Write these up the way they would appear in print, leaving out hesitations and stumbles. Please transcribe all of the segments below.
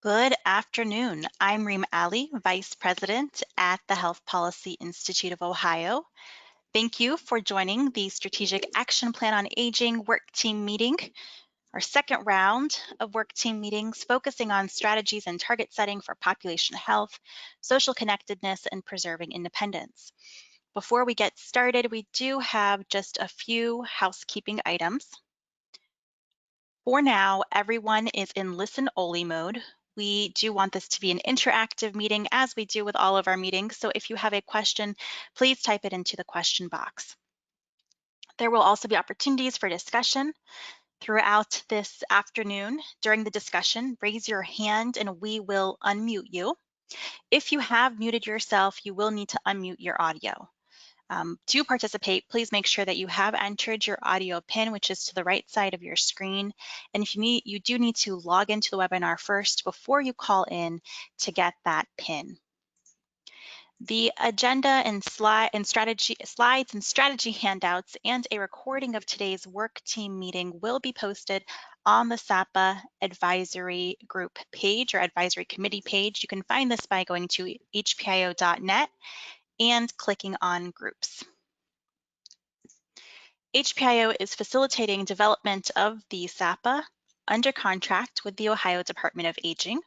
Good afternoon. I'm Reem Ali, Vice President at the Health Policy Institute of Ohio. Thank you for joining the Strategic Action Plan on Aging Work Team Meeting, our second round of work team meetings focusing on strategies and target setting for population health, social connectedness, and preserving independence. Before we get started, we do have just a few housekeeping items. For now, everyone is in listen-only mode. We do want this to be an interactive meeting as we do with all of our meetings. So if you have a question, please type it into the question box. There will also be opportunities for discussion throughout this afternoon. During the discussion, raise your hand and we will unmute you. If you have muted yourself, you will need to unmute your audio. To participate, please make sure that you have entered your audio PIN, which is to the right side of your screen. And if you do need to log into the webinar first before you call in to get that PIN. The agenda and slides and strategy handouts and a recording of today's work team meeting will be posted on the Sapa advisory group page or advisory committee page. You can find this by going to hpio.net and clicking on groups. HPIO is facilitating development of the Sapa under contract with the Ohio Department of Aging.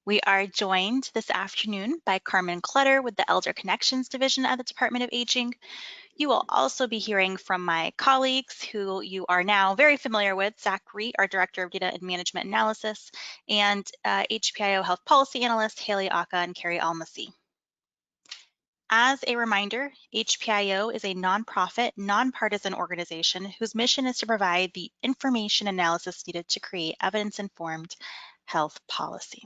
We are joined this afternoon by Carmen Clutter with the Elder Connections Division at the Department of Aging. You will also be hearing from my colleagues who you are now very familiar with, Zach Ree, our Director of Data and Management Analysis, and HPIO Health Policy Analyst Haley Aka and Carrie Almasy. As a reminder, HPIO is a nonprofit, nonpartisan organization whose mission is to provide the information analysis needed to create evidence-informed health policy.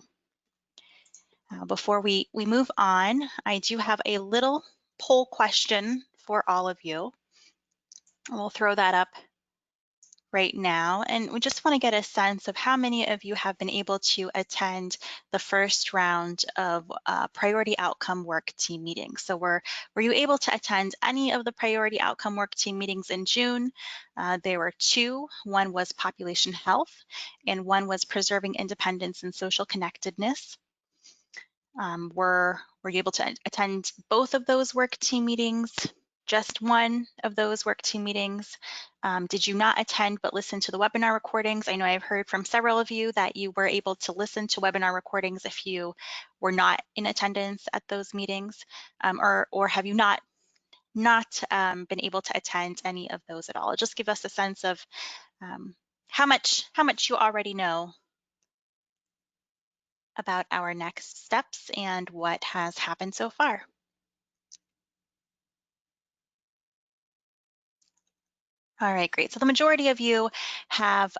Before we move on, I do have a little poll question for all of you. We'll throw that up right now, and we just want to get a sense of how many of you have been able to attend the first round of priority outcome work team meetings. So were you able to attend any of the priority outcome work team meetings in June? There were two. One was population health, and one was preserving independence and social connectedness. Were you able to attend both of those work team meetings? Just one of those work team meetings? Did you not attend but listen to the webinar recordings? I know I've heard from several of you that you were able to listen to webinar recordings if you were not in attendance at those meetings, or have you not been able to attend any of those at all? Just give us a sense of how much you already know about our next steps and what has happened so far. All right, great. So the majority of you have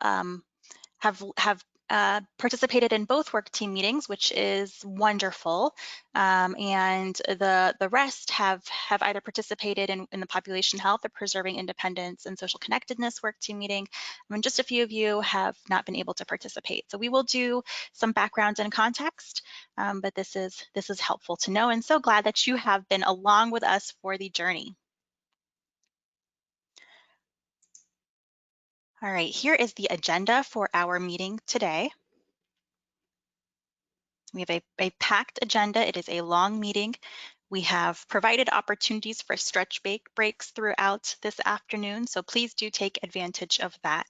participated in both work team meetings, which is wonderful, and the rest have either participated in the population health or preserving independence and social connectedness work team meeting. And just a few of you have not been able to participate. So we will do some background and context, but this is helpful to know, and so glad that you have been along with us for the journey. All right, here is the agenda for our meeting today. We have a packed agenda. It is a long meeting. We have provided opportunities for stretch breaks throughout this afternoon, so please do take advantage of that.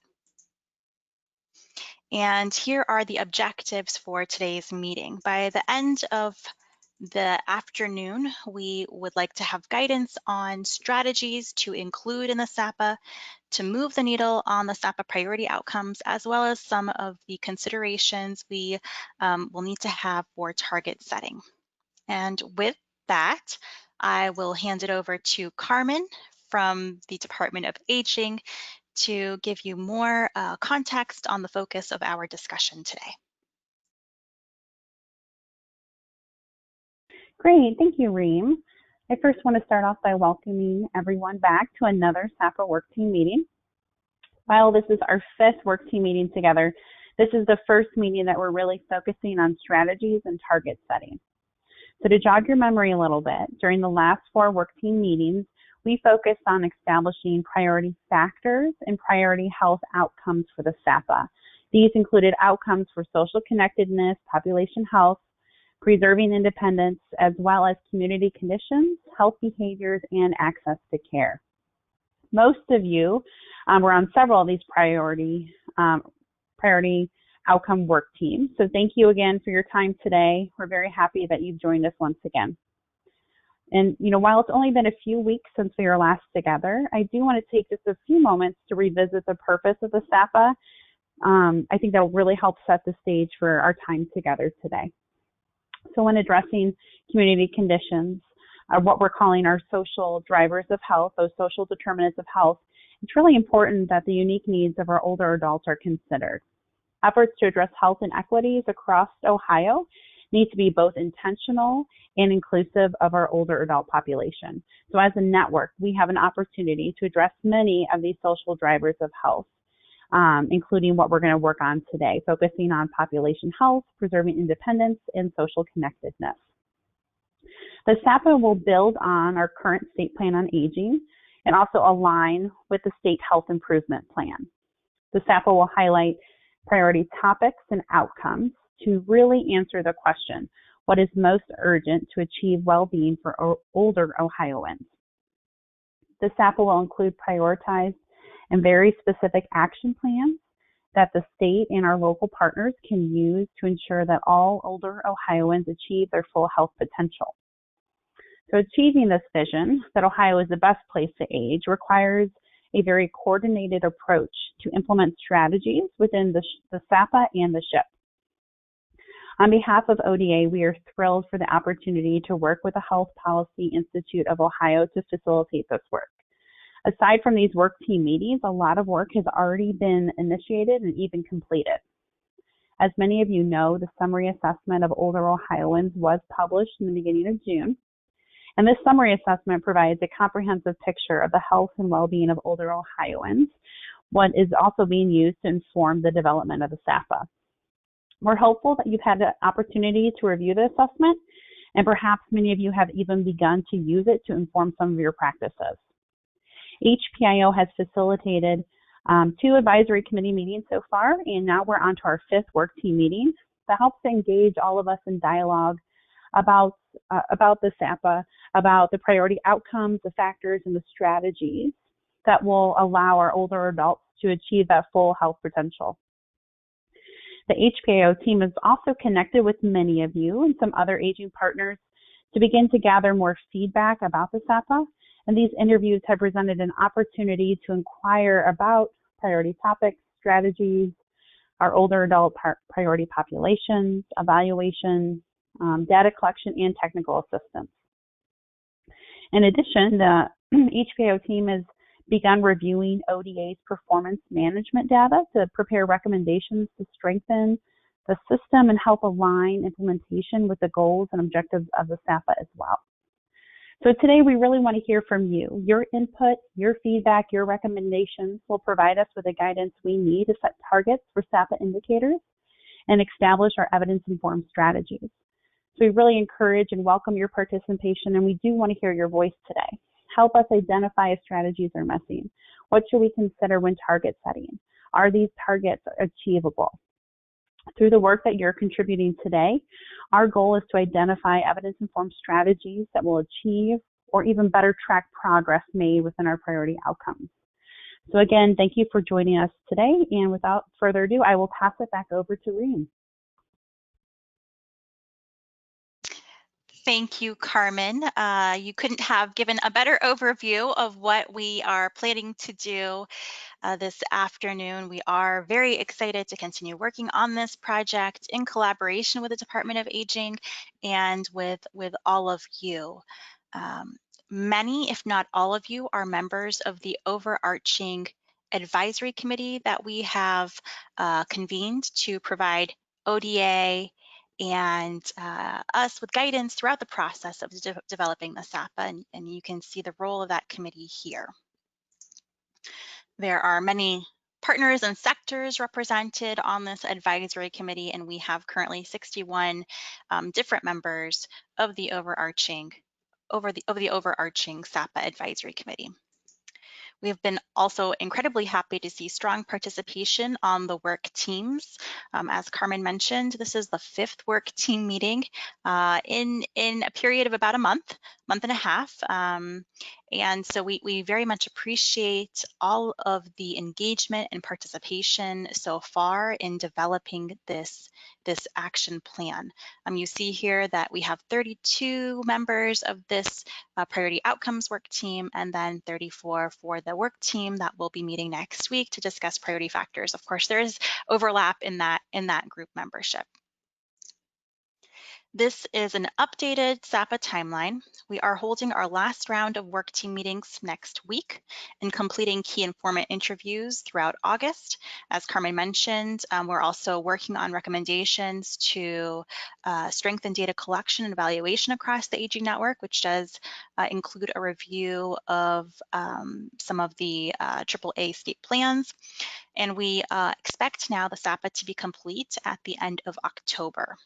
And here are the objectives for today's meeting. By the end of the afternoon, we would like to have guidance on strategies to include in the Sapa to move the needle on the Sapa priority outcomes, as well as some of the considerations we will need to have for target setting. And with that, I will hand it over to Carmen from the Department of Aging to give you more context on the focus of our discussion today. Great, thank you, Reem. I first want to start off by welcoming everyone back to another Sapa work team meeting. While this is our 5th work team meeting together, this is the first meeting that we're really focusing on strategies and target setting. So to jog your memory a little bit, during the last 4 work team meetings, we focused on establishing priority factors and priority health outcomes for the Sapa. These included outcomes for social connectedness, population health, preserving independence, as well as community conditions, health behaviors, and access to care. Most of you were on several of these priority outcome work teams. So thank you again for your time today. We're very happy that you've joined us once again. And while it's only been a few weeks since we were last together, I do want to take just a few moments to revisit the purpose of the Sapa. I think that will really help set the stage for our time together today. So when addressing community conditions, what we're calling our social drivers of health, those social determinants of health, it's really important that the unique needs of our older adults are considered. Efforts to address health inequities across Ohio need to be both intentional and inclusive of our older adult population. So as a network, we have an opportunity to address many of these social drivers of health, including what we're going to work on today, focusing on population health, preserving independence, and social connectedness. The SAPA will build on our current state plan on aging and also align with the state health improvement plan. The SAPA will highlight priority topics and outcomes to really answer the question, what is most urgent to achieve well-being for older Ohioans? The SAPA will include prioritized and very specific action plans that the state and our local partners can use to ensure that all older Ohioans achieve their full health potential. So achieving this vision that Ohio is the best place to age requires a very coordinated approach to implement strategies within the SAPA and the SHIP. On behalf of ODA, we are thrilled for the opportunity to work with the Health Policy Institute of Ohio to facilitate this work. Aside from these work team meetings, a lot of work has already been initiated and even completed. As many of you know, the summary assessment of older Ohioans was published in the beginning of June. And this summary assessment provides a comprehensive picture of the health and well-being of older Ohioans, what is also being used to inform the development of the SAPA. We're hopeful that you've had the opportunity to review the assessment, and perhaps many of you have even begun to use it to inform some of your practices. HPIO has facilitated 2 advisory committee meetings so far, and now we're on to our 5th work team meeting that helps to engage all of us in dialogue about the SAPA, about the priority outcomes, the factors, and the strategies that will allow our older adults to achieve that full health potential. The HPIO team is also connected with many of you and some other aging partners to begin to gather more feedback about the SAPA, and these interviews have presented an opportunity to inquire about priority topics, strategies, our older adult priority populations, evaluation, data collection, and technical assistance. In addition, the HPIO team has begun reviewing ODA's performance management data to prepare recommendations to strengthen the system and help align implementation with the goals and objectives of the SAPA as well. So today we really want to hear from you. Your input, your feedback, your recommendations will provide us with the guidance we need to set targets for SAPA indicators and establish our evidence-informed strategies. So we really encourage and welcome your participation, and we do want to hear your voice today. Help us identify if strategies are missing. What should we consider when target setting? Are these targets achievable? Through the work that you're contributing today, our goal is to identify evidence-informed strategies that will achieve or even better track progress made within our priority outcomes. So again, thank you for joining us today, and without further ado, I will pass it back over to Reem. Thank you, Carmen. You couldn't have given a better overview of what we are planning to do this afternoon. We are very excited to continue working on this project in collaboration with the Department of Aging and with all of you. Many, if not all of you, are members of the overarching advisory committee that we have convened to provide ODA and us with guidance throughout the process of developing the SAPA, and you can see the role of that committee here. There are many partners and sectors represented on this advisory committee, and we have currently 61 different members of the overarching SAPA advisory committee. We have been also incredibly happy to see strong participation on the work teams. As Carmen mentioned, this is the 5th work team meeting in a period of about a month and a half. And so we very much appreciate all of the engagement and participation so far in developing this action plan. You see here that we have 32 members of this priority outcomes work team, and then 34 for the work team that will be meeting next week to discuss priority factors. Of course, there is overlap in that group membership. This is an updated Sapa timeline. We are holding our last round of work team meetings next week and completing key informant interviews throughout August. As Carmen mentioned, we're also working on recommendations to strengthen data collection and evaluation across the aging network, which does include a review of some of the AAA state plans. And we expect now the Sapa to be complete at the end of October.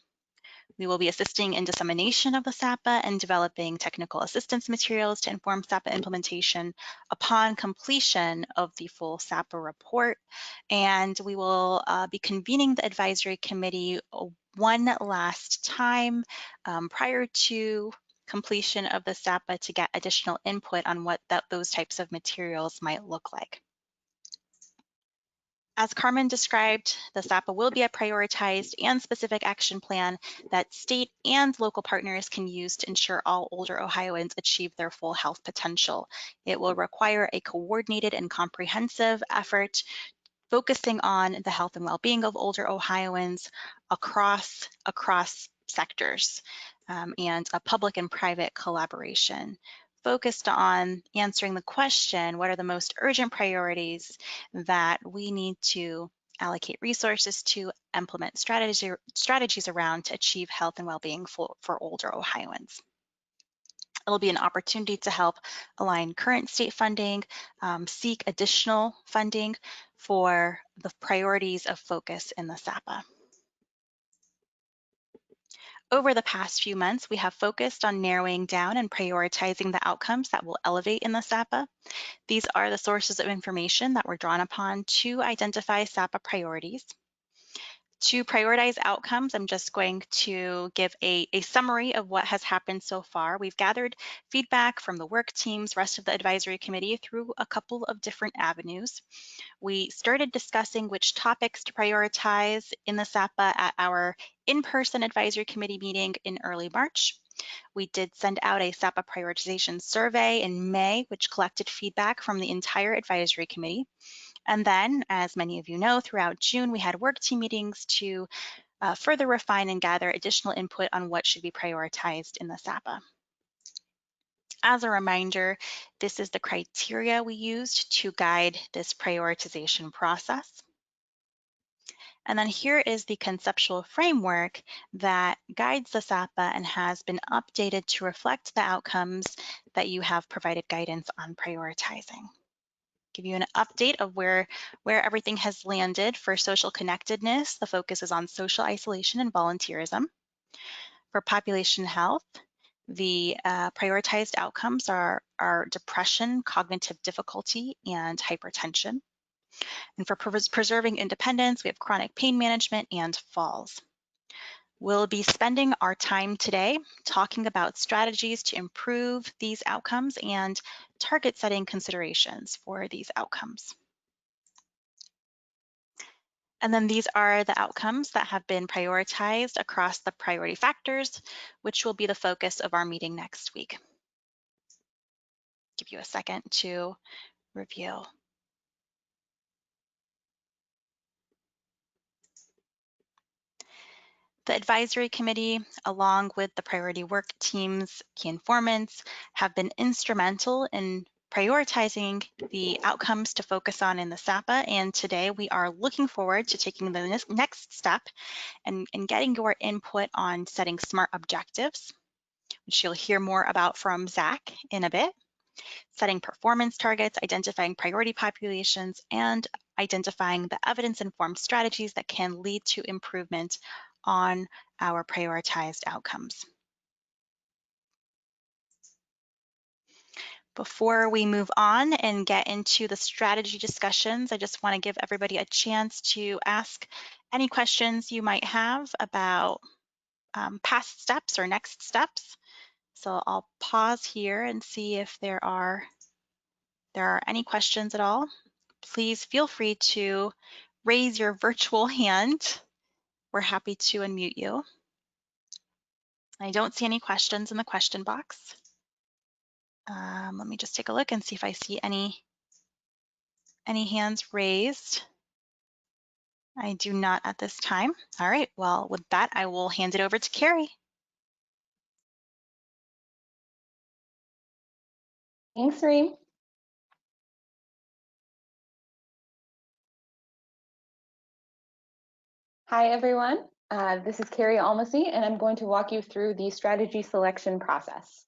We will be assisting in dissemination of the Sapa and developing technical assistance materials to inform Sapa implementation upon completion of the full Sapa report. And we will be convening the advisory committee one last time prior to completion of the Sapa to get additional input on what those types of materials might look like. As Carmen described, the Sapa will be a prioritized and specific action plan that state and local partners can use to ensure all older Ohioans achieve their full health potential. It will require a coordinated and comprehensive effort focusing on the health and well-being of older Ohioans across sectors and a public and private collaboration focused on answering the question, what are the most urgent priorities that we need to allocate resources to implement strategies around to achieve health and well-being for older Ohioans. It'll be an opportunity to help align current state funding, seek additional funding for the priorities of focus in the Sapa. Over the past few months, we have focused on narrowing down and prioritizing the outcomes that will elevate in the Sapa. These are the sources of information that were drawn upon to identify Sapa priorities. To prioritize outcomes, I'm just going to give a summary of what has happened so far. We've gathered feedback from the work teams, rest of the advisory committee through a couple of different avenues. We started discussing which topics to prioritize in the Sapa at our in-person advisory committee meeting in early March. We did send out a Sapa prioritization survey in May, which collected feedback from the entire advisory committee. And then, as many of you know, throughout June, we had work team meetings to further refine and gather additional input on what should be prioritized in the Sapa. As a reminder, this is the criteria we used to guide this prioritization process. And then here is the conceptual framework that guides the Sapa and has been updated to reflect the outcomes that you have provided guidance on prioritizing. Give you an update of where everything has landed. For social connectedness, the focus is on social isolation and volunteerism. For population health, the prioritized outcomes are depression, cognitive difficulty, and hypertension. And for preserving independence, we have chronic pain management and falls. We'll be spending our time today talking about strategies to improve these outcomes and target setting considerations for these outcomes. And then these are the outcomes that have been prioritized across the priority factors, which will be the focus of our meeting next week. Give you a second to review. The advisory committee, along with the priority work teams, key informants, have been instrumental in prioritizing the outcomes to focus on in the Sapa. And today we are looking forward to taking the next step and getting your input on setting SMART objectives, which you'll hear more about from Zach in a bit, setting performance targets, identifying priority populations, and identifying the evidence-informed strategies that can lead to improvement on our prioritized outcomes. Before we move on and get into the strategy discussions, I just want to give everybody a chance to ask any questions you might have about past steps or next steps. So I'll pause here and see if there are any questions at all. Please feel free to raise your virtual hand. We're happy to unmute you. I don't see any questions in the question box. Let me just take a look and see if I see any hands raised. I do not at this time. All right, well, with that, I will hand it over to Carrie. Thanks, Reem. Hi, everyone. This is Carrie Almasy, and I'm going to walk you through the strategy selection process.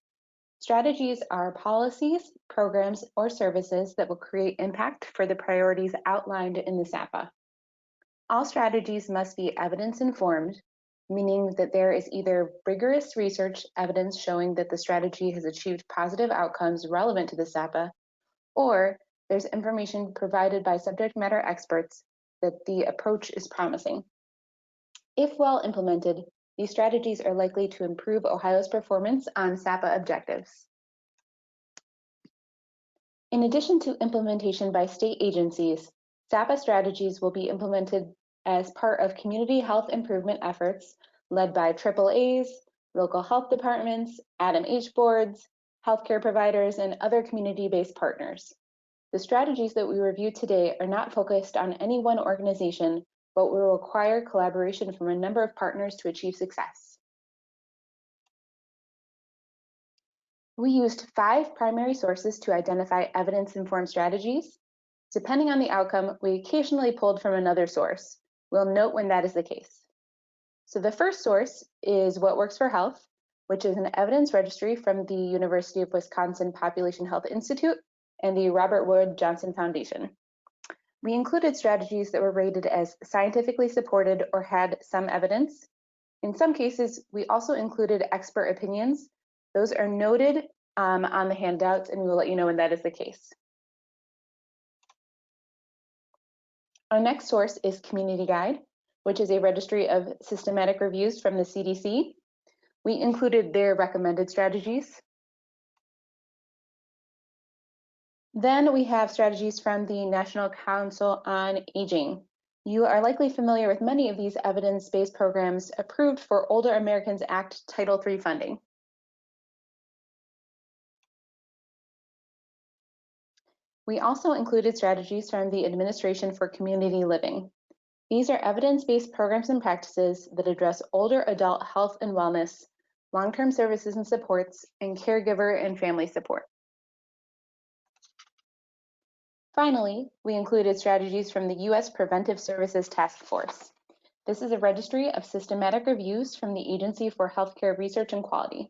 Strategies are policies, programs, or services that will create impact for the priorities outlined in the SAPA. All strategies must be evidence-informed, meaning that there is either rigorous research evidence showing that the strategy has achieved positive outcomes relevant to the SAPA, or there's information provided by subject matter experts that the approach is promising. If well implemented, these strategies are likely to improve Ohio's performance on SAPA objectives. In addition to implementation by state agencies, SAPA strategies will be implemented as part of community health improvement efforts led by AAAs, local health departments, ADAM-H boards, healthcare providers, and other community-based partners. The strategies that we review today are not focused on any one organization, but will require collaboration from a number of partners to achieve success. We used 5 primary sources to identify evidence-informed strategies. Depending on the outcome, we occasionally pulled from another source. We'll note when that is the case. So the first source is What Works for Health, which is an evidence registry from the University of Wisconsin Population Health Institute and the Robert Wood Johnson Foundation. We included strategies that were rated as scientifically supported or had some evidence. In some cases, we also included expert opinions. Those are noted on the handouts, and we will let you know when that is the case. Our next source is Community Guide, which is a registry of systematic reviews from the CDC. We included their recommended strategies. Then we have strategies from the National Council on Aging. You are likely familiar with many of these evidence-based programs approved for Older Americans Act Title III funding. We also included strategies from the Administration for Community Living. These are evidence-based programs and practices that address older adult health and wellness, long-term services and supports, and caregiver and family support. Finally, we included strategies from the U.S. Preventive Services Task Force. This is a registry of systematic reviews from the Agency for Healthcare Research and Quality.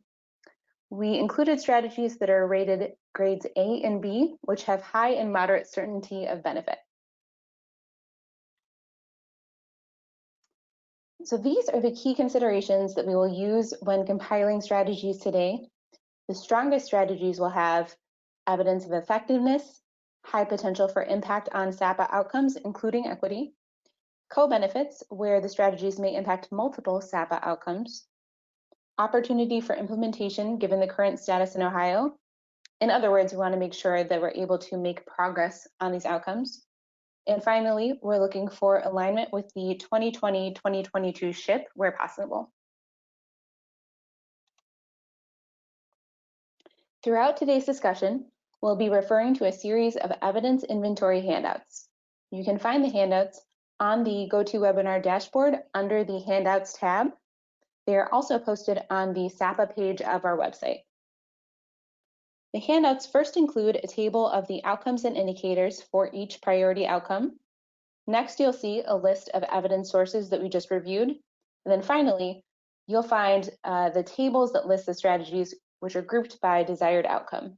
We included strategies that are rated grades A and B, which have high and moderate certainty of benefit. So these are the key considerations that we will use when compiling strategies today. The strongest strategies will have evidence of effectiveness, high potential for impact on SAPA outcomes, including equity, co-benefits, where the strategies may impact multiple SAPA outcomes, opportunity for implementation given the current status in Ohio. In other words, we want to make sure that we're able to make progress on these outcomes. And finally, we're looking for alignment with the 2020-2022 SHIP where possible. Throughout today's discussion, we'll be referring to a series of evidence inventory handouts. You can find the handouts on the GoToWebinar dashboard under the Handouts tab. They are also posted on the SAPA page of our website. The handouts first include a table of the outcomes and indicators for each priority outcome. Next, you'll see a list of evidence sources that we just reviewed. And then finally, you'll find the tables that list the strategies which are grouped by desired outcome.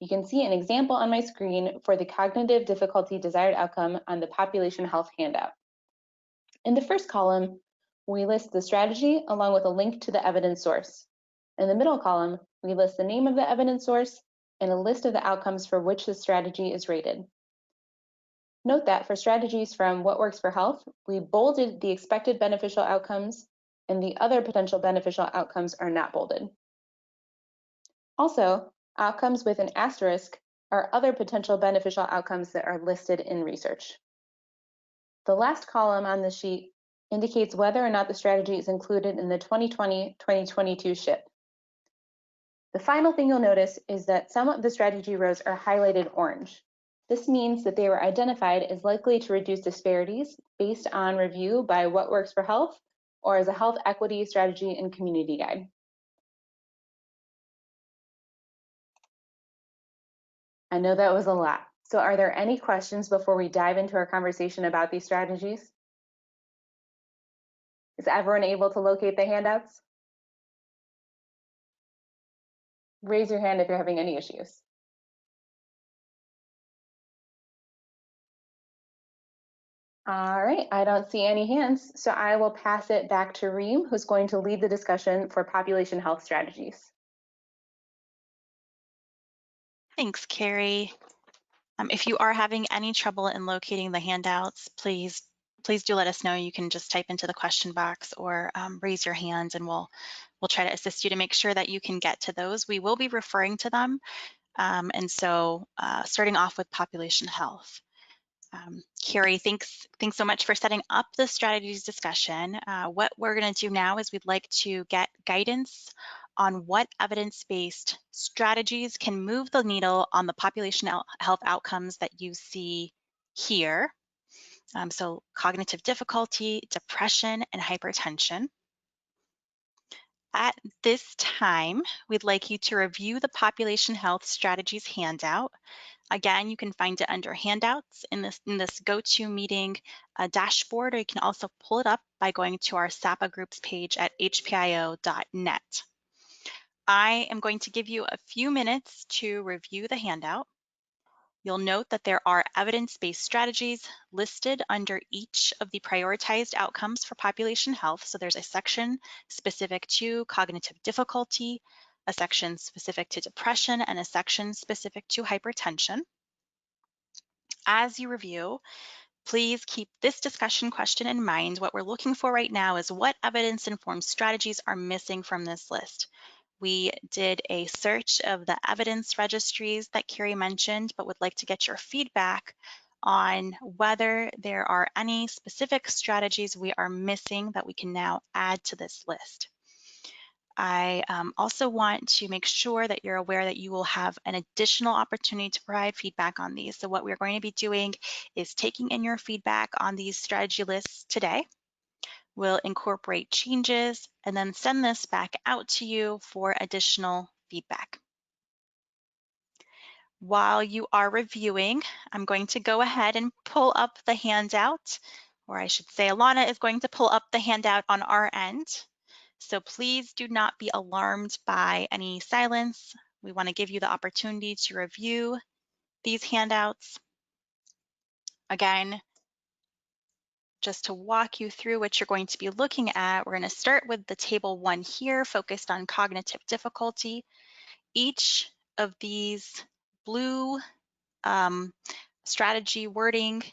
You can see an example on my screen for the cognitive difficulty desired outcome on the population health handout. In the first column, we list the strategy along with a link to the evidence source. In the middle column, we list the name of the evidence source and a list of the outcomes for which the strategy is rated. Note that for strategies from What Works for Health, we bolded the expected beneficial outcomes, and the other potential beneficial outcomes are not bolded. Also, outcomes with an asterisk are other potential beneficial outcomes that are listed in research. The last column on the sheet indicates whether or not the strategy is included in the 2020-2022 SHIP. The final thing you'll notice is that some of the strategy rows are highlighted orange. This means that they were identified as likely to reduce disparities based on review by What Works for Health or as a health equity strategy and community guide. I know that was a lot. So are there any questions before we dive into our conversation about these strategies? Is everyone able to locate the handouts? Raise your hand if you're having any issues. All right, I don't see any hands, so I will pass it back to Reem, who's going to lead the discussion for population health strategies. Thanks, Carrie. If you are having any trouble in locating the handouts, please do let us know. You can just type into the question box or raise your hand, and we'll try to assist you to make sure that you can get to those. We will be referring to them, and so starting off with population health. Carrie, thanks so much for setting up the strategies discussion. What we're going to do now is we'd like to get guidance on what evidence-based strategies can move the needle on the population health outcomes that you see here. So cognitive difficulty, depression, and hypertension. At this time, we'd like you to review the population health strategies handout. Again, you can find it under Handouts in this GoToMeeting dashboard, or you can also pull it up by going to our Sapa groups page at hpio.net. I am going to give you a few minutes to review the handout. You'll note that there are evidence-based strategies listed under each of the prioritized outcomes for population health. So there's a section specific to cognitive difficulty, a section specific to depression, and a section specific to hypertension. As you review, please keep this discussion question in mind. What we're looking for right now is what evidence-informed strategies are missing from this list. We did a search of the evidence registries that Carrie mentioned, but would like to get your feedback on whether there are any specific strategies we are missing that we can now add to this list. I also want to make sure that you're aware that you will have an additional opportunity to provide feedback on these. So what we're going to be doing is taking in your feedback on these strategy lists today. We'll incorporate changes and then send this back out to you for additional feedback. While you are reviewing, I'm going to go ahead and pull up the handout, or I should say Alana is going to pull up the handout on our end. So please do not be alarmed by any silence. We want to give you the opportunity to review these handouts. Again, just to walk you through what you're going to be looking at, we're going to start with the table 1 here, focused on cognitive difficulty. Each of these blue strategy wording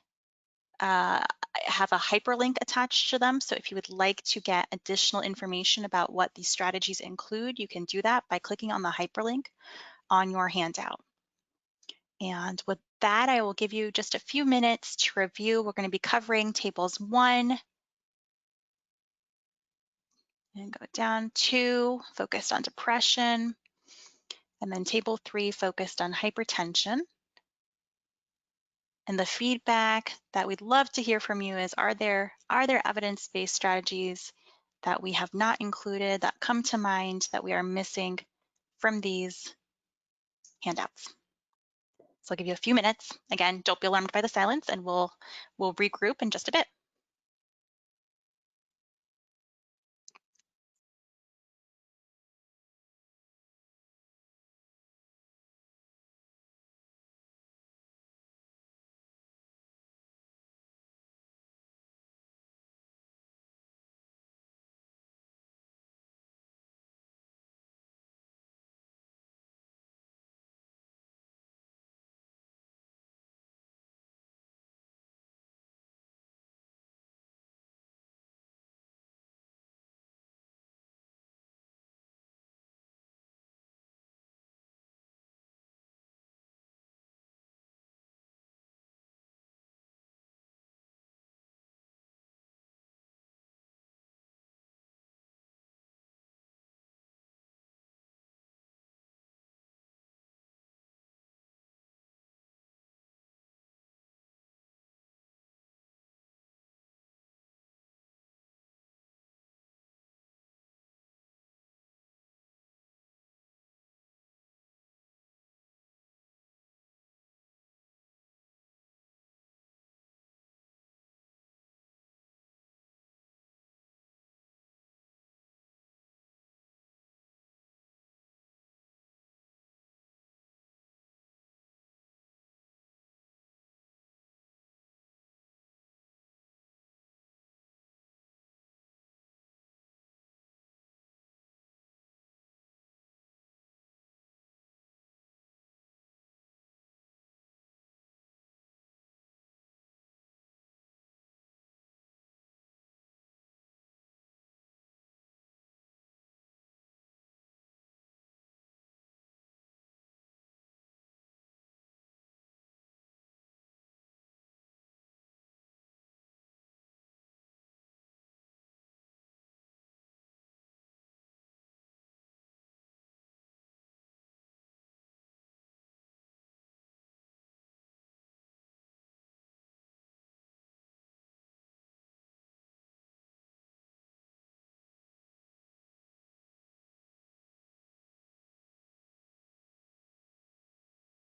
have a hyperlink attached to them. So if you would like to get additional information about what these strategies include, you can do that by clicking on the hyperlink on your handout. And with that, I will give you just a few minutes to review. We're going to be covering tables 1 and go down 2, focused on depression, and then table 3, focused on hypertension. And the feedback that we'd love to hear from you is, are there evidence-based strategies that we have not included that come to mind that we are missing from these handouts? So I'll give you a few minutes. Again, don't be alarmed by the silence, and we'll regroup in just a bit.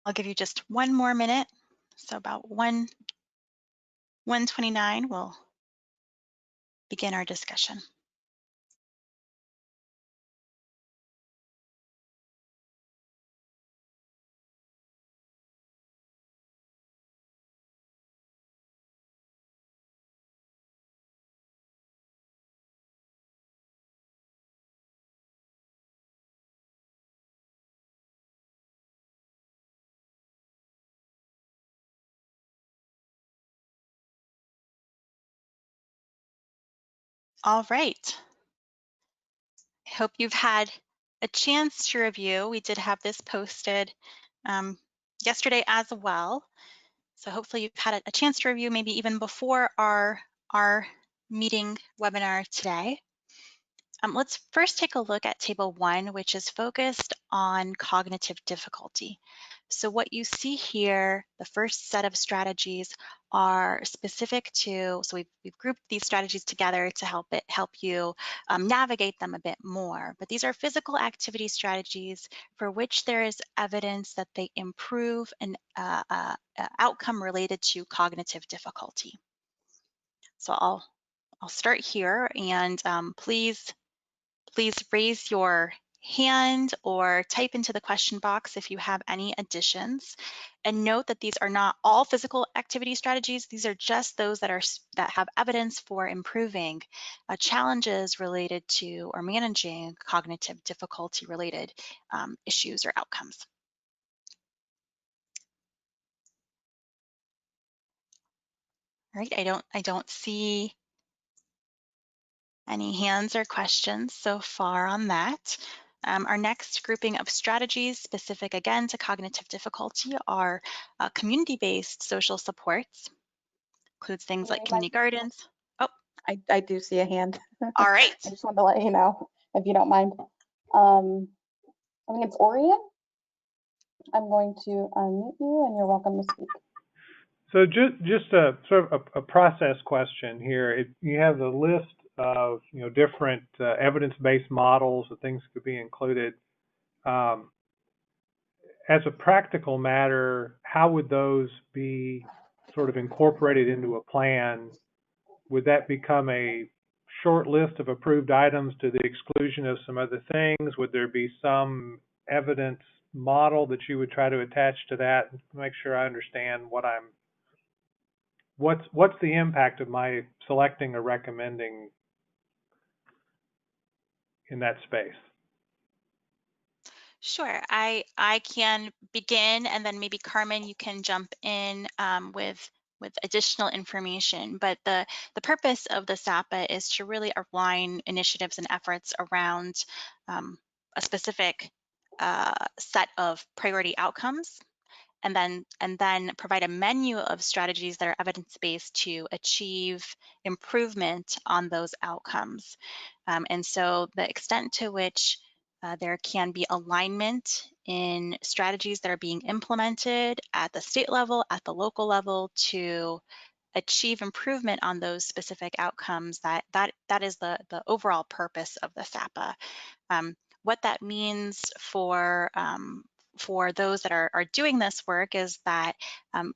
I'll give you just one more minute. So about 1:29, we'll begin our discussion. All right. I hope you've had a chance to review. We did have this posted yesterday as well. So hopefully you've had a chance to review maybe even before our meeting webinar today. Let's first take a look at Table 1, which is focused on cognitive difficulty. So what you see here, the first set of strategies are specific to, so we've grouped these strategies together to help you navigate them a bit more. But these are physical activity strategies for which there is evidence that they improve an outcome related to cognitive difficulty. So I'll start here, and please raise your hand or type into the question box if you have any additions. And note that these are not all physical activity strategies. These are just those that have evidence for improving challenges related to or managing cognitive difficulty related issues or outcomes. All right, I don't see any hands or questions so far on that. Our next grouping of strategies specific again to cognitive difficulty are community-based social supports. Includes things like community gardens. Oh, I do see a hand. all right. I just wanted to let you know, if you don't mind. I think it's Orion. I'm going to unmute you, and you're welcome to speak. So just a sort of a process question here. You have the list of different evidence-based models that things could be included. As a practical matter, how would those be sort of incorporated into a plan? Would that become a short list of approved items to the exclusion of some other things? Would there be some evidence model that you would try to attach to that? Make sure I understand what's the impact of my selecting or recommending in that space? Sure, I can begin, and then maybe Carmen, you can jump in with additional information. But the purpose of the SAPA is to really align initiatives and efforts around a specific set of priority outcomes, and then provide a menu of strategies that are evidence-based to achieve improvement on those outcomes. And so the extent to which there can be alignment in strategies that are being implemented at the state level, at the local level, to achieve improvement on those specific outcomes, that is the overall purpose of the SAPA. What that means for those that are doing this work is that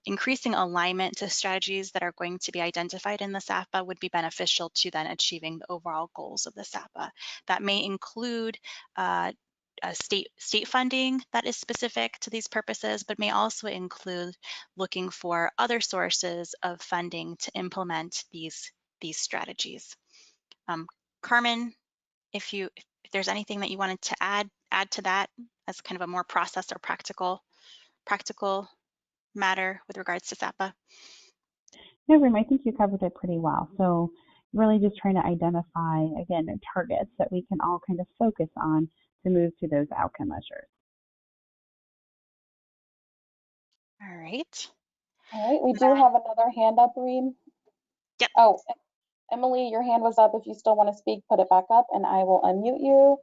increasing alignment to strategies that are going to be identified in the SAPA would be beneficial to then achieving the overall goals of the SAPA. That may include state funding that is specific to these purposes, but may also include looking for other sources of funding to implement these strategies. Carmen, if there's anything that you wanted to add to that as kind of a more process or practical matter with regards to SAPA. No, Reem, I think you covered it pretty well. So really just trying to identify, again, targets that we can all kind of focus on to move to those outcome measures. All right. All right, we do have another hand up, Reem. Yep. Oh, Emily, your hand was up. If you still want to speak, put it back up and I will unmute you.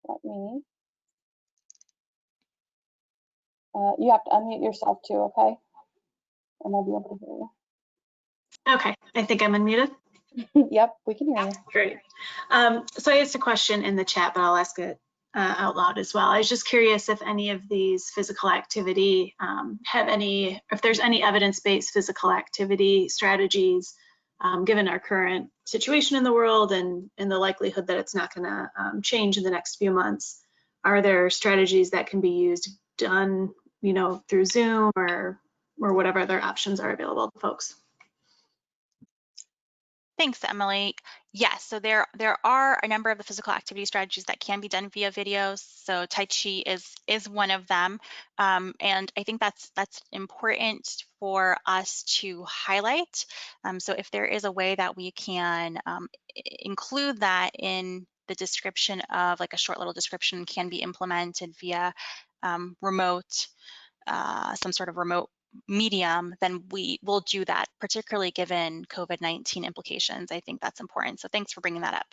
Let me, you have to unmute yourself too, okay? And I'll be able to hear you. Okay, I think I'm unmuted. Yep, we can hear you. Great. So I asked a question in the chat, but I'll ask it out loud as well. I was just curious if any of these physical activity if there's any evidence-based physical activity strategies, given our current situation in the world and the likelihood that it's not going to change in the next few months. Are there strategies that can be used, done, through Zoom or whatever other options are available to folks? Thanks, Emily. Yes, so there are a number of the physical activity strategies that can be done via videos. So Tai Chi is one of them, and I think that's important for us to highlight. So if there is a way that we can include that in the description of, like a short little description can be implemented via remote, some sort of remote medium, then we will do that, particularly given COVID-19 implications. I think that's important. So thanks for bringing that up.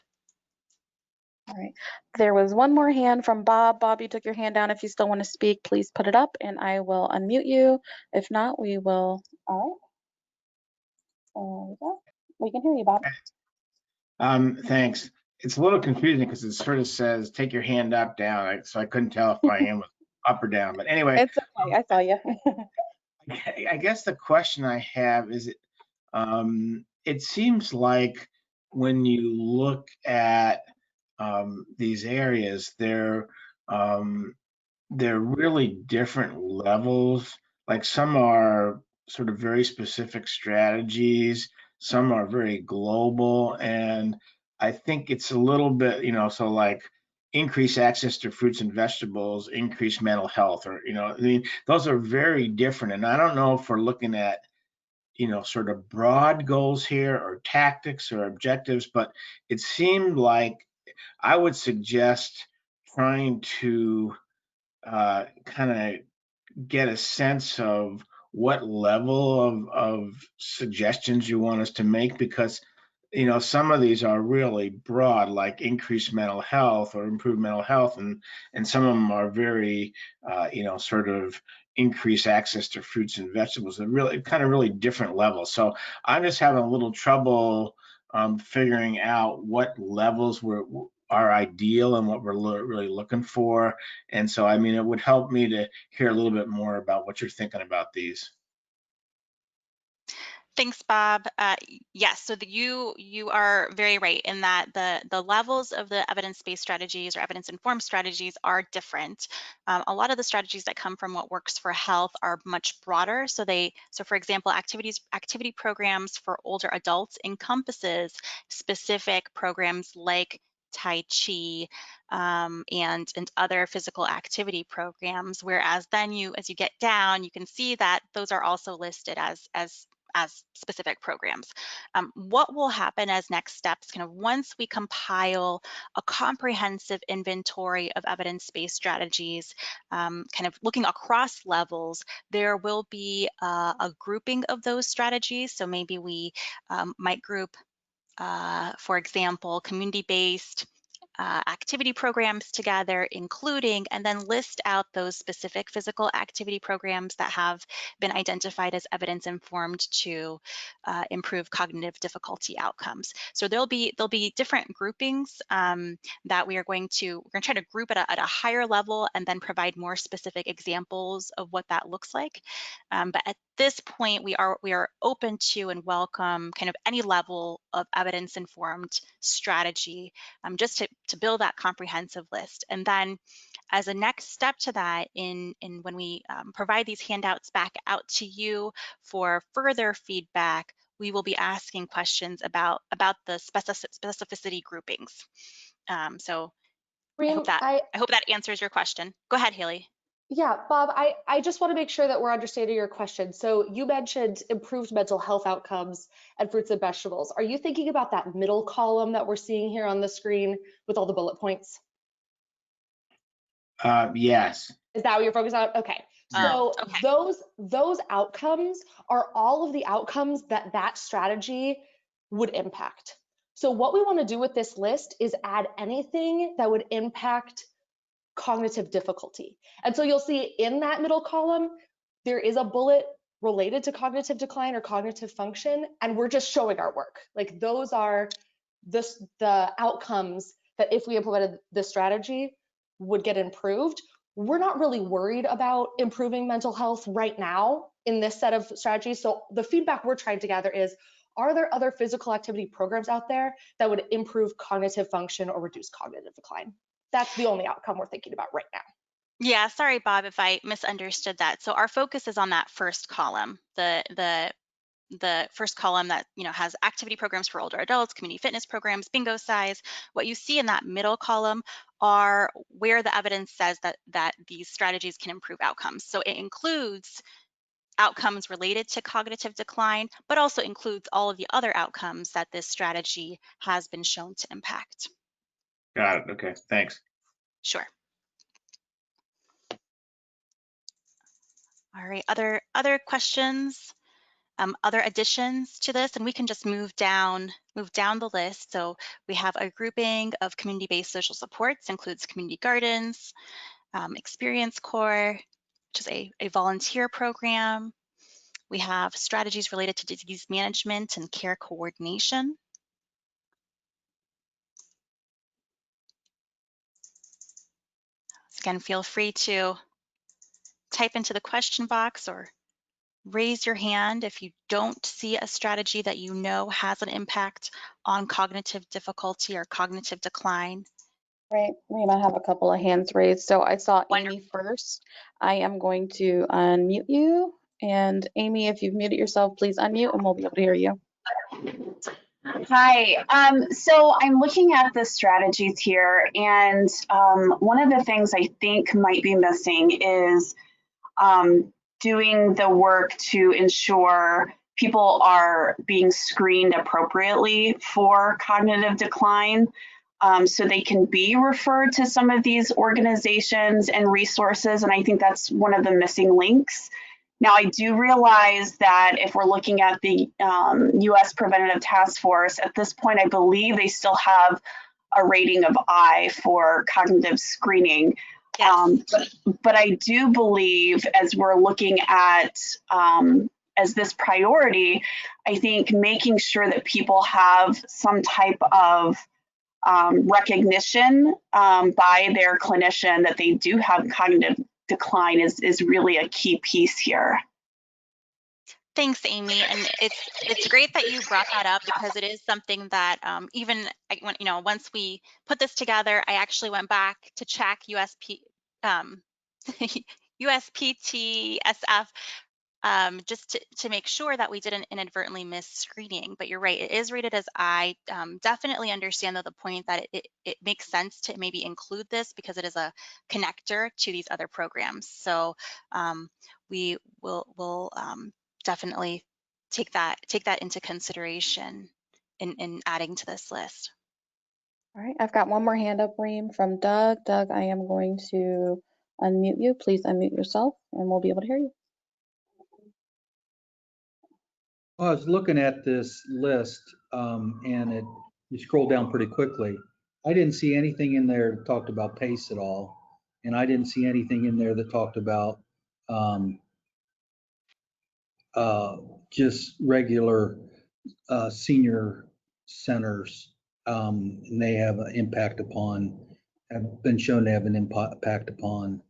All right. There was one more hand from Bob. Bob, you took your hand down. If you still want to speak, please put it up and I will unmute you. If not, we will. All right. There we go. We can hear you, Bob. Thanks. It's a little confusing because it sort of says take your hand up, down, so I couldn't tell if my hand was up or down. But anyway, It's okay. I saw you. I guess the question I have is, it seems like when you look at these areas, they're really different levels. Like some are sort of very specific strategies, some are very global, and I think it's a little bit, so like increase access to fruits and vegetables, increase mental health, or, I mean, those are very different. And I don't know if we're looking at, sort of broad goals here or tactics or objectives, but it seemed like I would suggest trying to kind of get a sense of what level of suggestions you want us to make, because some of these are really broad, like increase mental health or improve mental health, and some of them are very sort of increase access to fruits and vegetables. They're really different levels. So I'm just having a little trouble figuring out what levels are ideal and what we're really looking for. And so, I mean, it would help me to hear a little bit more about what you're thinking about these. Thanks, Bob. Yes, so you are very right in that the levels of the evidence-based strategies or evidence-informed strategies are different. A lot of the strategies that come from What Works for Health are much broader. So for example, activity programs for older adults encompasses specific programs like Tai Chi and other physical activity programs. Whereas then as you get down, you can see that those are also listed as specific programs. What will happen as next steps, kind of once we compile a comprehensive inventory of evidence-based strategies, kind of looking across levels, there will be a grouping of those strategies. So maybe we might group, for example, community-based activity programs together, including, and then list out those specific physical activity programs that have been identified as evidence-informed to improve cognitive difficulty outcomes. So there'll be different groupings that we're going to try to group at a higher level and then provide more specific examples of what that looks like. But at this point, we are open to and welcome kind of any level of evidence-informed strategy, just to build that comprehensive list. And then as a next step to that, when we provide these handouts back out to you for further feedback, we will be asking questions about the specificity groupings. So Reem, I hope that answers your question. Go ahead, Haley. Yeah, Bob, I just want to make sure that we're understanding your question. So you mentioned improved mental health outcomes and fruits and vegetables. Are you thinking about that middle column that we're seeing here on the screen with all the bullet points? Yes. Is that what you're focused on? Okay. So okay. those outcomes are all of the outcomes that strategy would impact. So what we want to do with this list is add anything that would impact cognitive difficulty. And so you'll see in that middle column, there is a bullet related to cognitive decline or cognitive function, and we're just showing our work. Like those are the outcomes that if we implemented this strategy would get improved. We're not really worried about improving mental health right now in this set of strategies. So the feedback we're trying to gather is, are there other physical activity programs out there that would improve cognitive function or reduce cognitive decline? That's the only outcome we're thinking about right now. Yeah, sorry, Bob, if I misunderstood that. So our focus is on that first column, the first column that has activity programs for older adults, community fitness programs, bingo size. What you see in that middle column are where the evidence says that these strategies can improve outcomes. So it includes outcomes related to cognitive decline, but also includes all of the other outcomes that this strategy has been shown to impact. Got it. Okay, thanks. Sure. All right, other questions, other additions to this, and we can just move down the list. So we have a grouping of community-based social supports, includes community gardens, Experience Corps, which is a volunteer program. We have strategies related to disease management and care coordination. So again, feel free to type into the question box or raise your hand if you don't see a strategy that you know has an impact on cognitive difficulty or cognitive decline. Right, we might have a couple of hands raised. So I saw Wonderful. Amy first. I am going to unmute you. And Amy, if you've muted yourself, please unmute and we'll be able to hear you. Hi, so I'm looking at the strategies here, and one of the things I think might be missing is doing the work to ensure people are being screened appropriately for cognitive decline, so they can be referred to some of these organizations and resources, and I think that's one of the missing links. Now, I do realize that if we're looking at the U.S. Preventative Task Force, at this point, I believe they still have a rating of I for cognitive screening. Yes. But I do believe, as we're looking at as this priority, I think making sure that people have some type of recognition by their clinician that they do have cognitive decline is really a key piece here. Thanks, Amy, and it's great that you brought that up because it is something that once we put this together, I actually went back to check USPTSF just to make sure that we didn't inadvertently miss screening. But you're right, it is rated as I. Definitely understand though the point that it makes sense to maybe include this because it is a connector to these other programs. So we will definitely take that into consideration in adding to this list. All right, I've got one more hand up, Reem, from Doug. Doug, I am going to unmute you. Please unmute yourself and we'll be able to hear you. Well, I was looking at this list and you scroll down pretty quickly. I didn't see anything in there that talked about PACE at all. And I didn't see anything in there that talked about just regular senior centers. And they have an impact upon, have been shown to have an impact upon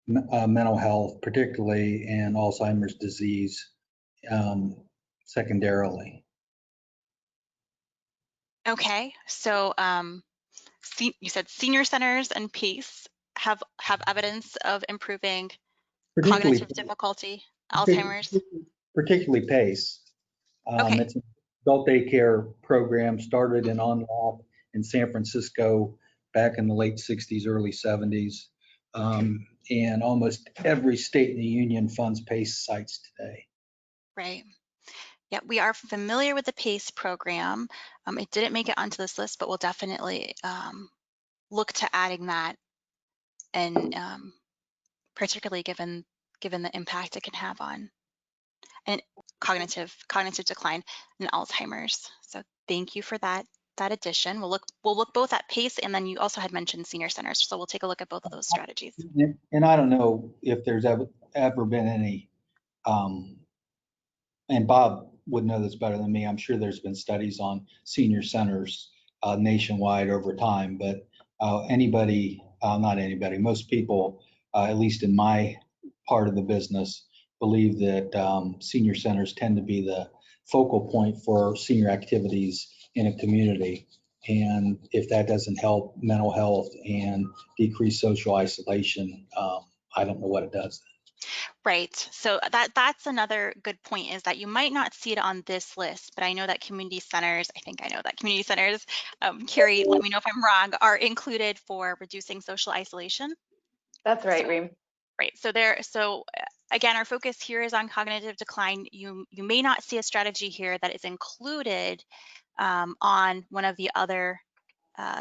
mental health, particularly, and Alzheimer's disease. Secondarily. Okay, so you said senior centers and PACE have evidence of improving cognitive difficulty, Alzheimer's. Particularly PACE. Okay. It's an adult daycare program started in on-lap in San Francisco back in the late 60s, early 70s. And almost every state in the union funds PACE sites today. Right. Yeah, we are familiar with the PACE program. It didn't make it onto this list, but we'll definitely look to adding that, and particularly given the impact it can have on and cognitive decline and Alzheimer's. So thank you for that addition. We'll look both at PACE, and then you also had mentioned senior centers, so we'll take a look at both of those strategies. And I don't know if there's ever been any, and Bob would know this better than me. I'm sure there's been studies on senior centers nationwide over time, but anybody not anybody, most people, at least in my part of the business, believe that senior centers tend to be the focal point for senior activities in a community. And if that doesn't help mental health and decrease social isolation, I don't know what it does. Right. So that's another good point, is that you might not see it on this list, but I know that community centers, Carrie, let me know if I'm wrong, are included for reducing social isolation. That's right, Reem. Right. So again, our focus here is on cognitive decline. You may not see a strategy here that is included on one of the other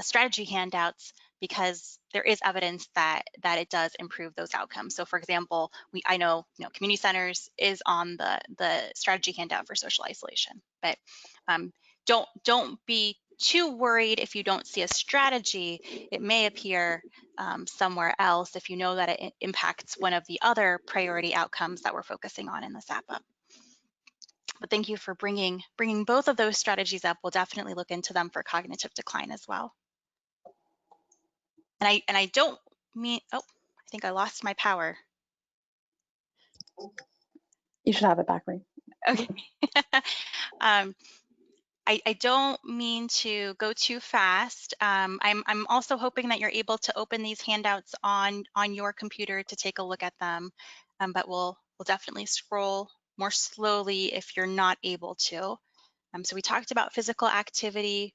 strategy handouts, because there is evidence that it does improve those outcomes. So for example, I know community centers is on the strategy handout for social isolation, but don't be too worried if you don't see a strategy. It may appear somewhere else if you know that it impacts one of the other priority outcomes that we're focusing on in the SAPA. But thank you for bringing both of those strategies up. We'll definitely look into them for cognitive decline as well. And I don't mean, oh, I think I lost my power. You should have it back, Reem. Okay. I don't mean to go too fast. I'm also hoping that you're able to open these handouts on your computer to take a look at them, but we'll definitely scroll more slowly if you're not able to. So we talked about physical activity,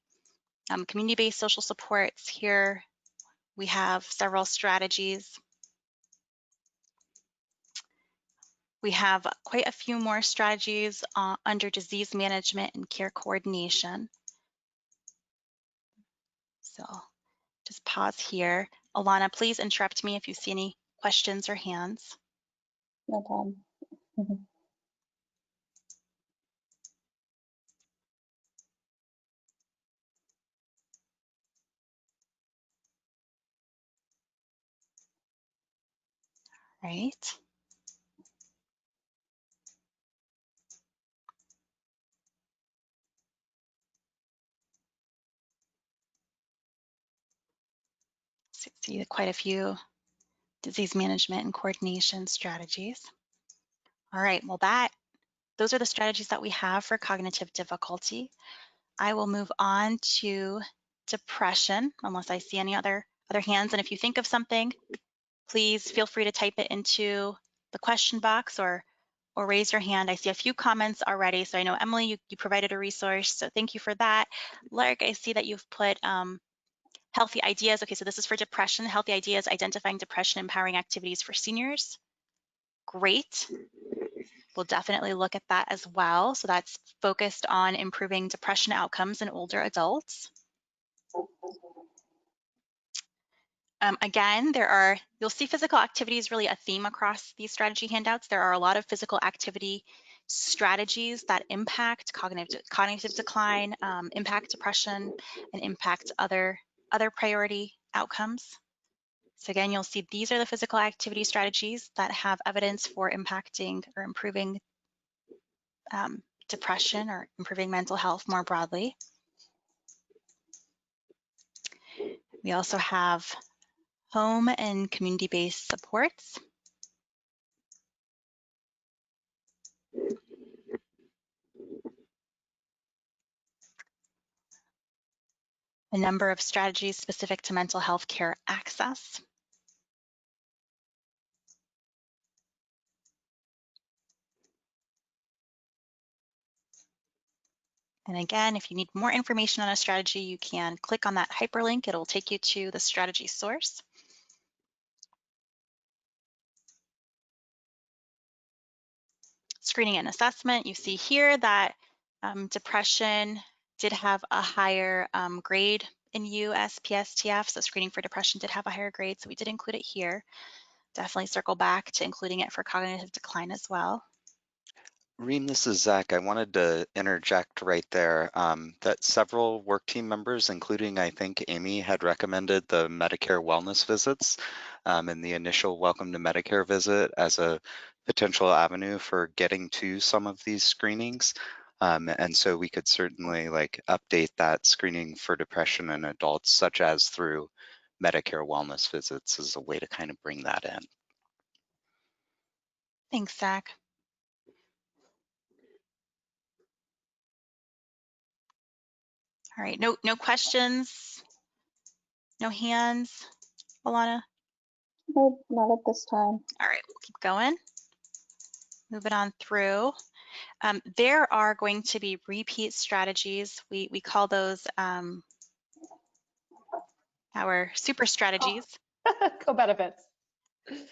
community-based social supports. Here we have several strategies. We have quite a few more strategies under disease management and care coordination. So just pause here. Alana, please interrupt me if you see any questions or hands. No problem. Right. So see quite a few disease management and coordination strategies. All right, well those are the strategies that we have for cognitive difficulty. I will move on to depression, unless I see any other hands. And if you think of something, please feel free to type it into the question box or raise your hand. I see a few comments already. So I know, Emily, you provided a resource, so thank you for that. Lark, I see that you've put healthy ideas. Okay, so this is for depression, healthy ideas, identifying depression, empowering activities for seniors. Great. We'll definitely look at that as well. So that's focused on improving depression outcomes in older adults. Again, you'll see physical activity is really a theme across these strategy handouts. There are a lot of physical activity strategies that impact cognitive decline, impact depression, and impact other priority outcomes. So again, you'll see these are the physical activity strategies that have evidence for impacting or improving depression or improving mental health more broadly. We also have home and community-based supports. A number of strategies specific to mental health care access. And again, if you need more information on a strategy, you can click on that hyperlink. It'll take you to the strategy source. Screening and assessment, you see here that depression did have a higher grade in USPSTF, so screening for depression did have a higher grade, so we did include it here. Definitely circle back to including it for cognitive decline as well. Reem, this is Zach. I wanted to interject right there that several work team members, including I think Amy, had recommended the Medicare wellness visits and the initial Welcome to Medicare visit as a potential avenue for getting to some of these screenings. And so we could certainly update that screening for depression in adults, such as through Medicare wellness visits as a way to kind of bring that in. Thanks, Zach. All right, no questions, no hands, Alana? Nope, not at this time. All right, we'll keep going. Moving on through. There are going to be repeat strategies. We call those our super strategies. Co-benefits.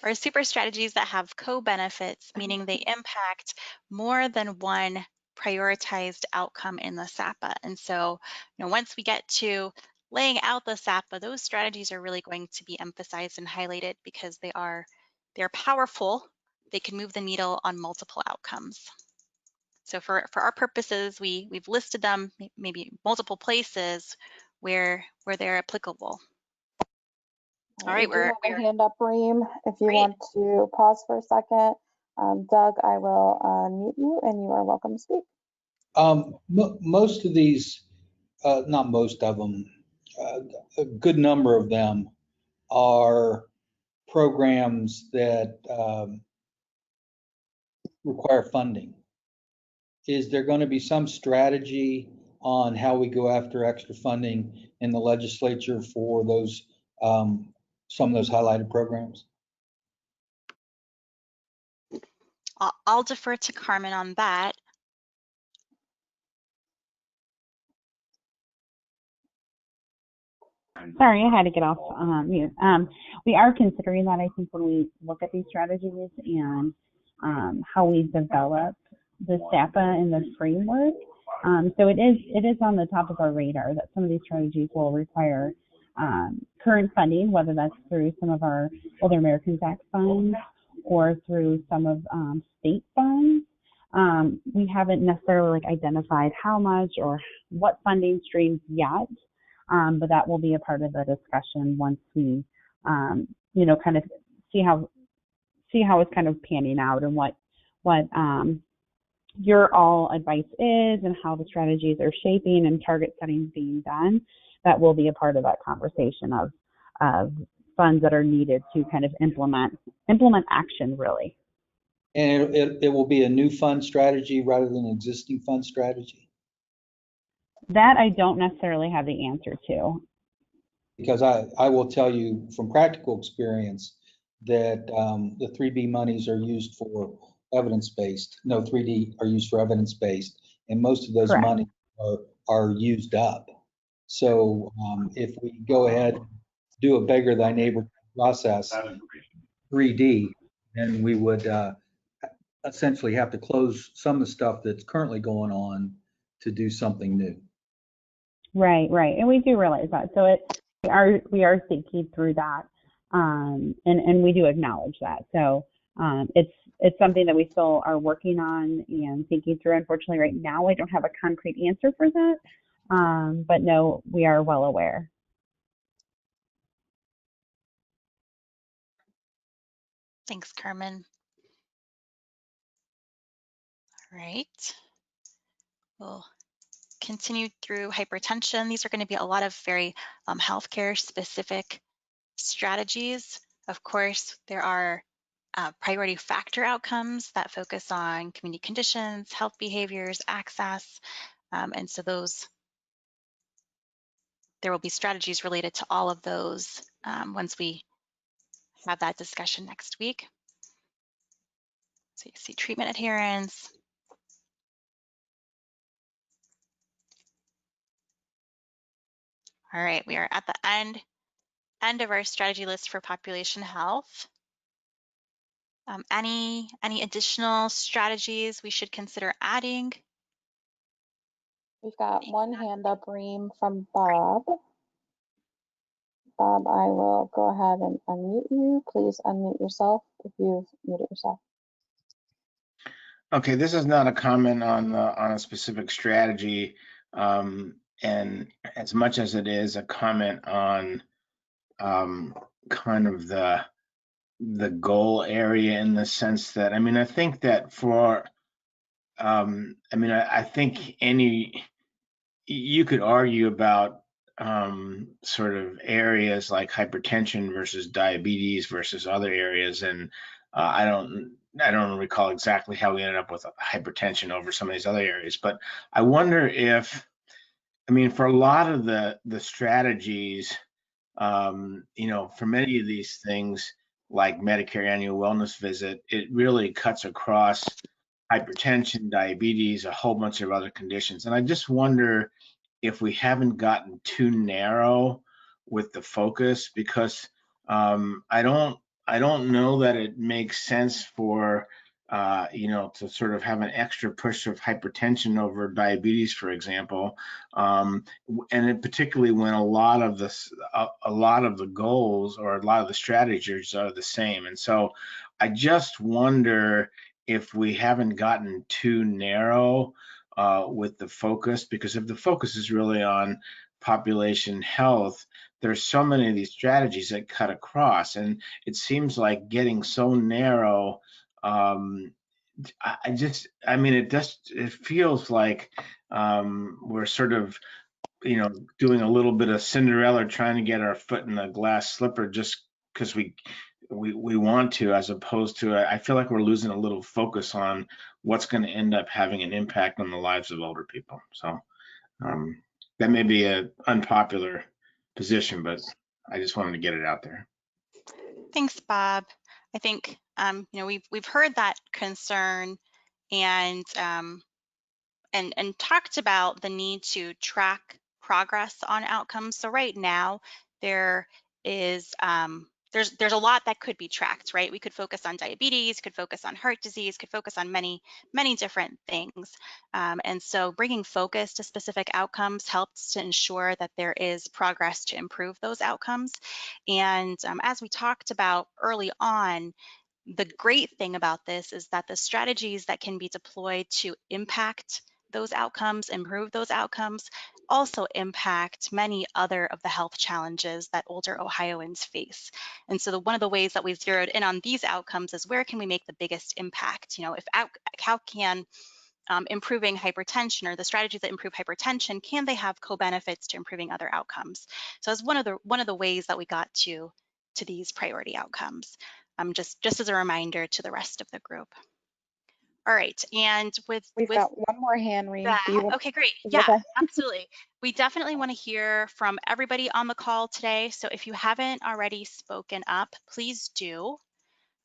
Or super strategies that have co-benefits, meaning they impact more than one prioritized outcome in the SAPA. And so, once we get to laying out the SAPA, those strategies are really going to be emphasized and highlighted because they're powerful. They can move the needle on multiple outcomes. So for our purposes, we've listed them maybe multiple places where they're applicable. All right, we do have we're a hand up, Reem. If you great. want to pause for a second, Doug, I will unmute you, and you are welcome to speak. Most of these, not most of them, a good number of them are programs that require funding. Is there going to be some strategy on how we go after extra funding in the legislature for those, some of those highlighted programs? I'll defer to Carmen on that. Sorry, I had to get off mute. We are considering that, I think, when we look at these strategies and how we develop the SAPA and the framework. So it is on the top of our radar that some of these strategies will require current funding, whether that's through some of our Older Americans Act funds or through some of state funds. We haven't necessarily identified how much or what funding streams yet. But that will be a part of the discussion once we, kind of see how it's kind of panning out and what your all advice is and how the strategies are shaping and target setting being done. That will be a part of that conversation of funds that are needed to kind of implement action, really. And it will be a new fund strategy rather than an existing fund strategy? That I don't necessarily have the answer to. Because I will tell you from practical experience that the 3B monies are used for evidence-based. No, 3D are used for evidence-based, and most of those Correct. monies are used up. So if we go ahead and do a beggar thy neighbor process, 3D, then we would essentially have to close some of the stuff that's currently going on to do something new. Right, and we do realize that. So we are thinking through that, and we do acknowledge that. So it's something that we still are working on and thinking through. Unfortunately, right now I don't have a concrete answer for that, but no, we are well aware. Thanks, Carmen. All right. We'll continue through hypertension. These are going to be a lot of very healthcare specific strategies. Of course, there are priority factor outcomes that focus on community conditions, health behaviors, access, and so there will be strategies related to all of those once we have that discussion next week. So you see treatment adherence. All right, we are at the end of our strategy list for population health. Any additional strategies we should consider adding? We've got one hand up, Reem, from Bob. Bob, I will go ahead and unmute you. Please unmute yourself if you've muted yourself. Okay, this is not a comment on a specific strategy, and as much as it is a comment on kind of the goal area, in the sense that, I think that for I think you could argue about sort of areas like hypertension versus diabetes versus other areas, and I don't recall exactly how we ended up with hypertension over some of these other areas, but I wonder if, I mean, for a lot of the strategies, for many of these things like Medicare annual wellness visit, it really cuts across hypertension, diabetes, a whole bunch of other conditions. And I just wonder if we haven't gotten too narrow with the focus, because I don't know that it makes sense for to sort of have an extra push of hypertension over diabetes, for example, and particularly when a lot of the goals or a lot of the strategies are the same. And so I just wonder if we haven't gotten too narrow with the focus, because if the focus is really on population health, there's so many of these strategies that cut across, and it seems like getting so narrow. It feels like we're sort of, doing a little bit of Cinderella, trying to get our foot in the glass slipper just because we want to, as opposed to, I feel like we're losing a little focus on what's going to end up having an impact on the lives of older people. So that may be an unpopular position, but I just wanted to get it out there. Thanks, Bob. I think we've heard that concern and talked about the need to track progress on outcomes. So right now there is there's a lot that could be tracked, right? We could focus on diabetes, could focus on heart disease, could focus on many different things. And so bringing focus to specific outcomes helps to ensure that there is progress to improve those outcomes. And as we talked about early on, the great thing about this is that the strategies that can be deployed to impact those outcomes, improve those outcomes, also impact many other of the health challenges that older Ohioans face. And so one of the ways that we zeroed in on these outcomes is where can we make the biggest impact? How can improving hypertension, or the strategies that improve hypertension, can they have co-benefits to improving other outcomes? So that's one of the ways that we got to these priority outcomes. Just as a reminder to the rest of the group. All right, and We've got one more hand, Reem. okay, great. Yeah, absolutely. We definitely want to hear from everybody on the call today. So if you haven't already spoken up, please do.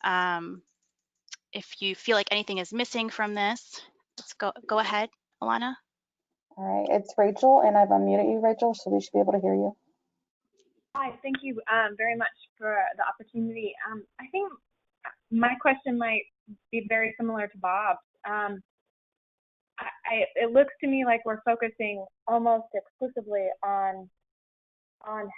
If you feel like anything is missing from this, let's go ahead, Alana. All right, it's Rachel, and I've unmuted you, Rachel, so we should be able to hear you. Hi, thank you very much for the opportunity. I think my question might be very similar to Bob's. It looks to me like we're focusing almost exclusively on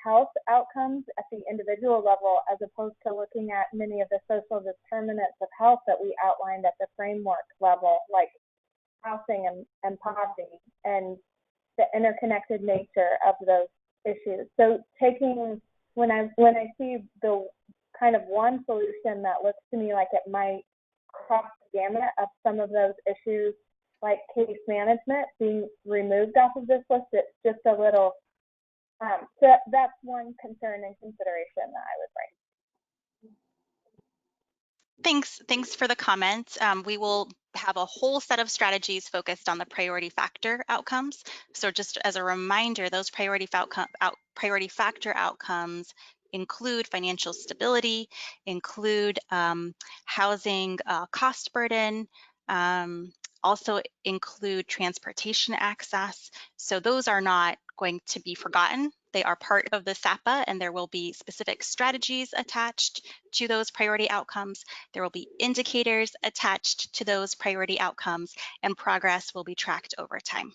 health outcomes at the individual level, as opposed to looking at many of the social determinants of health that we outlined at the framework level, like housing and poverty, and the interconnected nature of those issues. So when I see the kind of one solution that looks to me like it might cross the gamut of some of those issues, like case management being removed off of this list, it's just a little, so that's one concern and consideration that I would bring. Thanks for the comments. We will have a whole set of strategies focused on the priority factor outcomes. So just as a reminder, those priority factor outcomes include financial stability, include housing cost burden, also include transportation access. So those are not going to be forgotten. They are part of the SAPA, and there will be specific strategies attached to those priority outcomes. There will be indicators attached to those priority outcomes, and progress will be tracked over time.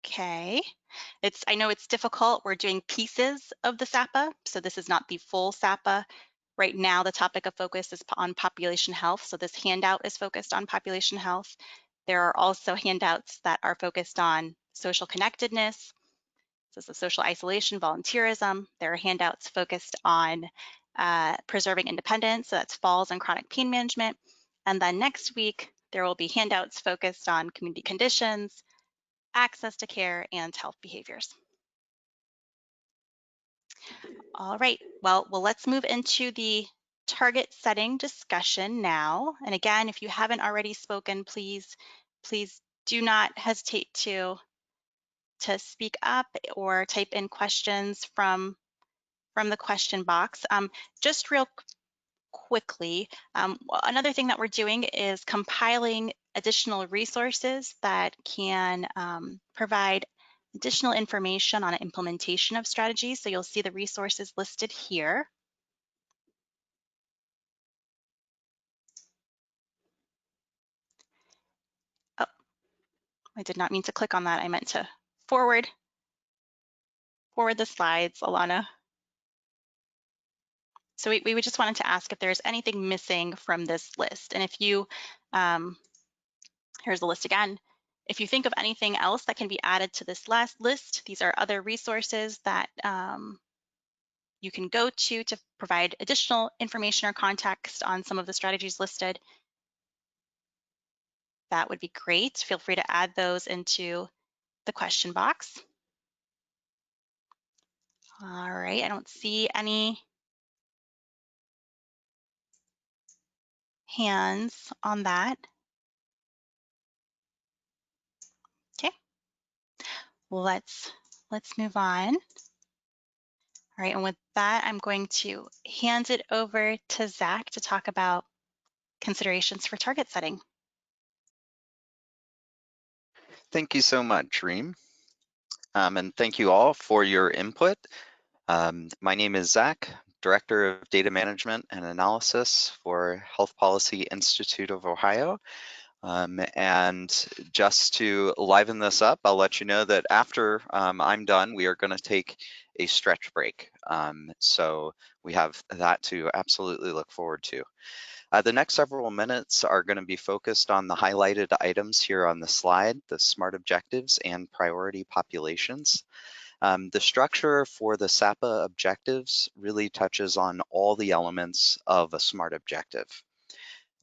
Okay, I know it's difficult. We're doing pieces of the SAPA, so this is not the full SAPA. Right now, the topic of focus is on population health, so this handout is focused on population health. There are also handouts that are focused on social connectedness, so social isolation, volunteerism. There are handouts focused on preserving independence, so that's falls and chronic pain management. And then next week, there will be handouts focused on community conditions, access to care, and health behaviors. All right, well, let's move into the target setting discussion now. And again, if you haven't already spoken, please do not hesitate to speak up or type in questions from the question box. Just real quickly, another thing that we're doing is compiling additional resources that can provide additional information on implementation of strategies. So you'll see the resources listed here. Oh, I did not mean to click on that. I meant to forward the slides, Alana. So we just wanted to ask if there's anything missing from this list. And if you, here's the list again. If you think of anything else that can be added to this last list, these are other resources that you can go to provide additional information or context on some of the strategies listed. That would be great. Feel free to add those into the question box. All right, I don't see any hands on that. Okay, let's move on. All right, and with that, I'm going to hand it over to Zach to talk about considerations for target setting. Thank you so much, Reem. And thank you all for your input. My name is Zach, Director of Data Management and Analysis for Health Policy Institute of Ohio. And just to liven this up, I'll let you know that after I'm done, we are going to take a stretch break. So we have that to absolutely look forward to. The next several minutes are going to be focused on the highlighted items here on the slide, the SMART objectives and priority populations. The structure for the Sapa objectives really touches on all the elements of a SMART objective.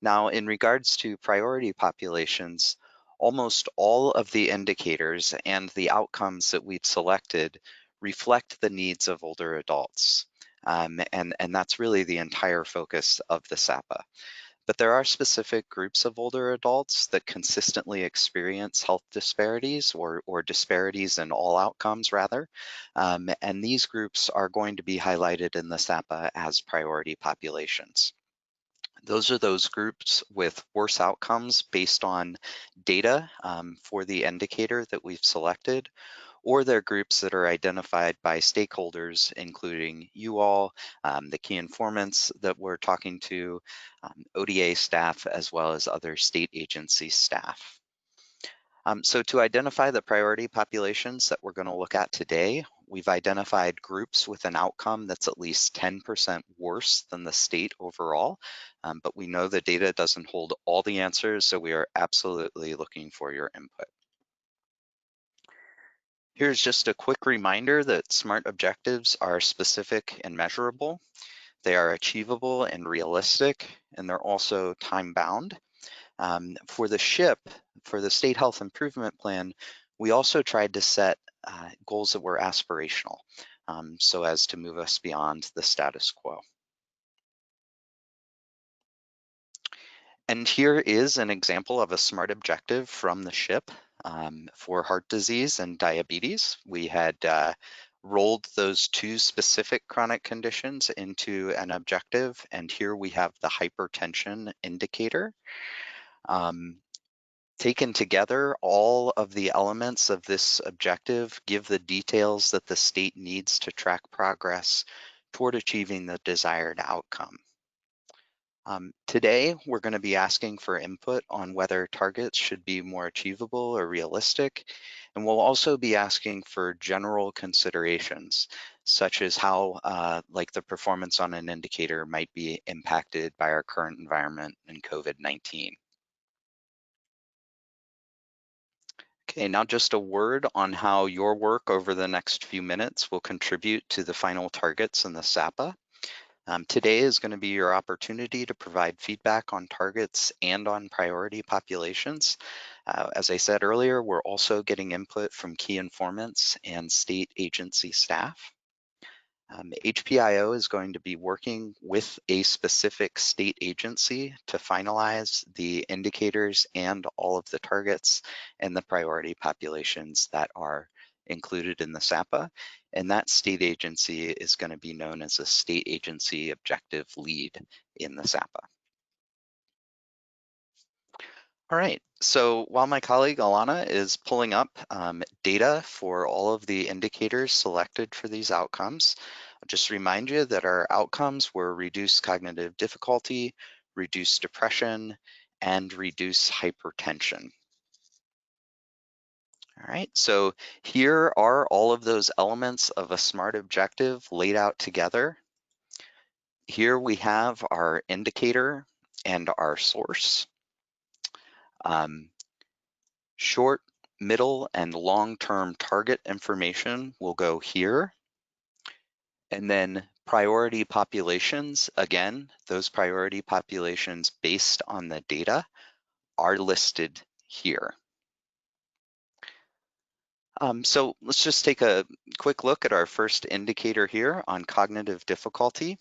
Now, in regards to priority populations, almost all of the indicators and the outcomes that we've selected reflect the needs of older adults. And that's really the entire focus of the Sapa. But there are specific groups of older adults that consistently experience health disparities or disparities in all outcomes rather. And these groups are going to be highlighted in the Sapa as priority populations. Those are those groups with worse outcomes based on data for the indicator that we've selected, or they're groups that are identified by stakeholders, including you all, the key informants that we're talking to, ODA staff, as well as other state agency staff. So to identify the priority populations that we're going to look at today, we've identified groups with an outcome that's at least 10% worse than the state overall, but we know the data doesn't hold all the answers, so we are absolutely looking for your input. Here's just a quick reminder that SMART objectives are specific and measurable. They are achievable and realistic, and they're also time-bound. For the SHIP, for the State Health Improvement Plan, we also tried to set goals that were aspirational, so as to move us beyond the status quo. And here is an example of a SMART objective from the SHIP for heart disease and diabetes. We had rolled those two specific chronic conditions into an objective, and here we have the hypertension indicator. Taken together, all of the elements of this objective give the details that the state needs to track progress toward achieving the desired outcome. Today, we're going to be asking for input on whether targets should be more achievable or realistic, and we'll also be asking for general considerations, such as how like the performance on an indicator might be impacted by our current environment in COVID-19. Okay, now just a word on how your work over the next few minutes will contribute to the final targets in the Sapa. Today is going to be your opportunity to provide feedback on targets and on priority populations. As I said earlier, we're also getting input from key informants and state agency staff. HPIO is going to be working with a specific state agency to finalize the indicators and all of the targets and the priority populations that are included in the SAPA. And that state agency is going to be known as a state agency objective lead in the SAPA. All right, so while my colleague Alana is pulling up data for all of the indicators selected for these outcomes, I'll just remind you that our outcomes were reduced cognitive difficulty, reduced depression, and reduced hypertension. All right, so here are all of those elements of a SMART objective laid out together. Here we have our indicator and our source. Short, middle, and long-term target information will go here. And then priority populations, again, those priority populations based on the data are listed here. So let's just take a quick look at our first indicator here on cognitive difficulty.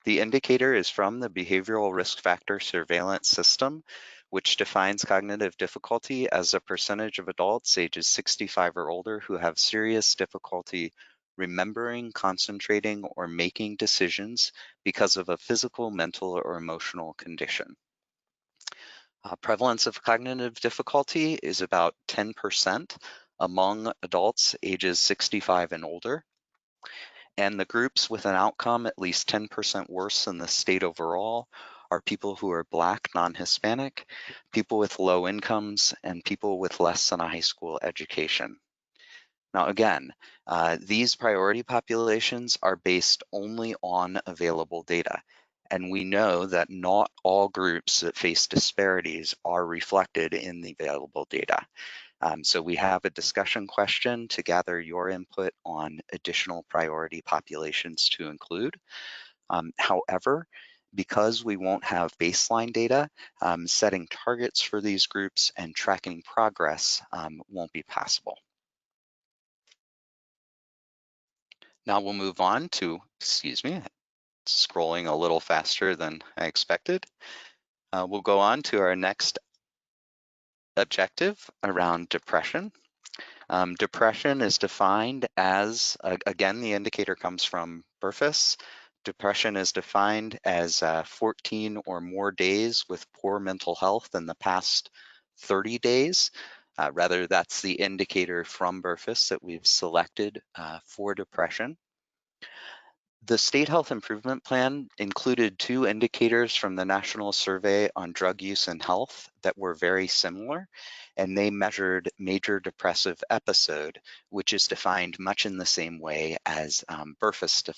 The indicator is from the Behavioral Risk Factor Surveillance System, which defines cognitive difficulty as a percentage of adults ages 65 or older who have serious difficulty remembering, concentrating, or making decisions because of a physical, mental, or emotional condition. Prevalence of cognitive difficulty is about 10% among adults ages 65 and older. And the groups with an outcome at least 10% worse than the state overall are people who are Black, non-Hispanic, people with low incomes, and people with less than a high school education. Now again, these priority populations are based only on available data. And we know that not all groups that face disparities are reflected in the available data. So we have a discussion question to gather your input on additional priority populations to include. However, because we won't have baseline data, setting targets for these groups and tracking progress won't be possible. Now we'll move on to, excuse me, scrolling a little faster than I expected. We'll go on to our next objective around depression. Depression is defined as, again, the indicator comes from Burfus. Depression is defined as 14 or more days with poor mental health in the past 30 days. Rather, that's the indicator from Burfus that we've selected for depression. The State Health Improvement Plan included two indicators from the National Survey on Drug Use and Health that were very similar, and they measured major depressive episode, which is defined much in the same way as Burfus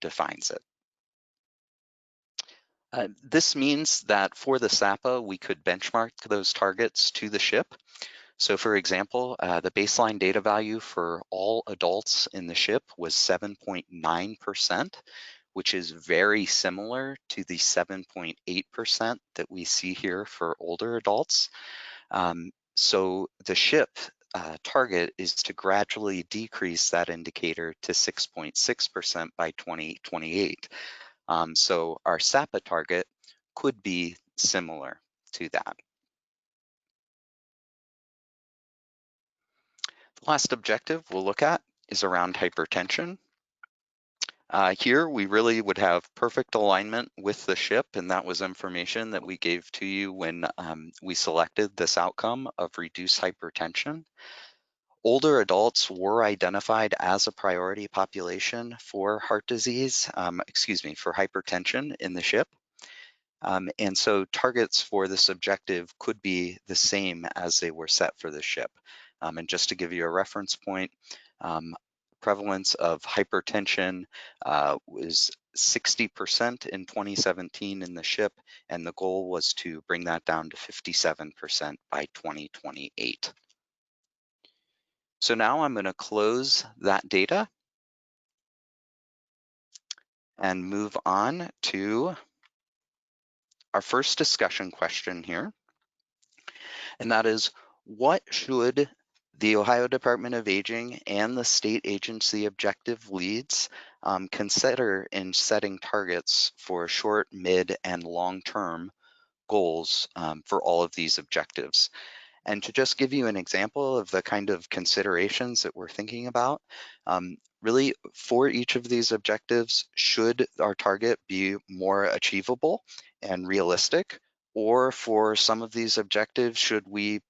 defines it. This means that for the SAPA, we could benchmark those targets to the SHIP. So for example, the baseline data value for all adults in the SHIP was 7.9%, which is very similar to the 7.8% that we see here for older adults. So the SHIP target is to gradually decrease that indicator to 6.6% by 2028. So our SAPA target could be similar to that. The last objective we'll look at is around hypertension. Here we really would have perfect alignment with the SHIP, and that was information that we gave to you when we selected this outcome of reduced hypertension. Older adults were identified as a priority population for heart disease, for hypertension in the SHIP. And so targets for this objective could be the same as they were set for the SHIP. And just to give you a reference point, prevalence of hypertension was 60% in 2017 in the SHIP, and the goal was to bring that down to 57% by 2028. So now I'm going to close that data. and move on to our first discussion question here. And that is, what should the Ohio Department of Aging and the state agency objective leads consider in setting targets for short, mid, and long-term goals for all of these objectives? And to just give you an example of the kind of considerations that we're thinking about, really for each of these objectives, should our target be more achievable and realistic? Or for some of these objectives, should we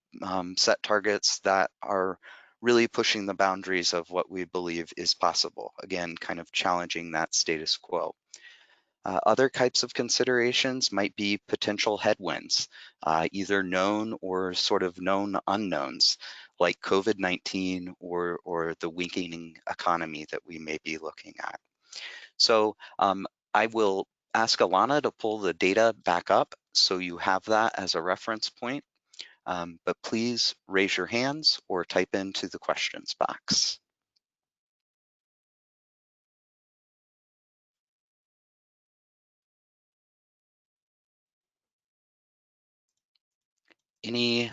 set targets that are really pushing the boundaries of what we believe is possible? Again, kind of challenging that status quo. Other types of considerations might be potential headwinds, either known or sort of known unknowns, like COVID-19 or the weakening economy that we may be looking at. So I will ask Alana to pull the data back up so you have that as a reference point, but please raise your hands or type into the questions box. Any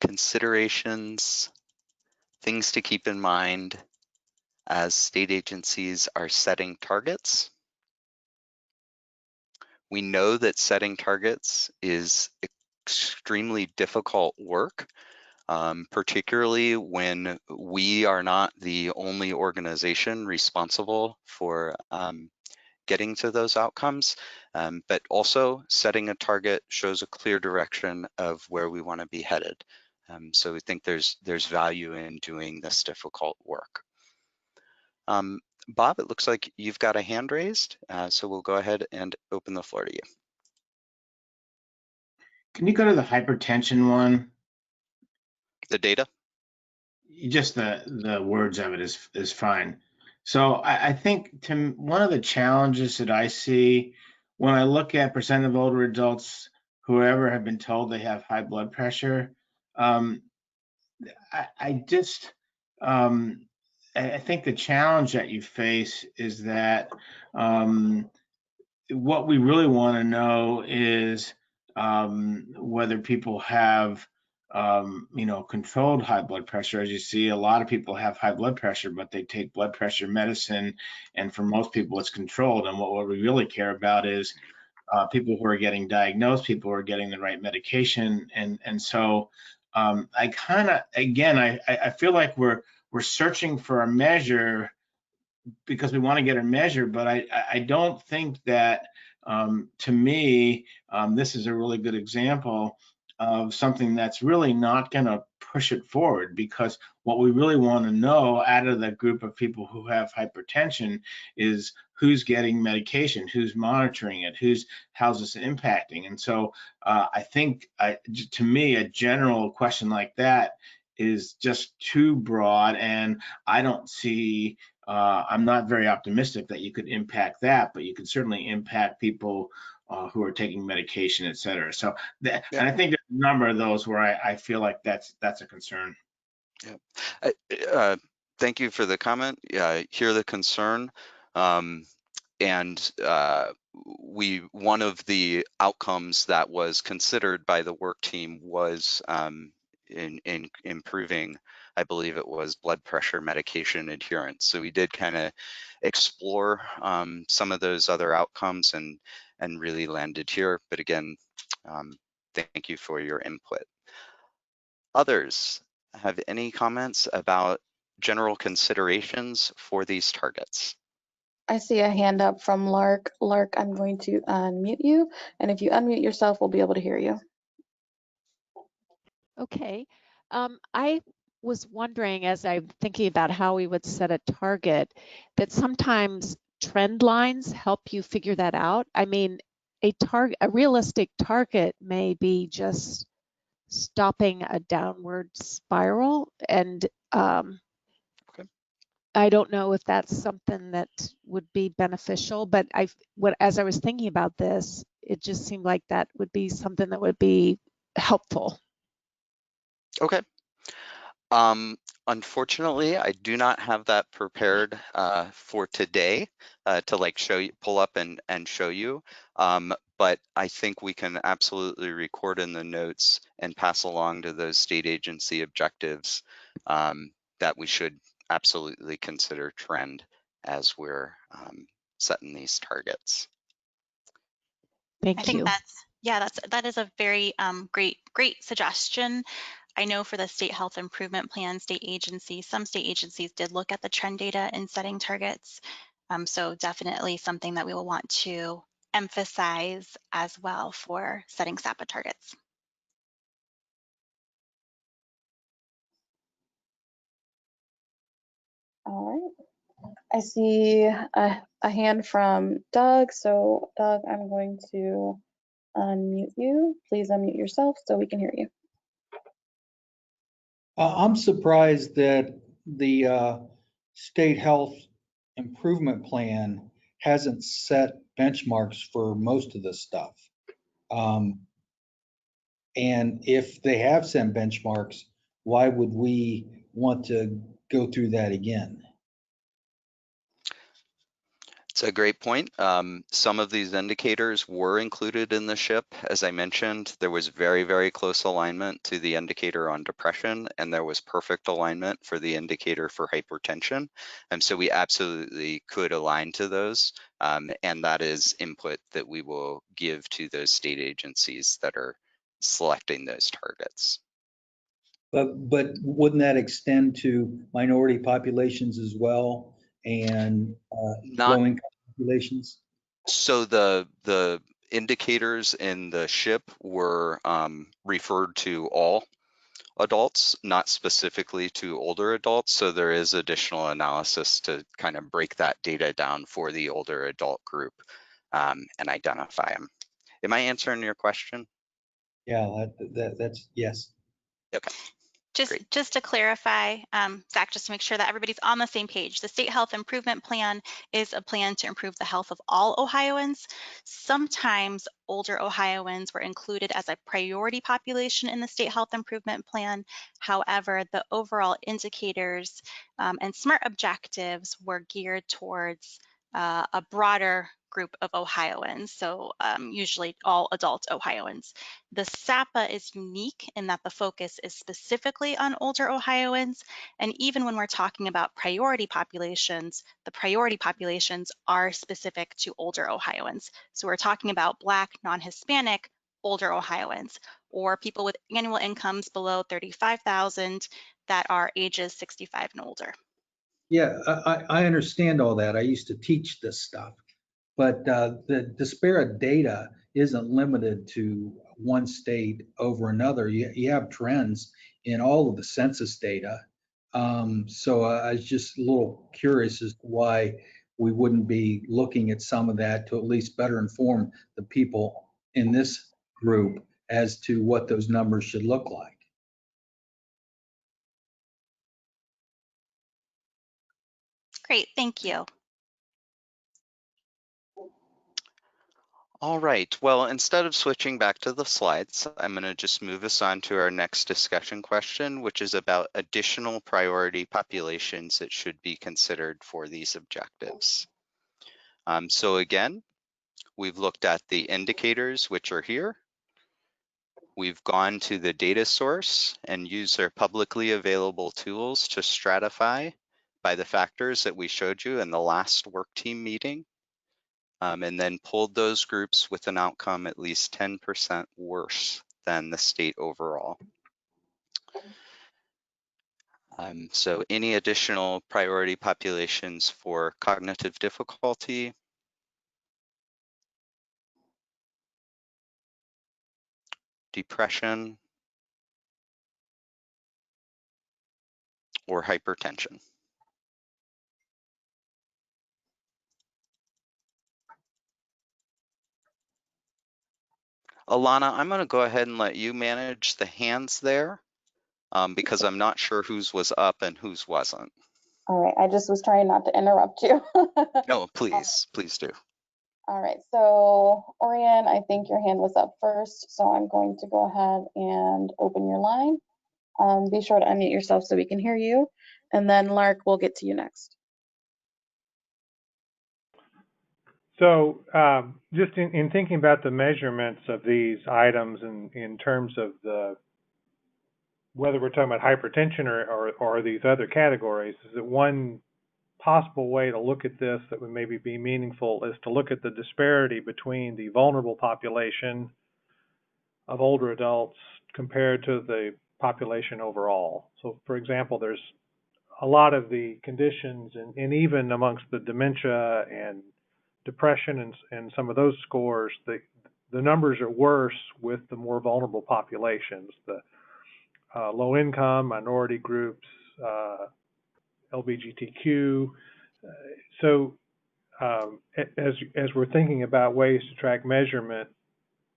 considerations, things to keep in mind as state agencies are setting targets? We know that setting targets is extremely difficult work, particularly when we are not the only organization responsible for getting to those outcomes, but also setting a target shows a clear direction of where we want to be headed. So we think there's value in doing this difficult work. Bob, it looks like you've got a hand raised, so we'll go ahead and open the floor to you. Can you go to the hypertension one? The data? Just the words of it is fine. So I think one of the challenges that I see when I look at percent of older adults who ever have been told they have high blood pressure, I think the challenge that you face is that what we really want to know is whether people have controlled high blood pressure. As you see, a lot of people have high blood pressure, but they take blood pressure medicine, and for most people it's controlled. And what we really care about is people who are getting diagnosed, people who are getting the right medication. And so I kind of, again, I feel like we're searching for a measure because we want to get a measure, but I don't think that, to me, this is a really good example of something that's really not going to push it forward, because what we really want to know out of the group of people who have hypertension is who's getting medication, who's monitoring it, how's this impacting. And so I think, to me, a general question like that is just too broad, and I don't see, I'm not very optimistic that you could impact that, but you could certainly impact people who are taking medication, et cetera. So, and I think there's a number of those where I feel like that's a concern. Yeah. Thank you for the comment. Yeah, I hear the concern. And one of the outcomes that was considered by the work team was in improving, I believe it was blood pressure medication adherence. So we did kind of explore some of those other outcomes and really landed here. But again, thank you for your input. Others have any comments about general considerations for these targets? I see a hand up from Lark. Lark, I'm going to unmute you, and if you unmute yourself, we'll be able to hear you. Okay. I was wondering, as I'm thinking about how we would set a target, that sometimes trend lines help you figure that out. I mean, a realistic target may be just stopping a downward spiral, and Okay. I don't know if that's something that would be beneficial, but as I was thinking about this, it just seemed like that would be something that would be helpful. Okay. Unfortunately, I do not have that prepared for today to like show you, pull up and show you. But I think we can absolutely record in the notes and pass along to those state agency objectives that we should absolutely consider trend as we're setting these targets. I think you. that is a very great suggestion. I know for the state health improvement plan, some state agencies did look at the trend data in setting targets. So definitely something that we will want to emphasize as well for setting SAPA targets. All right. I see a hand from Doug. So Doug, I'm going to unmute you. Please unmute yourself so we can hear you. I'm surprised that the state health improvement plan hasn't set benchmarks for most of this stuff. And if they have set benchmarks, why would we want to go through that again? It's a great point. Some of these indicators were included in the SHIP. As I mentioned, there was very, very close alignment to the indicator on depression, and there was perfect alignment for the indicator for hypertension. And so we absolutely could align to those. And that is input that we will give to those state agencies that are selecting those targets. But wouldn't that extend to minority populations as well and low-income populations? So the indicators in the SHIP were referred to all adults, not specifically to older adults. So there is additional analysis to kind of break that data down for the older adult group and identify them. Am I answering your question? Yeah, that's yes. Okay. Just to clarify, Zach, just to make sure that everybody's on the same page, the State Health Improvement Plan is a plan to improve the health of all Ohioans. Sometimes older Ohioans were included as a priority population in the State Health Improvement Plan. However, the overall indicators and SMART objectives were geared towards a broader group of Ohioans, so usually all adult Ohioans. The SAPA is unique in that the focus is specifically on older Ohioans, and even when we're talking about priority populations, the priority populations are specific to older Ohioans. So we're talking about Black, non-Hispanic, older Ohioans, or people with annual incomes below $35,000 that are ages 65 and older. Yeah, I understand all that. I used to teach this stuff. But the disparate data isn't limited to one state over another. You have trends in all of the census data. So I was just a little curious as to why we wouldn't be looking at some of that to at least better inform the people in this group as to what those numbers should look like. Great, thank you. All right, well, instead of switching back to the slides, I'm going to just move us on to our next discussion question, which is about additional priority populations that should be considered for these objectives. So again, we've looked at the indicators, which are here. We've gone to the data source and used our publicly available tools to stratify by the factors that we showed you in the last work team meeting. And then pulled those groups with an outcome at least 10% worse than the state overall. So any additional priority populations for cognitive difficulty, depression, or hypertension? Alana, I'm going to go ahead and let you manage the hands there because I'm not sure whose was up and whose wasn't. All right, I just was trying not to interrupt you. No, please do. All right, so Orion, I think your hand was up first, so I'm going to go ahead and open your line. Be sure to unmute yourself so we can hear you. And then Lark, we'll get to you next. So just in thinking about the measurements of these items in terms of whether we're talking about hypertension or these other categories, is that one possible way to look at this that would maybe be meaningful is to look at the disparity between the vulnerable population of older adults compared to the population overall. So for example, there's a lot of the conditions and even amongst the dementia and depression and some of those scores, the numbers are worse with the more vulnerable populations, the low income, minority groups, LGBTQ. So as we're thinking about ways to track measurement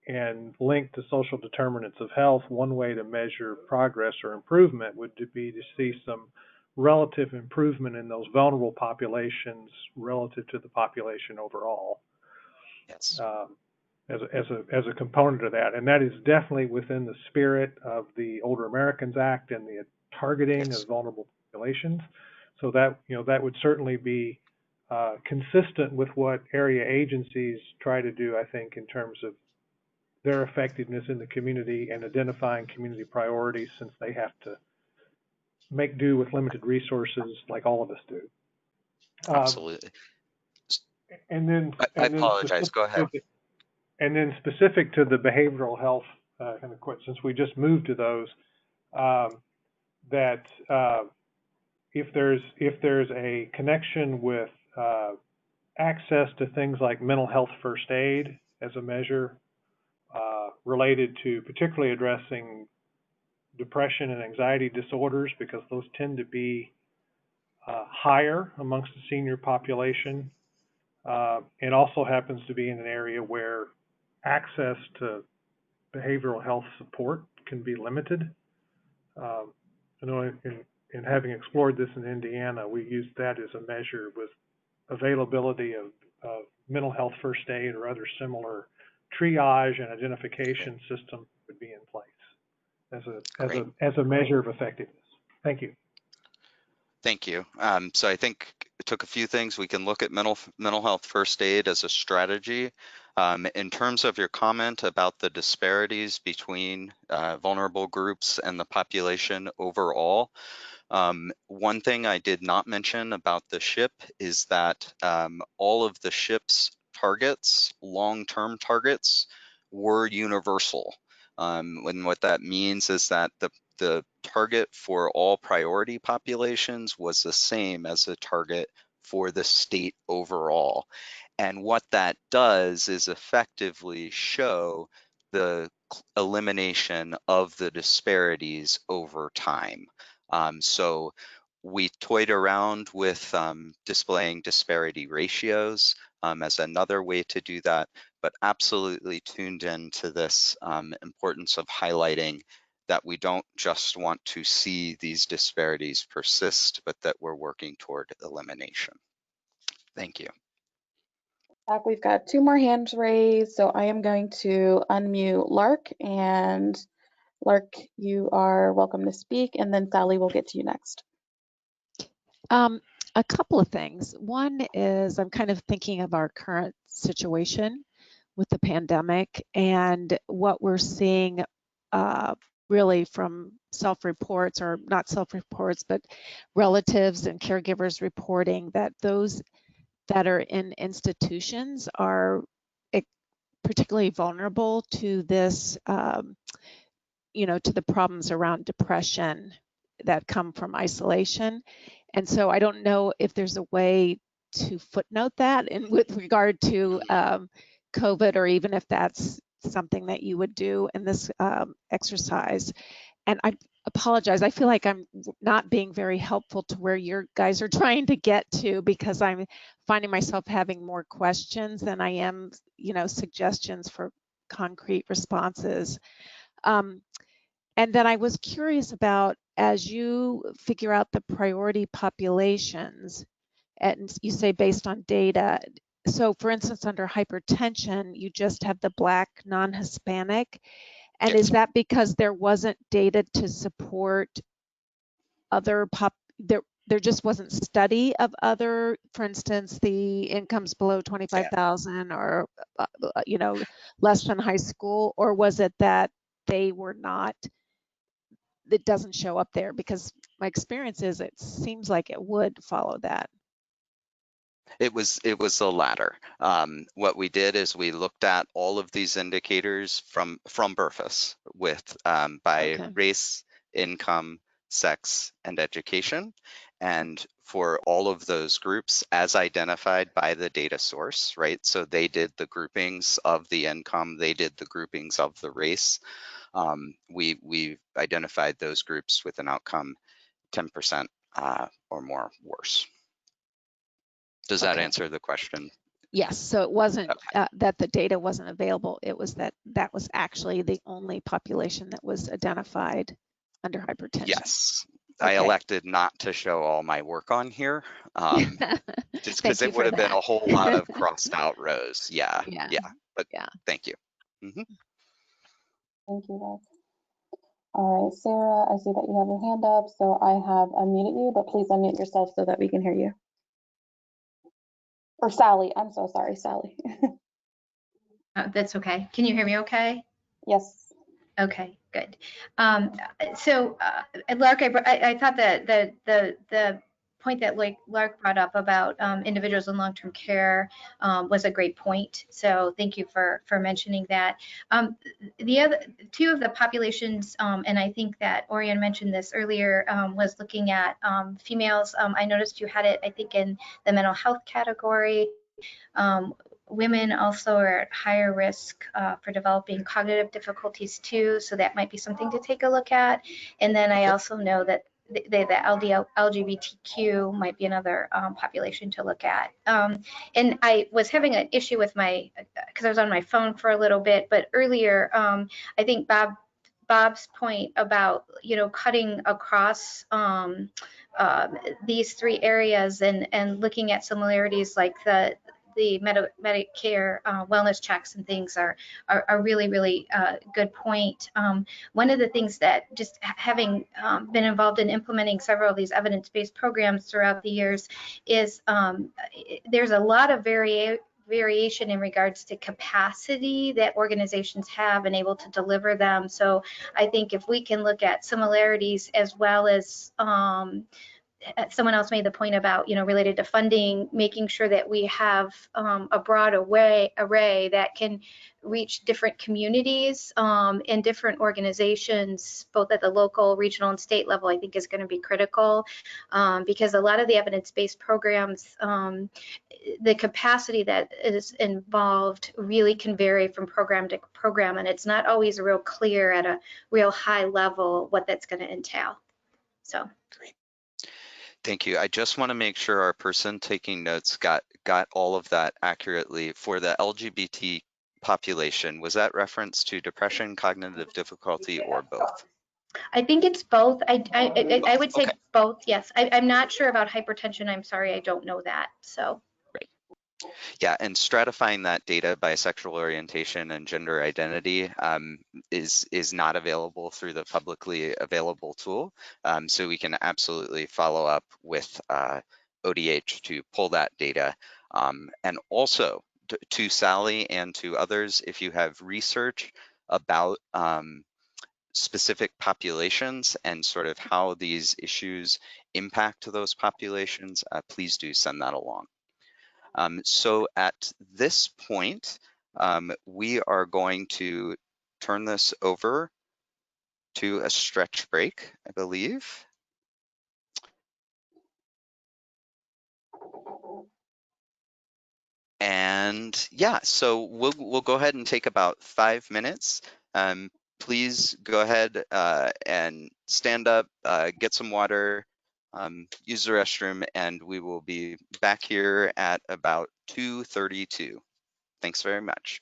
and link to social determinants of health, one way to measure progress or improvement would be to see some relative improvement in those vulnerable populations relative to the population overall. Yes. As a component of that, and that is definitely within the spirit of the Older Americans Act and the targeting of vulnerable populations. So that that would certainly be consistent with what area agencies try to do, I think, in terms of their effectiveness in the community and identifying community priorities, since they have to make do with limited resources like all of us do. Absolutely. And then I apologize. Go ahead. And then specific to the behavioral health kind of question, since we just moved to those, that if there's a connection with access to things like mental health first aid as a measure related to particularly addressing depression and anxiety disorders, because those tend to be higher amongst the senior population, and also happens to be in an area where access to behavioral health support can be limited. I know in having explored this in Indiana, we used that as a measure with availability of mental health first aid or other similar triage and identification system would be in place as a measure of effectiveness. Thank you. Thank you. So I think it took a few things. We can look at mental health first aid as a strategy. In terms of your comment about the disparities between vulnerable groups and the population overall, one thing I did not mention about the SHIP is that all of the SHIP's targets, long-term targets, were universal. And what that means is that the target for all priority populations was the same as the target for the state overall. And what that does is effectively show the elimination of the disparities over time. So we toyed around with displaying disparity ratios as another way to do that, but absolutely tuned into this importance of highlighting that we don't just want to see these disparities persist, but that we're working toward elimination. Thank you. Back, we've got 2 more hands raised, so I am going to unmute Lark, and Lark, you are welcome to speak, and then Sally will get to you next. A couple of things. One is I'm kind of thinking of our current situation with the pandemic and what we're seeing really from self-reports, or not self-reports, but relatives and caregivers reporting that those that are in institutions are particularly vulnerable to this, to the problems around depression that come from isolation. And so I don't know if there's a way to footnote that in with regard to COVID, or even if that's something that you would do in this exercise. And I apologize, I feel like I'm not being very helpful to where you guys are trying to get to, because I'm finding myself having more questions than I am, suggestions for concrete responses. And then I was curious about, as you figure out the priority populations, and you say based on data, so for instance, under hypertension, you just have the Black non-Hispanic, And Yes. is that because there wasn't data to support other there just wasn't study of other, for instance, the incomes below 25,000 or, less than high school, or was it that they were not, it doesn't show up there? Because my experience is it seems like it would follow that. It was the latter. What we did is we looked at all of these indicators from Burfus with by race, income, sex, and education. And for all of those groups as identified by the data source, right? So they did the groupings of the income, they did the groupings of the race. We identified those groups with an outcome 10% or more worse. Does that answer the question? Yes, so it wasn't that the data wasn't available, it was that was actually the only population that was identified under hypertension. Yes, I elected not to show all my work on here, just because it would have been a whole lot of crossed out rows. Yeah, but thank you. Mm-hmm. Thank you, guys. All right, Sarah, I see that you have your hand up, so I have unmuted you, but please unmute yourself so that we can hear you. Or Sally, I'm so sorry, Sally. That's okay. Can you hear me okay? Yes. Okay, good. Lark, I thought that the point that Lark brought up about individuals in long-term care was a great point. So thank you for mentioning that. The other two of the populations, and I think that Orion mentioned this earlier, was looking at females. I noticed you had it, I think, in the mental health category. Women also are at higher risk for developing cognitive difficulties too, so that might be something to take a look at. And then I also know that the LGBTQ might be another population to look at. And I was having an issue with because I was on my phone for a little bit, but earlier, I think Bob's point about, cutting across these three areas and looking at similarities like the Medicare wellness checks and things are really, really good point. One of the things that just having been involved in implementing several of these evidence-based programs throughout the years is there's a lot of variation in regards to capacity that organizations have and able to deliver them. So I think if we can look at similarities as well as someone else made the point about, related to funding, making sure that we have a broad array that can reach different communities and different organizations, both at the local, regional, and state level, I think is going to be critical because a lot of the evidence-based programs, the capacity that is involved really can vary from program to program, and it's not always real clear at a real high level what that's going to entail. So. Great. Thank you. I just want to make sure our person taking notes got all of that accurately. For the LGBT population, was that reference to depression, cognitive difficulty, or both? I think it's both. I would say both, yes. I'm not sure about hypertension. I'm sorry, I don't know that. So. Right. Yeah, and stratifying that data by sexual orientation and gender identity is not available through the publicly available tool. So we can absolutely follow up with ODH to pull that data. And also to Sally and to others, if you have research about specific populations and sort of how these issues impact those populations, please do send that along. So at this point, we are going to turn this over to a stretch break, I believe. And yeah, so we'll go ahead and take about 5 minutes. Please go ahead and stand up, get some water, use the restroom, and we will be back here at about 2:32. Thanks very much.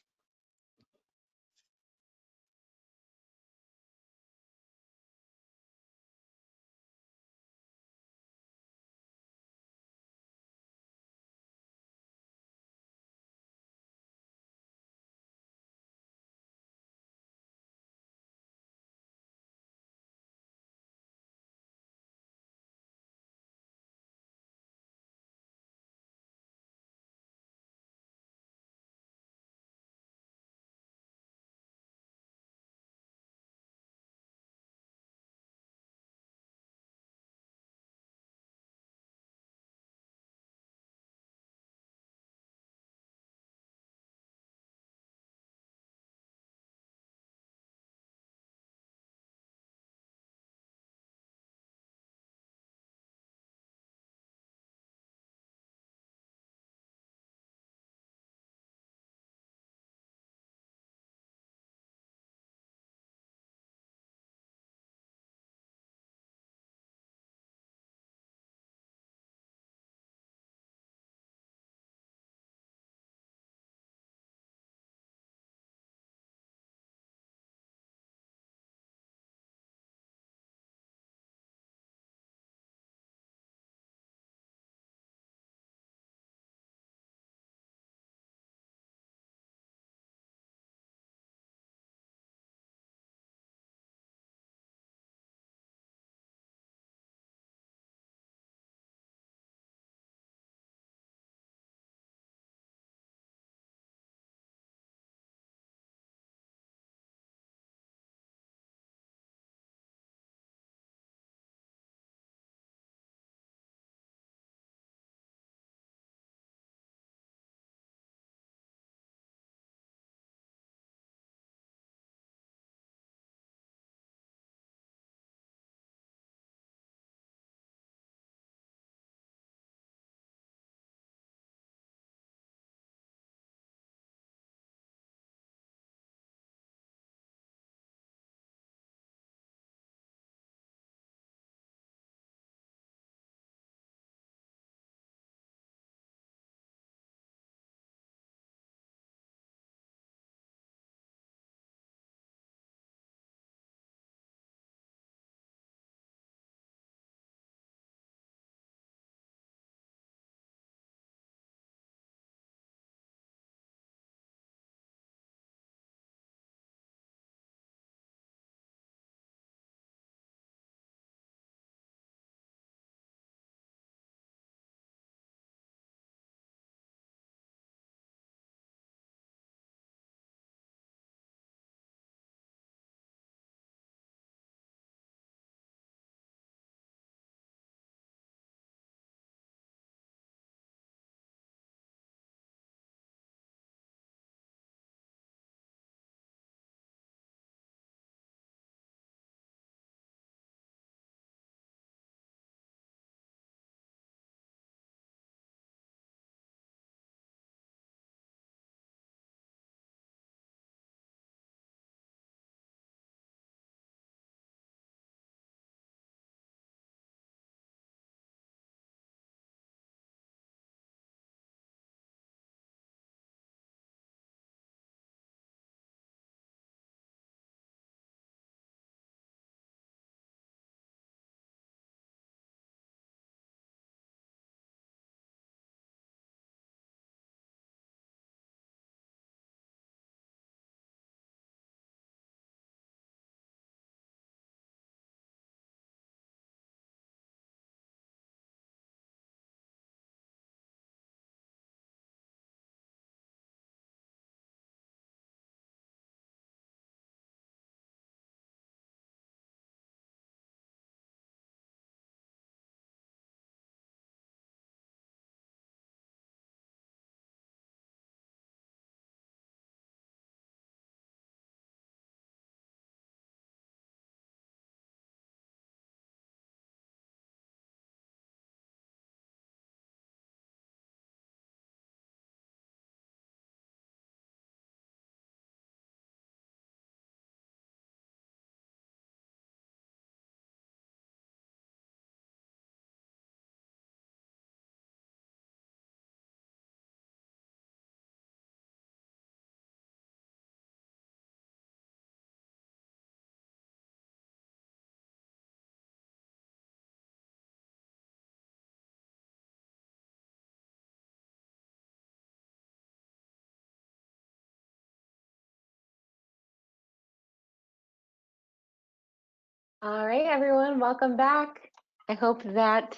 All right, everyone, welcome back. I hope that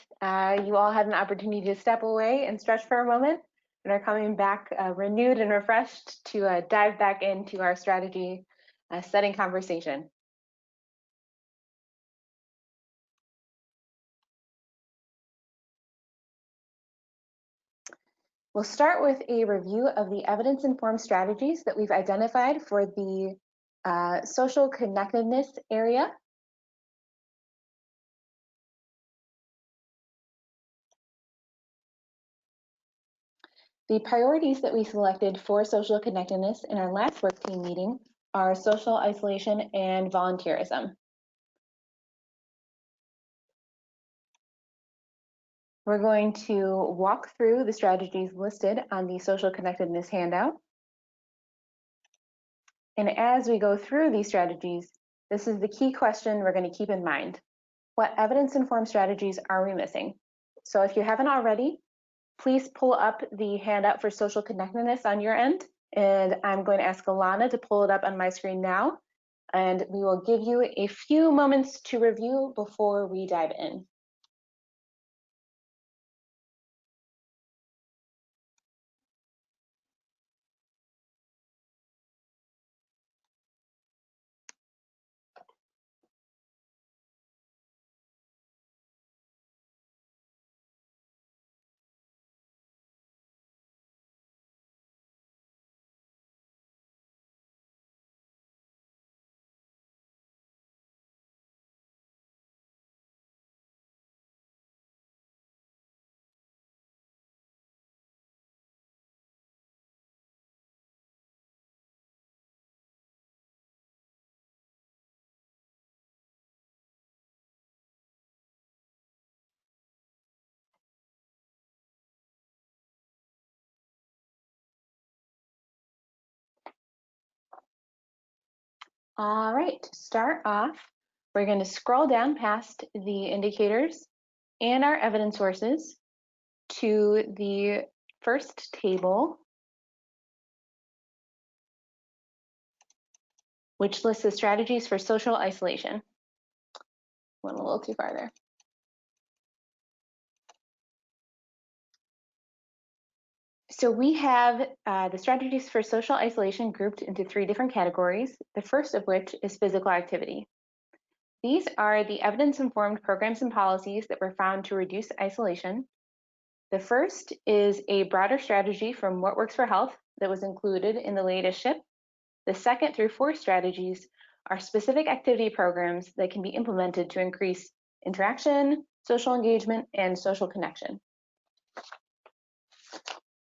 you all had an opportunity to step away and stretch for a moment and are coming back renewed and refreshed to dive back into our strategy setting conversation. We'll start with a review of the evidence-informed strategies that we've identified for the social connectedness area. The priorities that we selected for social connectedness in our last work team meeting are social isolation and volunteerism. We're going to walk through the strategies listed on the social connectedness handout. And as we go through these strategies, this is the key question we're going to keep in mind. What evidence-informed strategies are we missing? So if you haven't already, please pull up the handout for social connectedness on your end. And I'm going to ask Alana to pull it up on my screen now. And we will give you a few moments to review before we dive in. All right, to start off, we're going to scroll down past the indicators and our evidence sources to the first table, which lists the strategies for social isolation. Went a little too far there. So we have the strategies for social isolation grouped into 3 different categories, the first of which is physical activity. These are the evidence-informed programs and policies that were found to reduce isolation. The first is a broader strategy from What Works for Health that was included in the latest SHIP. The 2nd through 4th strategies are specific activity programs that can be implemented to increase interaction, social engagement, and social connection.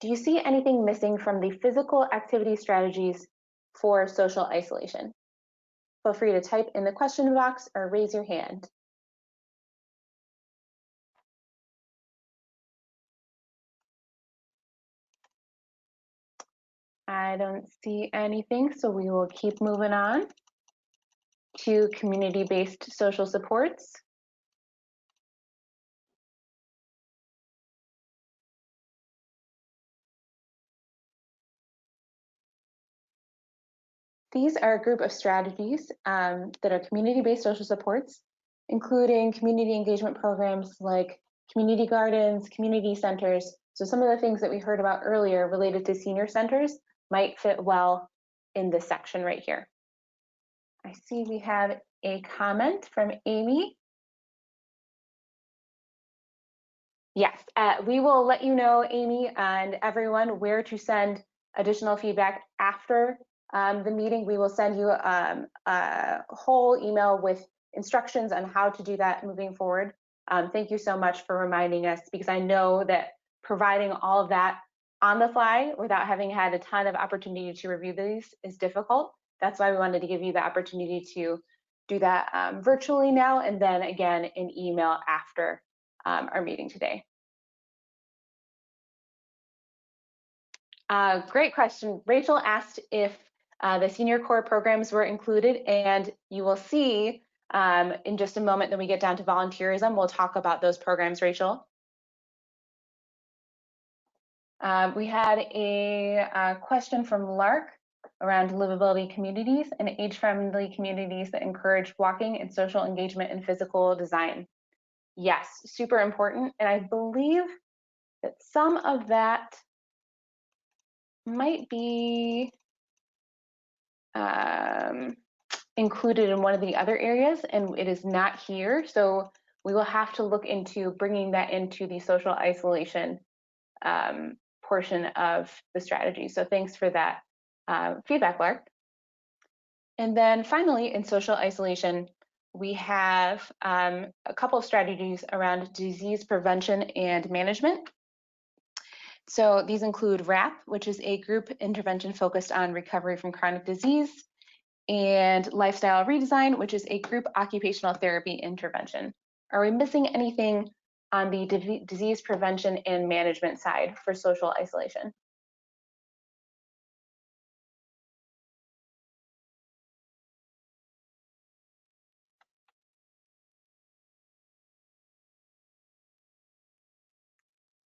Do you see anything missing from the physical activity strategies for social isolation? Feel free to type in the question box or raise your hand. I don't see anything, so we will keep moving on to community-based social supports. These are a group of strategies that are community-based social supports, including community engagement programs like community gardens, community centers. So some of the things that we heard about earlier related to senior centers might fit well in this section right here. I see we have a comment from Amy. Yes, we will let you know, Amy, and everyone where to send additional feedback after the meeting. We will send you a whole email with instructions on how to do that moving forward. Thank you so much for reminding us, because I know that providing all of that on the fly without having had a ton of opportunity to review these is difficult. That's why we wanted to give you the opportunity to do that virtually now, and then again in email after our meeting today. Great question. Rachel asked if the senior core programs were included, and you will see in just a moment when we get down to volunteerism, we'll talk about those programs, Rachel. We had a question from Lark. around livability communities and age-friendly communities that encourage walking and social engagement and physical design. Yes, super important. And I believe that some of that might be included in one of the other areas, and it is not here. So we will have to look into bringing that into the social isolation portion of the strategy. So thanks for that feedback, Lark. And then finally, in social isolation, we have a couple of strategies around disease prevention and management. So these include WRAP, which is a group intervention focused on recovery from chronic disease, and lifestyle redesign, which is a group occupational therapy intervention. Are we missing anything on the disease prevention and management side for social isolation?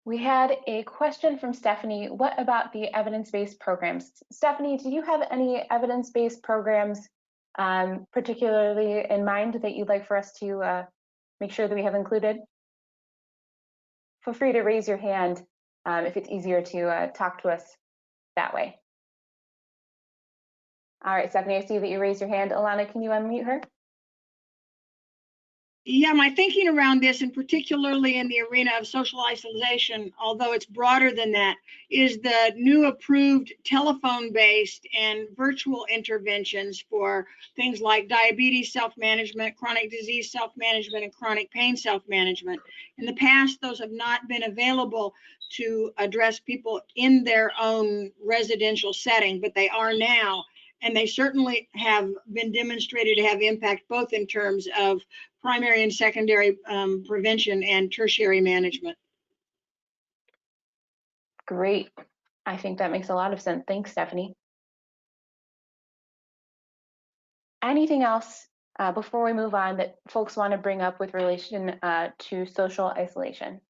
We had a question from Stephanie. What about the evidence-based programs? Stephanie, do you have any evidence-based programs particularly in mind that you'd like for us to make sure that we have included? Feel free to raise your hand if it's easier to talk to us that way. All right, Stephanie, I see that you raised your hand. Alana, can you unmute her? Yeah, my thinking around this, and particularly in the arena of social isolation, although it's broader than that, is the new approved telephone-based and virtual interventions for things like diabetes self-management, chronic disease self-management, and chronic pain self-management. In the past, those have not been available to address people in their own residential setting, but they are now. And they certainly have been demonstrated to have impact both in terms of primary and secondary prevention and tertiary management. Great. I think that makes a lot of sense. Thanks, Stephanie. Anything else before we move on that folks want to bring up with relation to social isolation?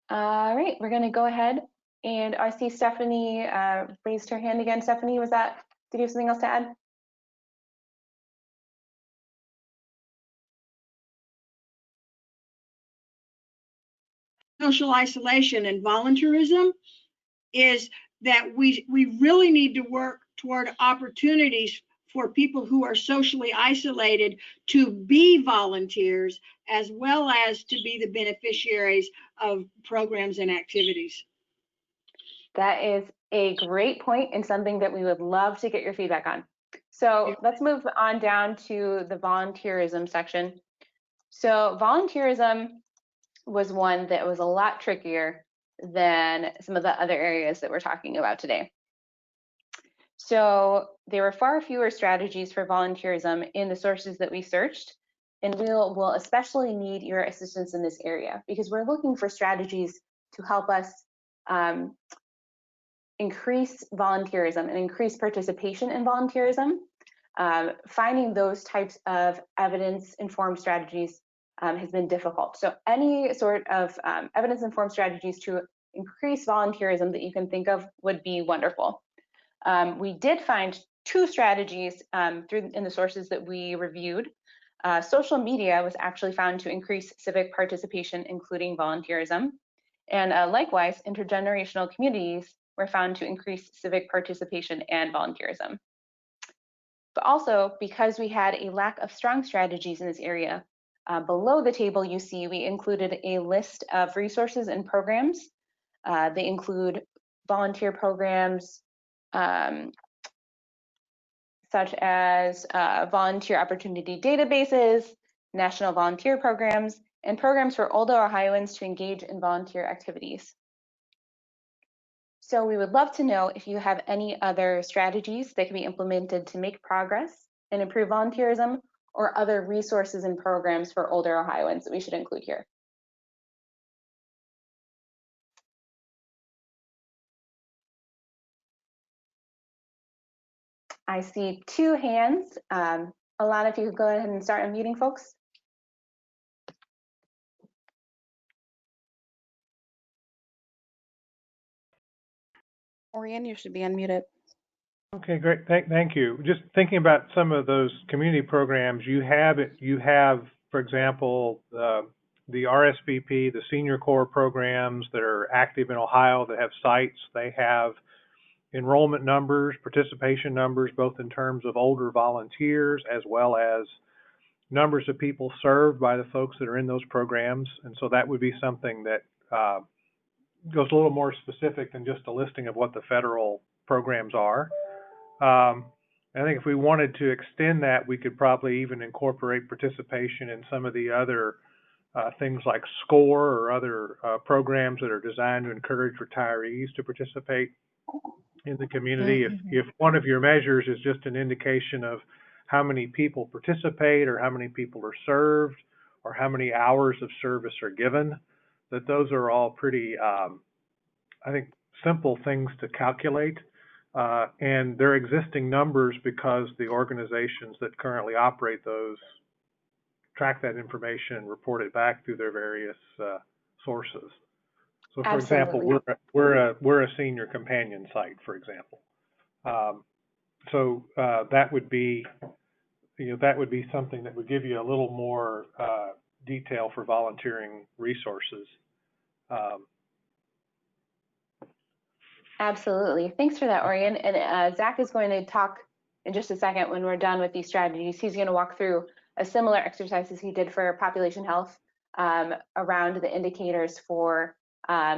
All right, we're going to go ahead, and I see Stephanie raised her hand again. Stephanie, did you have something else to add? Social isolation and volunteerism is that we really need to work toward opportunities for people who are socially isolated to be volunteers, as well as to be the beneficiaries of programs and activities. That is a great point and something that we would love to get your feedback on. So let's move on down to the volunteerism section. So volunteerism was one that was a lot trickier than some of the other areas that we're talking about today. So there were far fewer strategies for volunteerism in the sources that we searched, and we'll especially need your assistance in this area because we're looking for strategies to help us increase volunteerism and increase participation in volunteerism. Finding those types of evidence-informed strategies has been difficult. So any sort of evidence-informed strategies to increase volunteerism that you can think of would be wonderful. We did find two strategies in the sources that we reviewed. Social media was actually found to increase civic participation, including volunteerism. And likewise, intergenerational communities were found to increase civic participation and volunteerism. But also, because we had a lack of strong strategies in this area, below the table you see we included a list of resources and programs. They include volunteer programs such as volunteer opportunity databases, national volunteer programs, and programs for older Ohioans to engage in volunteer activities. So we would love to know if you have any other strategies that can be implemented to make progress and improve volunteerism, or other resources and programs for older Ohioans that we should include here. I see two hands. Alana, if you could go ahead and start unmuting folks. Orion, you should be unmuted. Okay, great. Thank you. Just thinking about some of those community programs, you have, for example, the RSVP, the Senior Corps programs that are active in Ohio that have sites. They have enrollment numbers, participation numbers, both in terms of older volunteers as well as numbers of people served by the folks that are in those programs. And so that would be something that goes a little more specific than just a listing of what the federal programs are. I think if we wanted to extend that, we could probably even incorporate participation in some of the other things like SCORE or other programs that are designed to encourage retirees to participate in the community. If one of your measures is just an indication of how many people participate or how many people are served or how many hours of service are given, that those are all pretty, I think, simple things to calculate. And they're existing numbers because the organizations that currently operate those track that information and report it back through their various sources. So, for example, we're a senior companion site, for example. So that would be, that would be something that would give you a little more detail for volunteering resources. Absolutely. Thanks for that, Orion. And Zach is going to talk in just a second when we're done with these strategies. He's going to walk through a similar exercise as he did for population health around the indicators for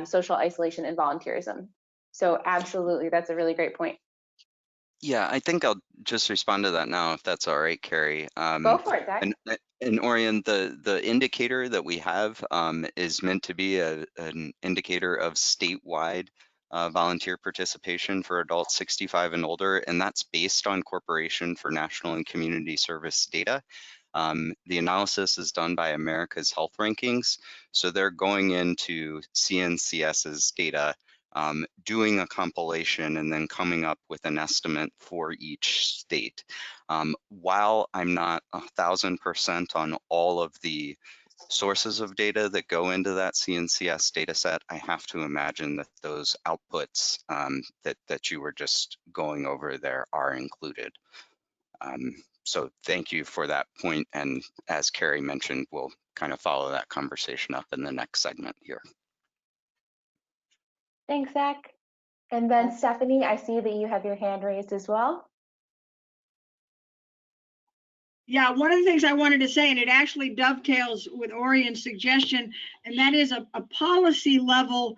social isolation and volunteerism. So absolutely, that's a really great point. Yeah, I think I'll just respond to that now, if that's all right, Carrie. Go for it, Zach. And Orion, the indicator that we have is meant to be an indicator of statewide volunteer participation for adults 65 and older, and that's based on Corporation for National and Community Service data. The analysis is done by America's Health Rankings, so they're going into CNCS's data, doing a compilation and then coming up with an estimate for each state. While I'm not 1,000% on all of the sources of data that go into that CNCS data set, I have to imagine that those outputs that you were just going over there are included. So thank you for that point. And as Carrie mentioned, we'll kind of follow that conversation up in the next segment here. Thanks, Zach. And then Stephanie, I see that you have your hand raised as well. Yeah, one of the things I wanted to say, and it actually dovetails with Orion's suggestion, and that is a policy level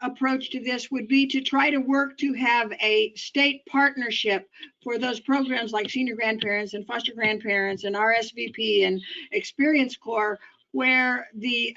approach to this would be to try to work to have a state partnership for those programs like senior grandparents and foster grandparents and RSVP and Experience Corps, where the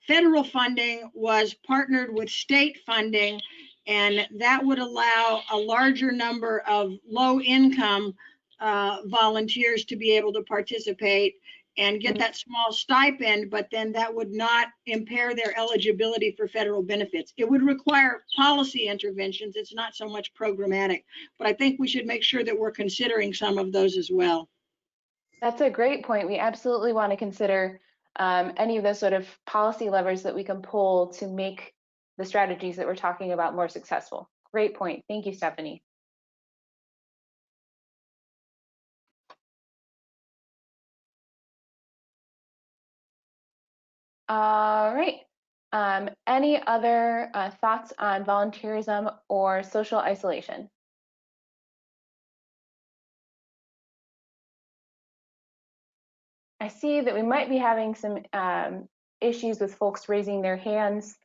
federal funding was partnered with state funding, and that would allow a larger number of low-income volunteers to be able to participate and get that small stipend, but then that would not impair their eligibility for federal benefits. It would require policy interventions. It's not so much programmatic, but I think we should make sure that we're considering some of those as well. That's a great point. We absolutely want to consider any of those sort of policy levers that we can pull to make the strategies that we're talking about more successful. Great point. Thank you, Stephanie. All right. Any other thoughts on volunteerism or social isolation? I see that we might be having some issues with folks raising their hands.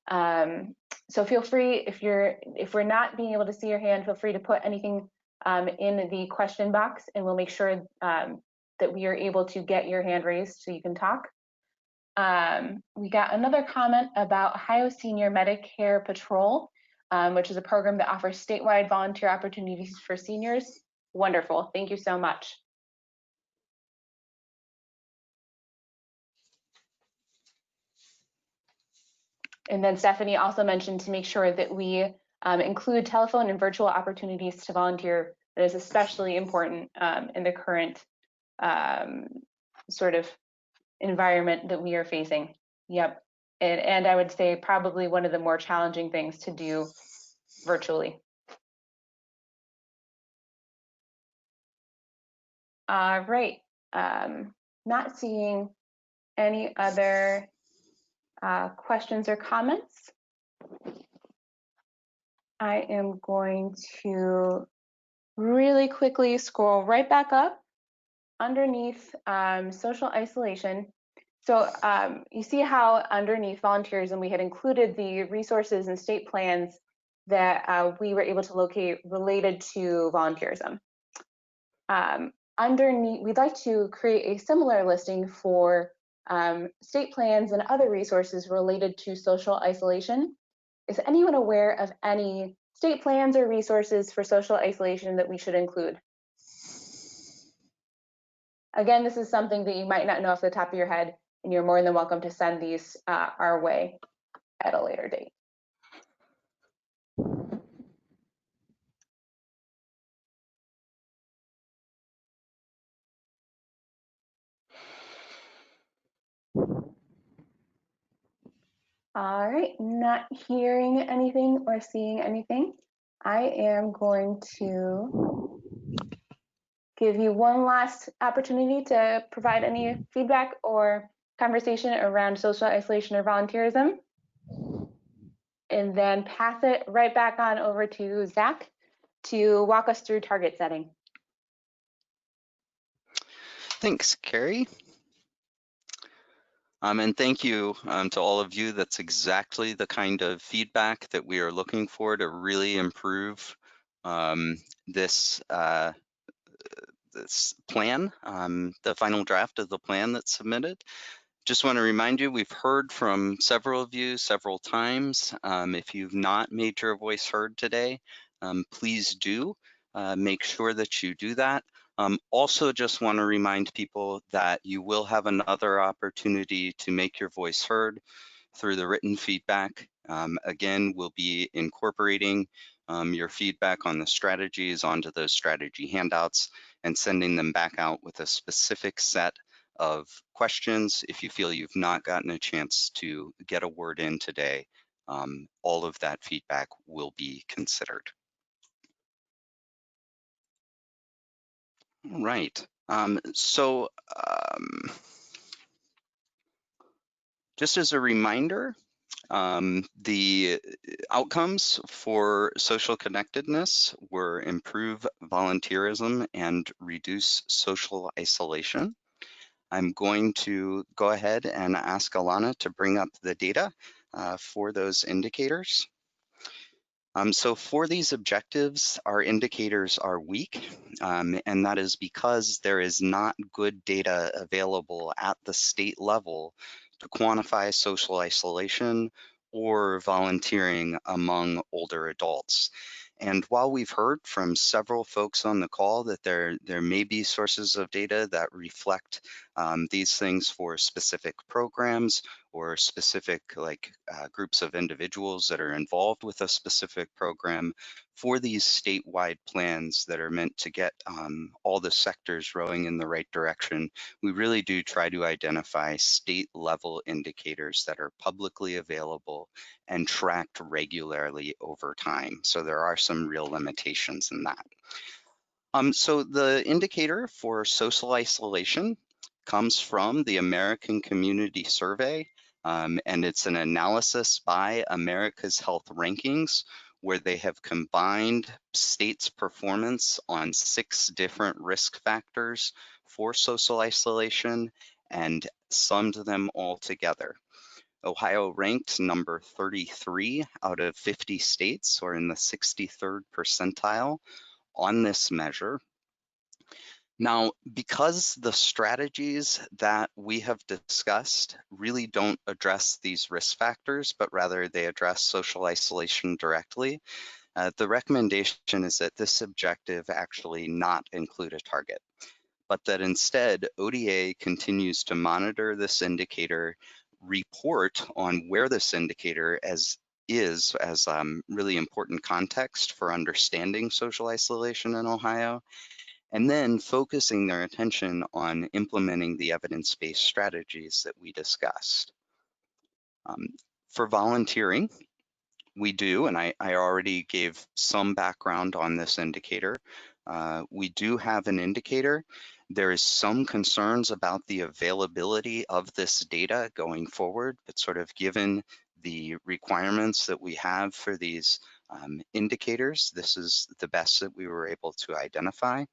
So feel free, if we're not being able to see your hand, feel free to put anything in the question box, and we'll make sure that we are able to get your hand raised so you can talk. We got another comment about Ohio Senior Medicare Patrol, which is a program that offers statewide volunteer opportunities for seniors. Wonderful. Thank you so much. And then Stephanie also mentioned to make sure that we include telephone and virtual opportunities to volunteer. That is especially important in the current sort of environment that we are facing. Yep. and I would say probably one of the more challenging things to do virtually. All right, not seeing any other questions or comments. I am going to really quickly scroll right back up underneath social isolation. So you see how underneath volunteerism we had included the resources and state plans that we were able to locate related to volunteerism. Underneath, we'd like to create a similar listing for state plans and other resources related to social isolation. Is anyone aware of any state plans or resources for social isolation that we should include? Again, this is something that you might not know off the top of your head, and you're more than welcome to send these our way at a later date. All right, not hearing anything or seeing anything. I am going to give you one last opportunity to provide any feedback or conversation around social isolation or volunteerism, and then pass it right back on over to Zach to walk us through target setting. Thanks, Carrie. And thank you to all of you. That's exactly the kind of feedback that we are looking for to really improve this plan, the final draft of the plan that's submitted. Just want to remind you, we've heard from several of you several times. If you've not made your voice heard today, please do make sure that you do that. Also just want to remind people that you will have another opportunity to make your voice heard through the written feedback. Again, we'll be incorporating your feedback on the strategies onto those strategy handouts and sending them back out with a specific set of questions. If you feel you've not gotten a chance to get a word in today, all of that feedback will be considered. All right, just as a reminder, the outcomes for social connectedness were improve volunteerism and reduce social isolation. I'm going to go ahead and ask Alana to bring up the data for those indicators. So for these objectives, our indicators are weak, and that is because there is not good data available at the state level to quantify social isolation or volunteering among older adults. And while we've heard from several folks on the call that there may be sources of data that reflect these things for specific programs or specific groups of individuals that are involved with a specific program, for these statewide plans that are meant to get all the sectors rowing in the right direction, we really do try to identify state level indicators that are publicly available and tracked regularly over time. So there are some real limitations in that. So the indicator for social isolation comes from the American Community Survey, and it's an analysis by America's Health Rankings, where they have combined states' performance on 6 different risk factors for social isolation and summed them all together. Ohio ranked number 33 out of 50 states, or in the 63rd percentile on this measure. Now, because the strategies that we have discussed really don't address these risk factors, but rather they address social isolation directly, the recommendation is that this objective actually not include a target, but that instead ODA continues to monitor this indicator, report on where this indicator is as really important context for understanding social isolation in Ohio, and then focusing their attention on implementing the evidence-based strategies that we discussed. For volunteering, we do, and I already gave some background on this indicator. We do have an indicator. There is some concerns about the availability of this data going forward, but sort of given the requirements that we have for these indicators, this is the best that we were able to identify.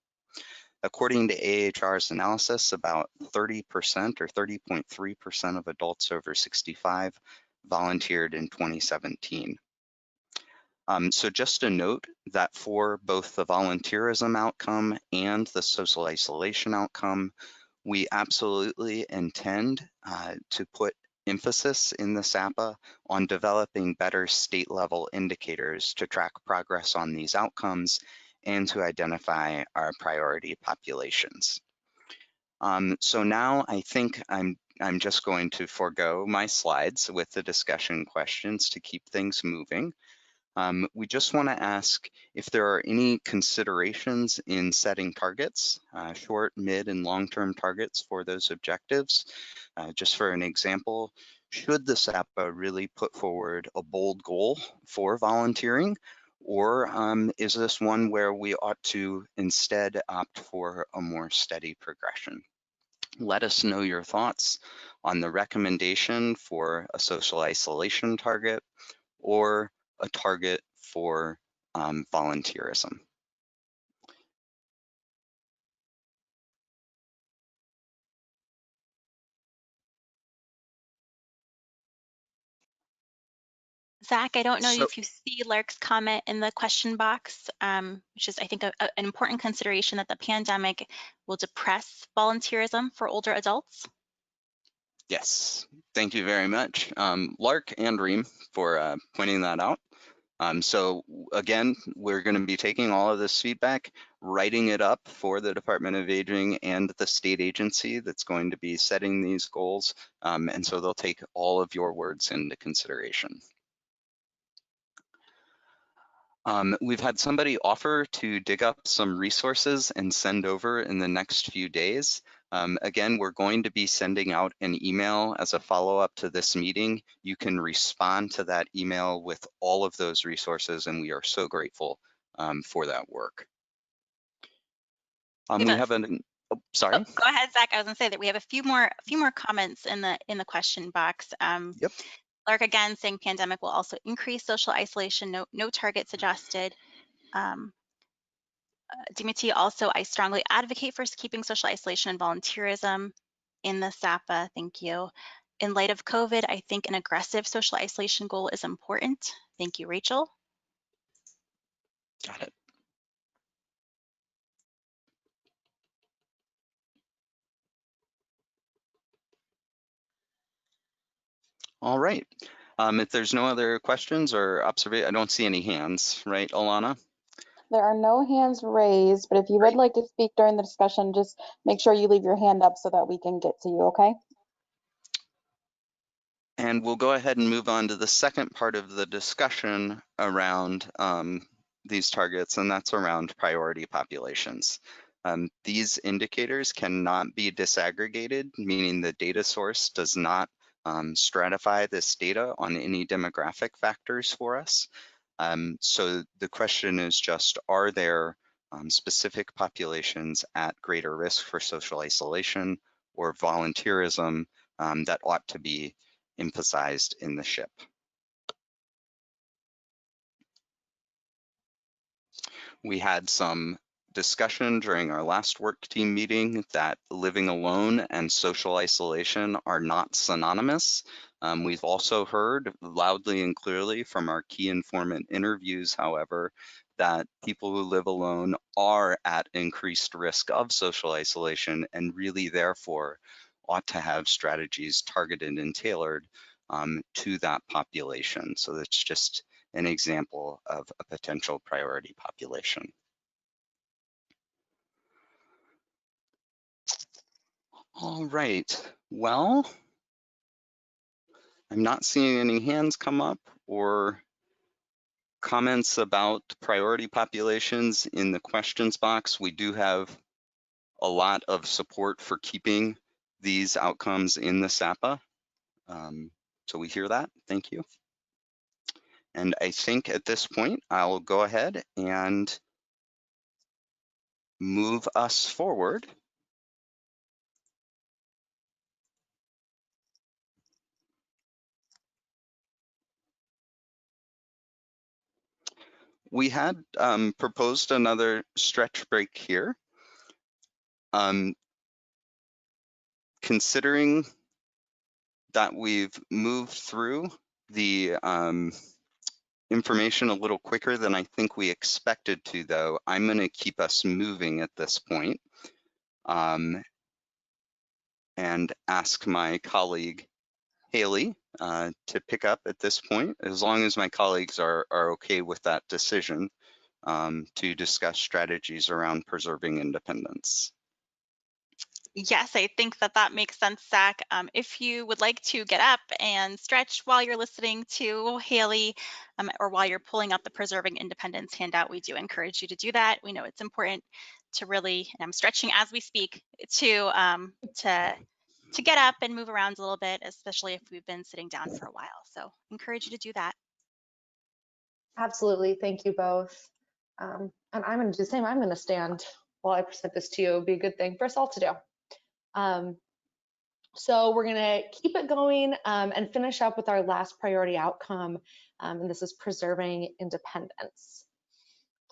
According to AHR's analysis, about 30% or 30.3% of adults over 65 volunteered in 2017. So just a note that for both the volunteerism outcome and the social isolation outcome, we absolutely intend to put emphasis in the SAPA on developing better state level indicators to track progress on these outcomes and to identify our priority populations. So now I think I'm just going to forego my slides with the discussion questions to keep things moving. We just want to ask if there are any considerations in setting targets, short, mid, and long-term targets for those objectives. Just for an example, should the SAPA really put forward a bold goal for volunteering, or is this one where we ought to instead opt for a more steady progression? Let us know your thoughts on the recommendation for a social isolation target or a target for volunteerism. Zach, I don't know if you see Lark's comment in the question box, which is, I think, an important consideration that the pandemic will depress volunteerism for older adults. Yes, thank you very much, Lark and Reem, for pointing that out. So again, we're going to be taking all of this feedback, writing it up for the Department of Aging and the state agency that's going to be setting these goals. And so they'll take all of your words into consideration. We've had somebody offer to dig up some resources and send over in the next few days. Again, we're going to be sending out an email as a follow-up to this meeting. You can respond to that email with all of those resources, and we are so grateful for that work. We have an, oh, sorry. Oh, go ahead, Zach. I was going to say that we have a few more comments in the question box. Yep. Lark again saying pandemic will also increase social isolation. No target suggested. Dimity also, I strongly advocate for keeping social isolation and volunteerism in the SAPA. Thank you. In light of COVID, I think an aggressive social isolation goal is important. Thank you, Rachel. Got it. All right. If there's no other questions or observations, I don't see any hands, right, Alana? There are no hands raised, but if you would like to speak during the discussion, just make sure you leave your hand up so that we can get to you, okay? And we'll go ahead and move on to the second part of the discussion around these targets, and that's around priority populations. These indicators cannot be disaggregated, meaning the data source does not stratify this data on any demographic factors for us. So the question is just, are there specific populations at greater risk for social isolation or volunteerism that ought to be emphasized in the SHIP? We had some discussion during our last work team meeting that living alone and social isolation are not synonymous. We've also heard loudly and clearly from our key informant interviews, however, that people who live alone are at increased risk of social isolation and really therefore ought to have strategies targeted and tailored to that population. So that's just an example of a potential priority population. All right, well, I'm not seeing any hands come up or comments about priority populations in the questions box. We do have a lot of support for keeping these outcomes in the SAPA. So we hear that. Thank you. And I think at this point, I'll go ahead and move us forward. We had proposed another stretch break here. Considering that we've moved through the information a little quicker than I think we expected to, though, I'm going to keep us moving at this point, and ask my colleague Haley to pick up at this point, as long as my colleagues are okay with that decision, to discuss strategies around preserving independence. Yes, I think that that makes sense, Zach. If you would like to get up and stretch while you're listening to Haley, or while you're pulling up the Preserving Independence handout, we do encourage you to do that. We know it's important to really, and I'm stretching as we speak, to get up and move around a little bit, especially if we've been sitting down for a while. So encourage you to do that. Absolutely. Thank you both. And I'm going to do the same. I'm going to stand while I present this to you. It would be a good thing for us all to do. So we're going to keep it going and finish up with our last priority outcome, and this is preserving independence.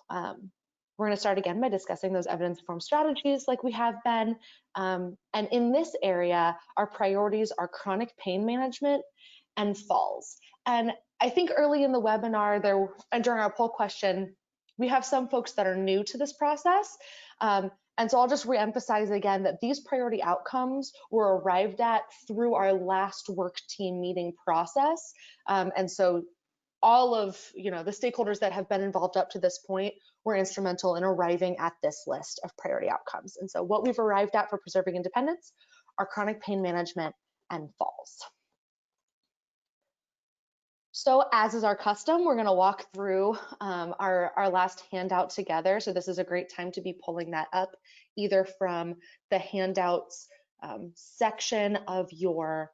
We're going to start again by discussing those evidence-informed strategies like we have been. And in this area, our priorities are chronic pain management and falls. And I think early in the webinar there, and during our poll question, we have some folks that are new to this process. And so I'll just reemphasize again that these priority outcomes were arrived at through our last work team meeting process. And so all of the stakeholders that have been involved up to this point were instrumental in arriving at this list of priority outcomes. And so what we've arrived at for preserving independence are chronic pain management and falls. So as is our custom, we're going to walk through our last handout together. So this is a great time to be pulling that up either from the handouts section of your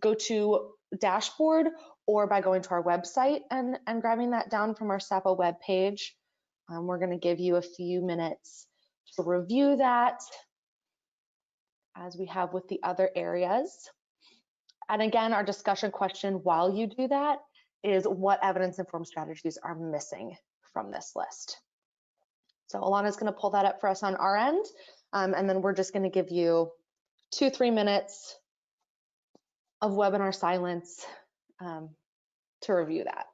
go-to dashboard, or by going to our website and grabbing that down from our Sapa web page. We're going to give you a few minutes to review that, as we have with the other areas. And again, our discussion question while you do that is, what evidence-informed strategies are missing from this list? So Alana's going to pull that up for us on our end, and then we're just going to give you 2-3 minutes of webinar silence to review that.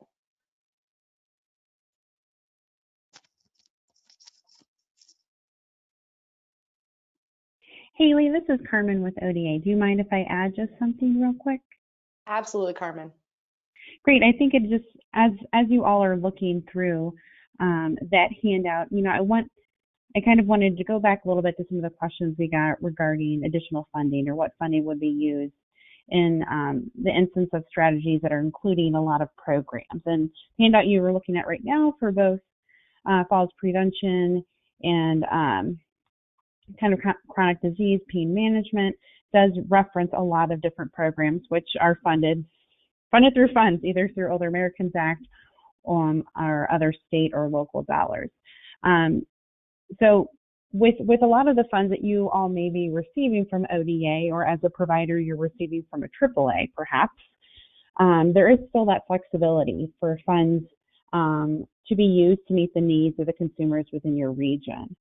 Haley, this is Carmen with ODA. Do you mind if I add just something real quick? Absolutely, Carmen. Great. I think it just, as you all are looking through that handout, I kind of wanted to go back a little bit to some of the questions we got regarding additional funding, or what funding would be used in the instance of strategies that are including a lot of programs. And the handout you were looking at right now for both falls prevention and kind of chronic disease pain management does reference a lot of different programs which are funded through funds, either through Older Americans Act or other state or local dollars. So with a lot of the funds that you all may be receiving from ODA, or as a provider you're receiving from a AAA perhaps, there is still that flexibility for funds to be used to meet the needs of the consumers within your region.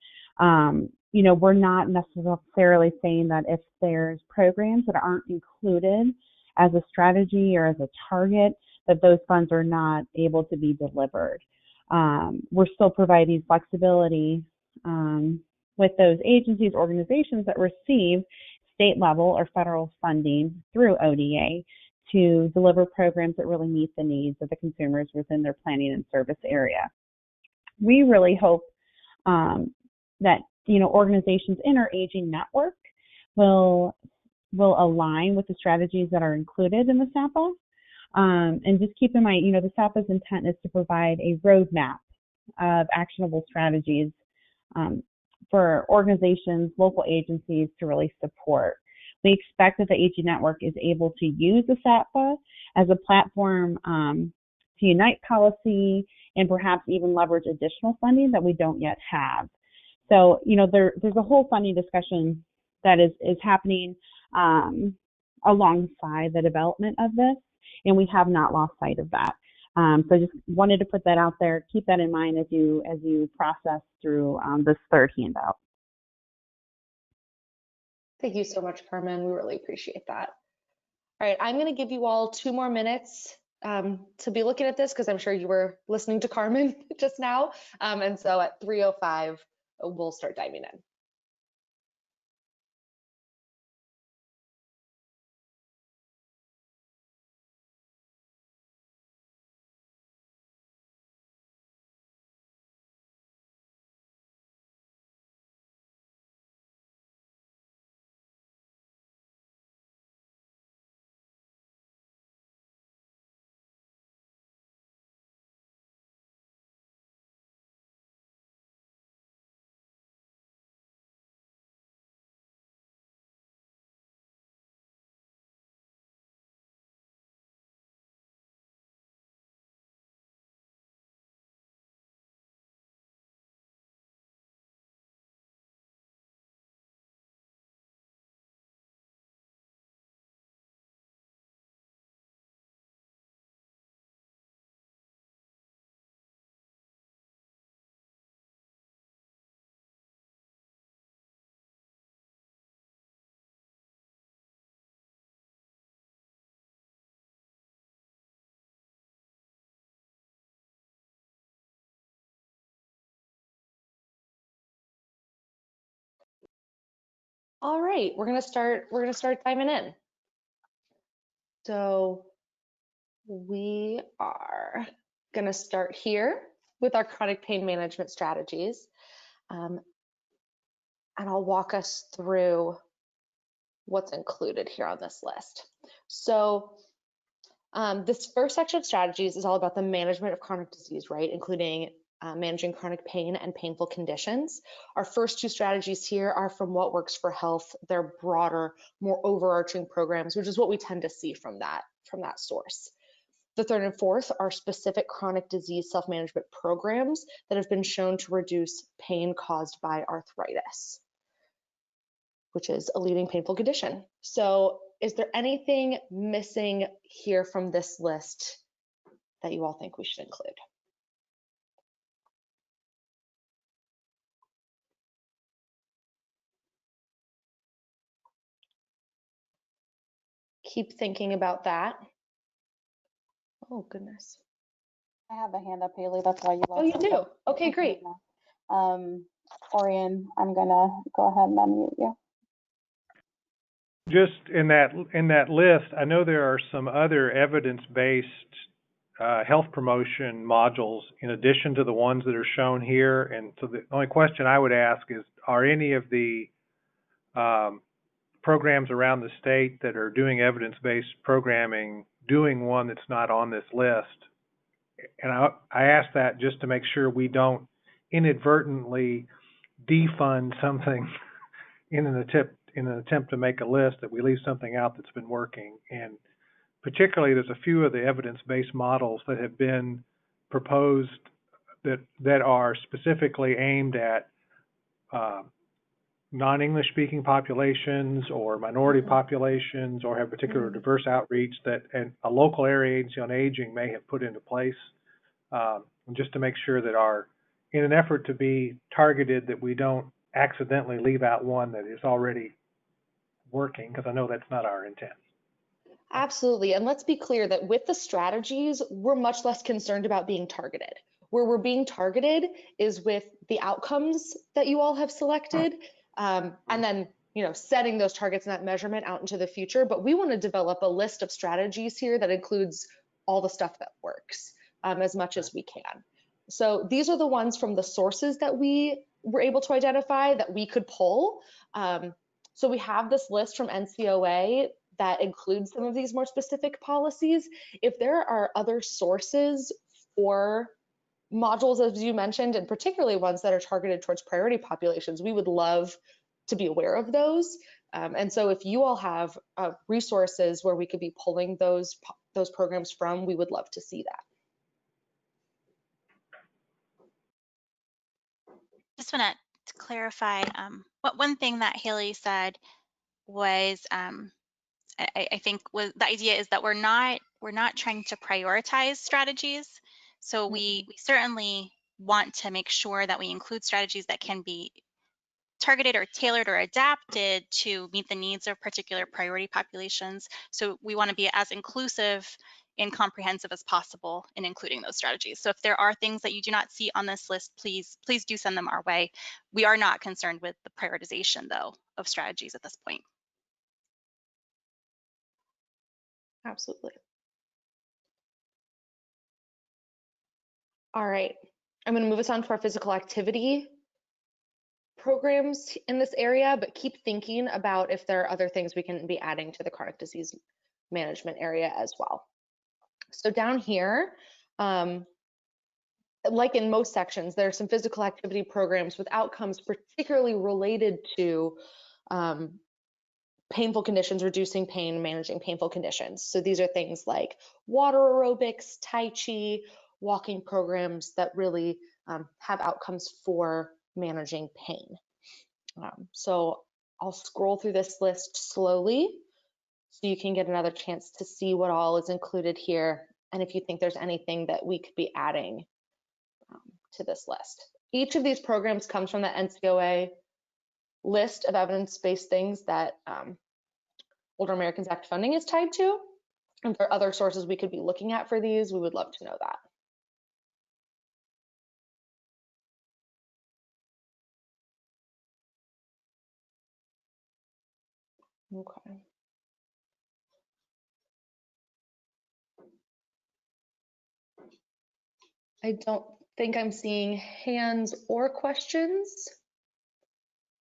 We're not necessarily saying that if there's programs that aren't included as a strategy or as a target, that those funds are not able to be delivered. We're still providing flexibility with those agencies, organizations that receive state level or federal funding through ODA to deliver programs that really meet the needs of the consumers within their planning and service area. We really hope that organizations in our aging network will align with the strategies that are included in the Sapa. And just keep in mind, the Sapa's intent is to provide a roadmap of actionable strategies for organizations, local agencies to really support. We expect that the AG network is able to use the SAPA as a platform to unite policy and perhaps even leverage additional funding that we don't yet have. So, there's a whole funding discussion that is happening alongside the development of this, and we have not lost sight of that. So I just wanted to put that out there. Keep that in mind as you process through this third handout. Thank you so much, Carmen. We really appreciate that. All right, I'm going to give you all 2 more minutes to be looking at this because I'm sure you were listening to Carmen just now. And so at 3:05, we'll start diving in. All right, we're gonna start diving in. So we are gonna start here with our chronic pain management strategies. And I'll walk us through what's included here on this list. So this first section of strategies is all about the management of chronic disease, right? Including managing chronic pain and painful conditions. Our first 2 strategies here are from What Works for Health. They're broader, more overarching programs, which is what we tend to see from that source. The third and fourth are specific chronic disease self-management programs that have been shown to reduce pain caused by arthritis, which is a leading painful condition. So is there anything missing here from this list that you all think we should include? Keep thinking about that. Oh, goodness. I have a hand up, Haley. That's why you left. Oh, you do? Okay, great. Orion, I'm gonna go ahead and unmute you. Just in that list, I know there are some other evidence-based health promotion modules in addition to the ones that are shown here. And so the only question I would ask is, are any of the programs around the state that are doing evidence-based programming doing one that's not on this list? And I ask that just to make sure we don't inadvertently defund something in an attempt to make a list, that we leave something out that's been working. And particularly, there's a few of the evidence-based models that have been proposed that are specifically aimed at non-English speaking populations or minority populations, or have particular diverse outreach that a local area agency on aging may have put into place, just to make sure that in an effort to be targeted, that we don't accidentally leave out one that is already working, because I know that's not our intent. Absolutely. And let's be clear that with the strategies, we're much less concerned about being targeted. Where we're being targeted is with the outcomes that you all have selected, and then setting those targets and that measurement out into the future. But we want to develop a list of strategies here that includes all the stuff that works as much as we can. So these are the ones from the sources that we were able to identify that we could pull. So we have this list from NCOA that includes some of these more specific policies. If there are other sources for modules, as you mentioned, and particularly ones that are targeted towards priority populations, we would love to be aware of those. And so if you all have resources where we could be pulling those programs from, we would love to see that. Just want to clarify, one thing that Haley said was, I think was the idea is that we're not trying to prioritize strategies. So we certainly want to make sure that we include strategies that can be targeted or tailored or adapted to meet the needs of particular priority populations. So we want to be as inclusive and comprehensive as possible in including those strategies. So if there are things that you do not see on this list, please do send them our way. We are not concerned with the prioritization, though, of strategies at this point. Absolutely. All right, I'm going to move us on to our physical activity programs in this area, but keep thinking about if there are other things we can be adding to the chronic disease management area as well. So down here, like in most sections, there are some physical activity programs with outcomes particularly related to painful conditions, reducing pain, managing painful conditions. So these are things like water aerobics, Tai Chi, walking programs that really have outcomes for managing pain. So I'll scroll through this list slowly so you can get another chance to see what all is included here, and if you think there's anything that we could be adding to this list. Each of these programs comes from the NCOA list of evidence-based things that Older Americans Act funding is tied to. And if there are other sources we could be looking at for these, we would love to know that. Okay. I don't think I'm seeing hands or questions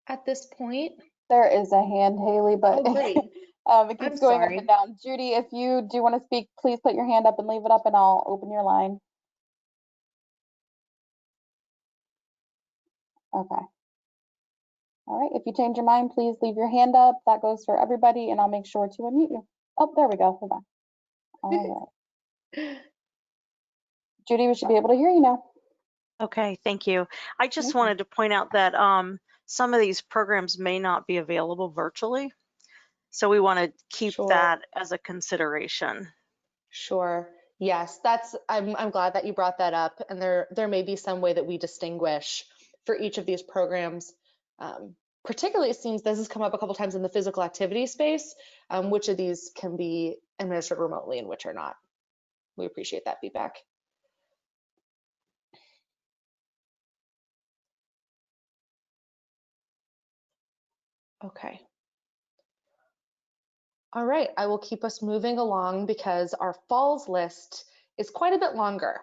at this point. There is a hand, Haley, but Oh, great. it keeps going up sorry. and down. Judy, if you do want to speak, please put your hand up and leave it up and I'll open your line. Okay. All right, if you change your mind, please leave your hand up. That goes for everybody and I'll make sure to unmute you. Oh, there we go. Hold on. All right. Judy, we should be able to hear you now. Okay, thank you. I just wanted to point out that some of these programs may not be available virtually. So we want to keep that as a consideration. Sure. Yes, I'm glad that you brought that up. And there may be some way that we distinguish for each of these programs. Particularly, it seems this has come up a couple times in the physical activity space, which of these can be administered remotely and which are not. We appreciate that feedback. Okay. All right, I will keep us moving along because our falls list is quite a bit longer.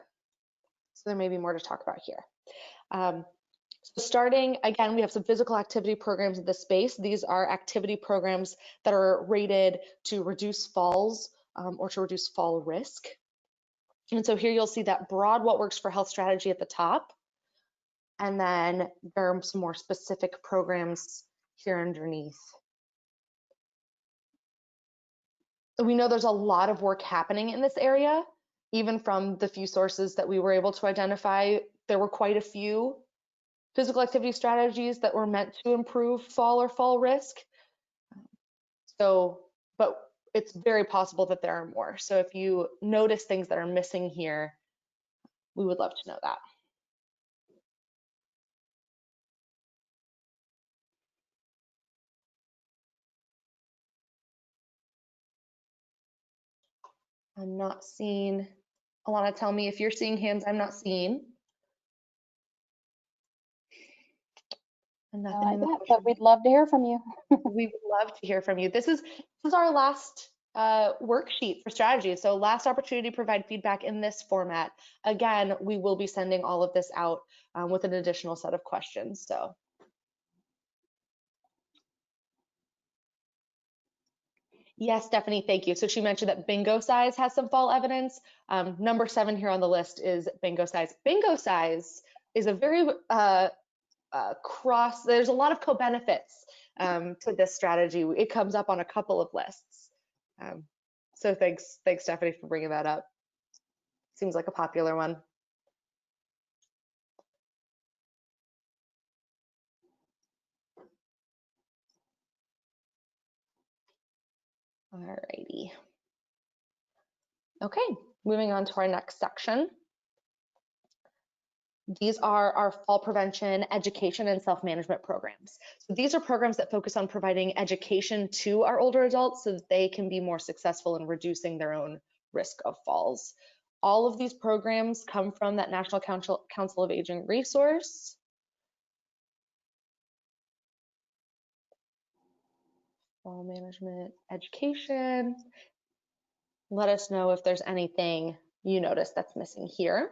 So there may be more to talk about here. So starting, again, we have some physical activity programs in this space. These are activity programs that are rated to reduce falls or to reduce fall risk. And so here you'll see that broad what works for health strategy at the top. And then there are some more specific programs here underneath. We know there's a lot of work happening in this area. Even from the few sources that we were able to identify, there were quite a few physical activity strategies that were meant to improve fall or fall risk. So, but it's very possible that there are more. So if you notice things that are missing here, we would love to know that. I'm not seeing. Alana, tell me if you're seeing hands I'm not seeing. And nothing in the but we'd love to hear from you. We would love to hear from you. This is our last worksheet for strategy. So last opportunity to provide feedback in this format. Again, we will be sending all of this out with an additional set of questions. So. Yes, Stephanie, thank you. So she mentioned that bingo size has some fall evidence. Number 7 here on the list is bingo size. Bingo size is a very there's a lot of co-benefits to this strategy. It comes up on a couple of lists. So thanks, Stephanie, for bringing that up. Seems like a popular one. Alrighty. Okay, moving on to our next section. These are our fall prevention, education, and self-management programs. So these are programs that focus on providing education to our older adults so that they can be more successful in reducing their own risk of falls. All of these programs come from that National Council of Aging resource. Fall management, education. Let us know if there's anything you notice that's missing here.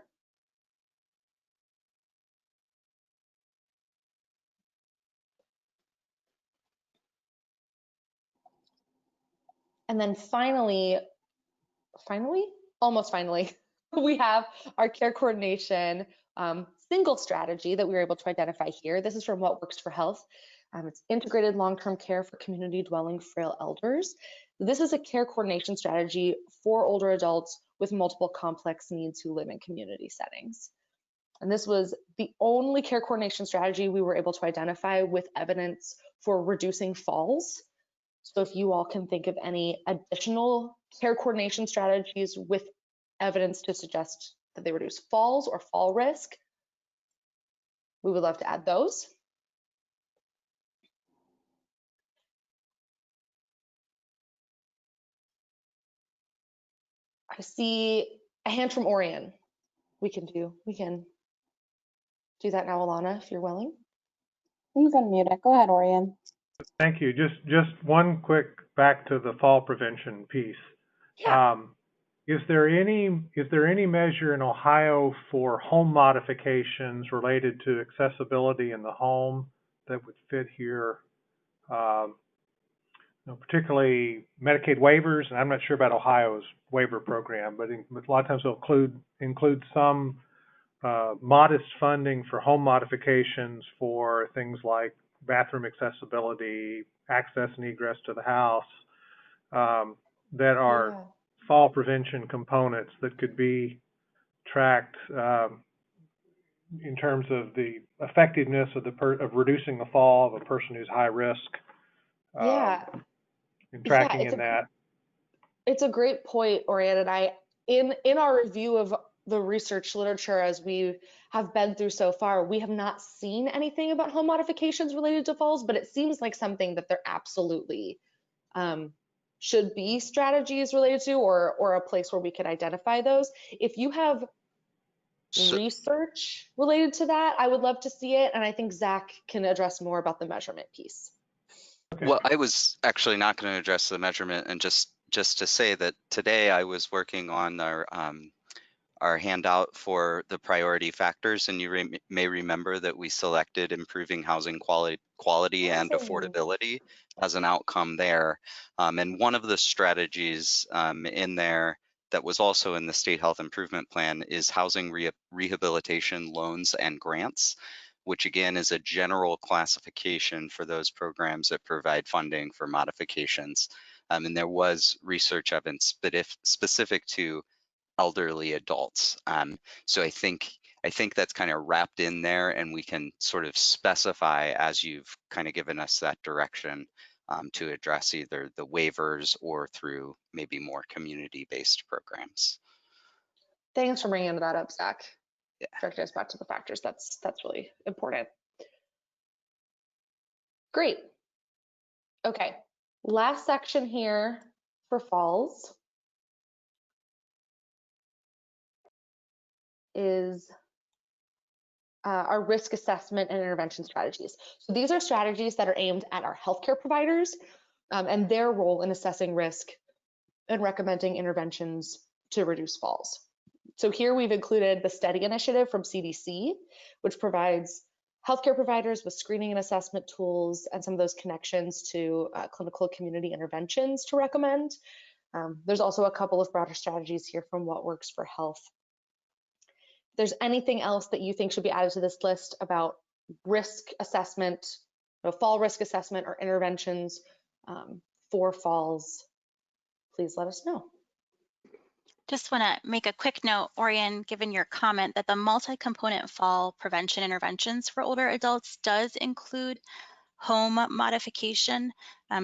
And then almost finally, we have our care coordination single strategy that we were able to identify here. This is from What Works for Health. It's integrated long-term care for community dwelling frail elders. This is a care coordination strategy for older adults with multiple complex needs who live in community settings. And this was the only care coordination strategy we were able to identify with evidence for reducing falls. So if you all can think of any additional care coordination strategies with evidence to suggest that they reduce falls or fall risk, we would love to add those. I see a hand from Orion. We can do that now, Alana, if you're willing. Please unmute it. Go ahead, Orion. Thank you. Just one quick back to the fall prevention piece. Yeah. Is there any measure in Ohio for home modifications related to accessibility in the home that would fit here? Particularly Medicaid waivers, and I'm not sure about Ohio's waiver program, but a lot of times they'll include some modest funding for home modifications for things like bathroom accessibility, access and egress to the house, that are fall prevention components that could be tracked in terms of the effectiveness of reducing the fall of a person who's high risk. And tracking in that. It's a great point, Orion, and in our review of the research literature as we have been through so far, we have not seen anything about home modifications related to falls, but it seems like something that there absolutely should be strategies related to, or a place where we could identify those. If you have research related to that, I would love to see it, and I think Zach can address more about the measurement piece. Okay. Well, I was actually not going to address the measurement, and just to say that today I was working on our handout for the priority factors, and you may remember that we selected improving housing quality and affordability as an outcome there. And one of the strategies in there that was also in the State Health Improvement Plan is housing rehabilitation loans and grants, which again is a general classification for those programs that provide funding for modifications. And there was research evidence specific to elderly adults. So I think that's kind of wrapped in there, and we can sort of specify as you've kind of given us that direction to address either the waivers or through maybe more community-based programs. Thanks for bringing that up, Zach. Yeah. Directing us back to the factors. That's really important. Great. Okay, last section here for falls is our risk assessment and intervention strategies. So these are strategies that are aimed at our healthcare providers and their role in assessing risk and recommending interventions to reduce falls. So here we've included the STEADY initiative from CDC, which provides healthcare providers with screening and assessment tools and some of those connections to clinical community interventions to recommend. There's also a couple of broader strategies here from What Works for Health. If there's anything else that you think should be added to this list about risk assessment fall risk assessment or interventions for falls, please let us know. Just want to make a quick note, Orion, given your comment that the multi-component fall prevention interventions for older adults does include home modification.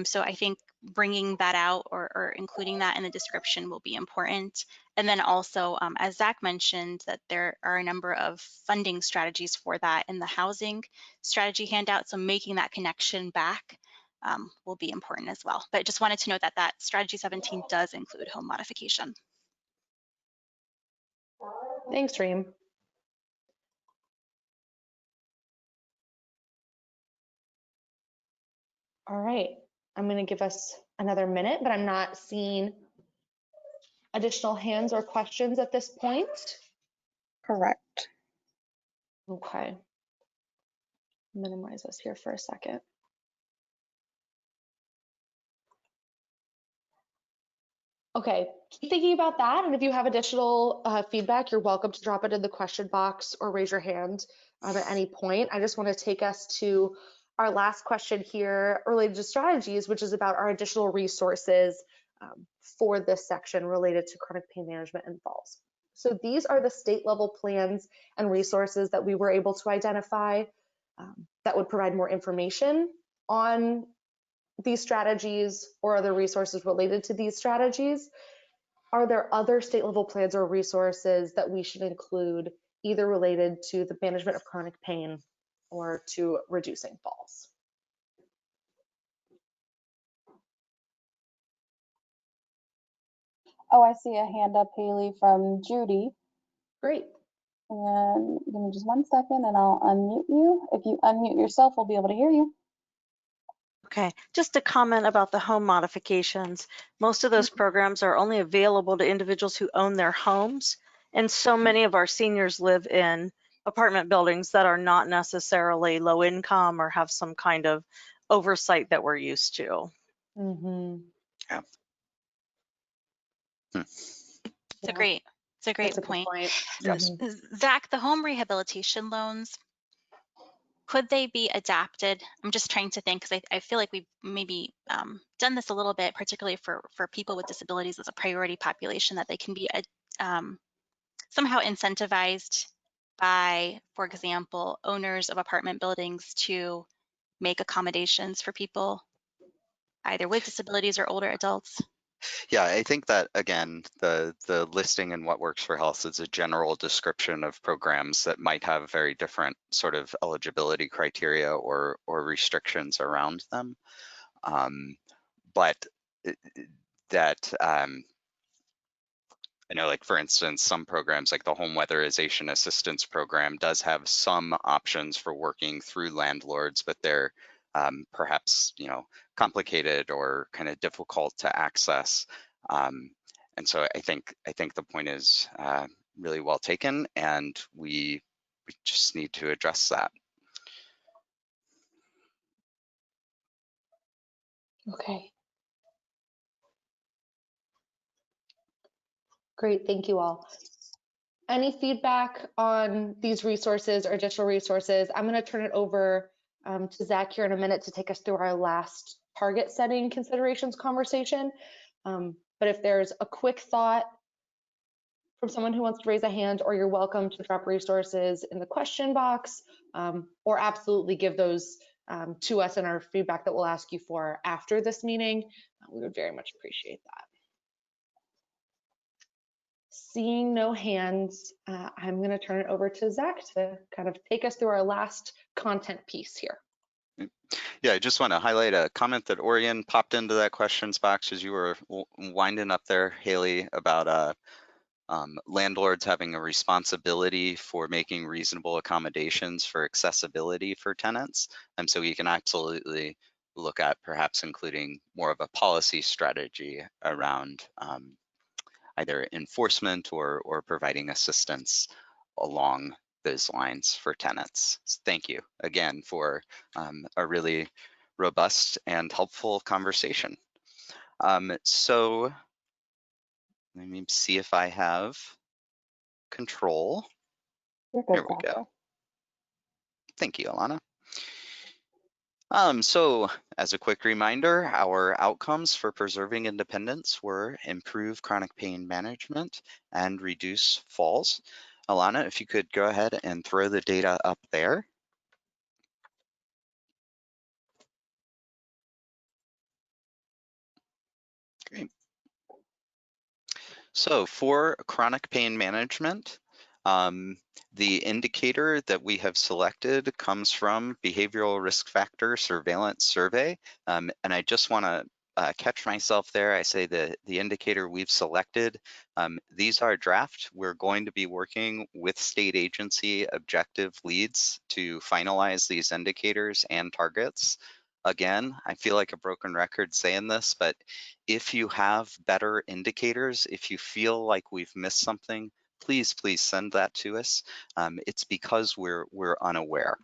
So I think bringing that out or including that in the description will be important. And then also, as Zach mentioned, that there are a number of funding strategies for that in the housing strategy handout. So making that connection back will be important as well. But just wanted to note that that strategy 17 does include home modification. Thanks, Reem. All right, I'm going to give us another minute, but I'm not seeing additional hands or questions at this point. Correct. Okay. Minimize this here for a second. Okay, keep thinking about that. And if you have additional feedback, you're welcome to drop it in the question box or raise your hand at any point. I just want to take us to our last question here related to strategies, which is about our additional resources for this section related to chronic pain management and falls. So these are the state level plans and resources that we were able to identify that would provide more information on these strategies or other resources related to these strategies. Are there other state level plans or resources that we should include, either related to the management of chronic pain or to reducing falls? Oh, I see a hand up, Haley, from Judy. Great. And give me just 1 second and I'll unmute you. If you unmute yourself, we'll be able to hear you. Okay, just a comment about the home modifications. Most of those programs are only available to individuals who own their homes. And so many of our seniors live in apartment buildings that are not necessarily low income or have some kind of oversight that we're used to. Mm-hmm. Yeah. It's a great point. Yes. Zach, the home rehabilitation loans, could they be adapted? I'm just trying to think because I feel like we've maybe done this a little bit, particularly for people with disabilities as a priority population, that they can be somehow incentivized by, for example, owners of apartment buildings to make accommodations for people either with disabilities or older adults. Yeah, I think that, again, the listing in What Works for Health is a general description of programs that might have very different sort of eligibility criteria or restrictions around them. But that I know, like, for instance, some programs like the Home Weatherization Assistance Program does have some options for working through landlords, but they're perhaps, complicated or kind of difficult to access. And so I think the point is really well taken, and we just need to address that. Okay. Great, thank you all. Any feedback on these resources or additional resources? I'm going to turn it over to Zach here in a minute to take us through our last target setting considerations conversation. But if there's a quick thought from someone who wants to raise a hand, or you're welcome to drop resources in the question box, or absolutely give those to us in our feedback that we'll ask you for after this meeting, we would very much appreciate that. Seeing no hands, I'm going to turn it over to Zach to kind of take us through our last content piece here. Yeah, I just want to highlight a comment that Orion popped into that questions box as you were winding up there, Haley, about landlords having a responsibility for making reasonable accommodations for accessibility for tenants. And so we can absolutely look at perhaps including more of a policy strategy around either enforcement or providing assistance along those lines for tenants. So thank you again for a really robust and helpful conversation. So let me see if I have control. You're good, Here we go. Thank you, Alana. So as a quick reminder, our outcomes for preserving independence were improve chronic pain management and reduce falls. Alana, if you could go ahead and throw the data up there. Great. So for chronic pain management, the indicator that we have selected comes from Behavioral Risk Factor Surveillance Survey. And I just want to catch myself there. I say the indicator we've selected, these are draft. We're going to be working with state agency objective leads to finalize these indicators and targets. Again, I feel like a broken record saying this, but if you have better indicators, if you feel like we've missed something, please send that to us. It's because we're unaware.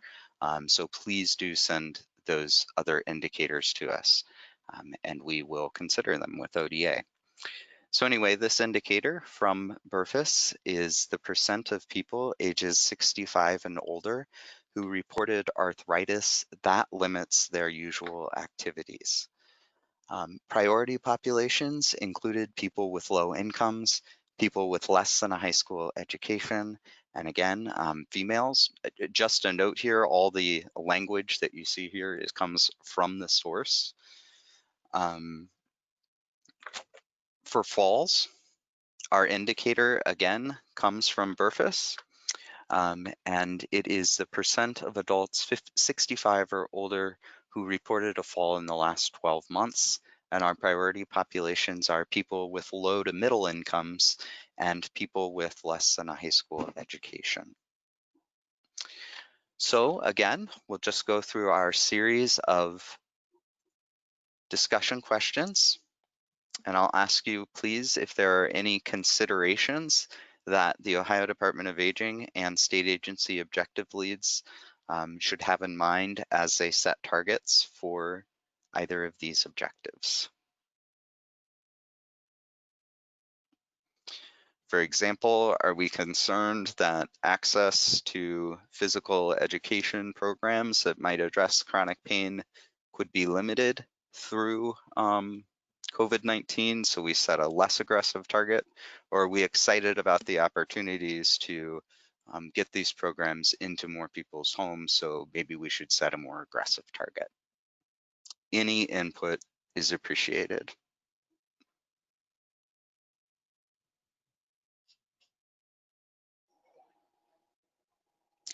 So please do send those other indicators to us, and we will consider them with ODA. So anyway, this indicator from BRFIS is the percent of people ages 65 and older who reported arthritis that limits their usual activities. Priority populations included people with low incomes, people with less than a high school education, and again, females. Just a note here, all the language that you see here comes from the source. For falls, our indicator again comes from BRFIS, and it is the percent of adults 65 or older who reported a fall in the last 12 months. And our priority populations are people with low to middle incomes and people with less than a high school education. So again, we'll just go through our series of discussion questions. And I'll ask you, please, if there are any considerations that the Ohio Department of Aging and state agency objective leads should have in mind as they set targets for either of these objectives. For example, are we concerned that access to physical education programs that might address chronic pain could be limited through COVID-19, so we set a less aggressive target? Or are we excited about the opportunities to get these programs into more people's homes, so maybe we should set a more aggressive target? Any input is appreciated.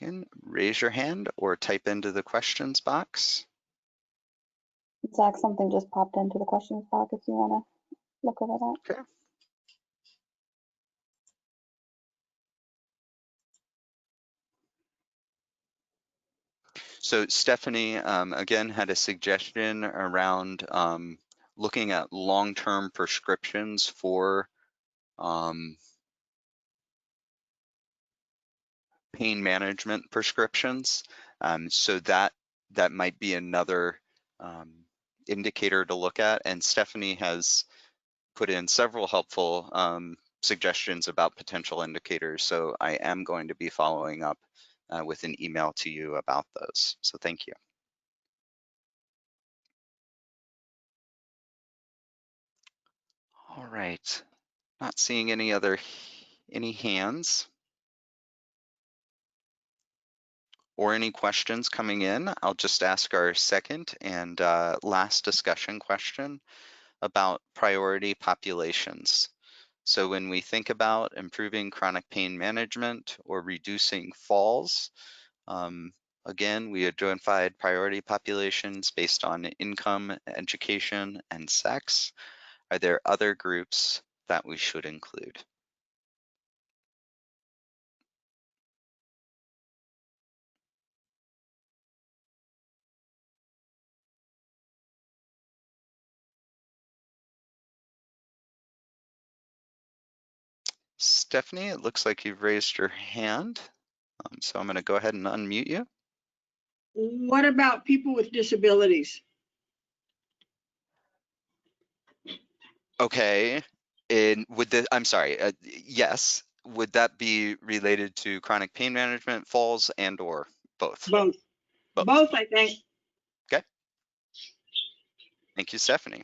And raise your hand or type into the questions box. Zach, something just popped into the questions box if you want to look over that. Okay. So Stephanie, again, had a suggestion around looking at long-term prescriptions for pain management prescriptions. So that might be another indicator to look at. And Stephanie has put in several helpful suggestions about potential indicators. So I am going to be following up with an email to you about those. So thank you. All right, not seeing any hands or any questions coming in. I'll just ask our second and last discussion question about priority populations. So when we think about improving chronic pain management or reducing falls, again, we identified priority populations based on income, education, and sex. Are there other groups that we should include? Stephanie, it looks like you've raised your hand. So I'm going to go ahead and unmute you. What about people with disabilities? Okay, and I'm sorry, yes, would that be related to chronic pain management, falls, and or both? Both. Both, I think. Okay, Thank you, Stephanie.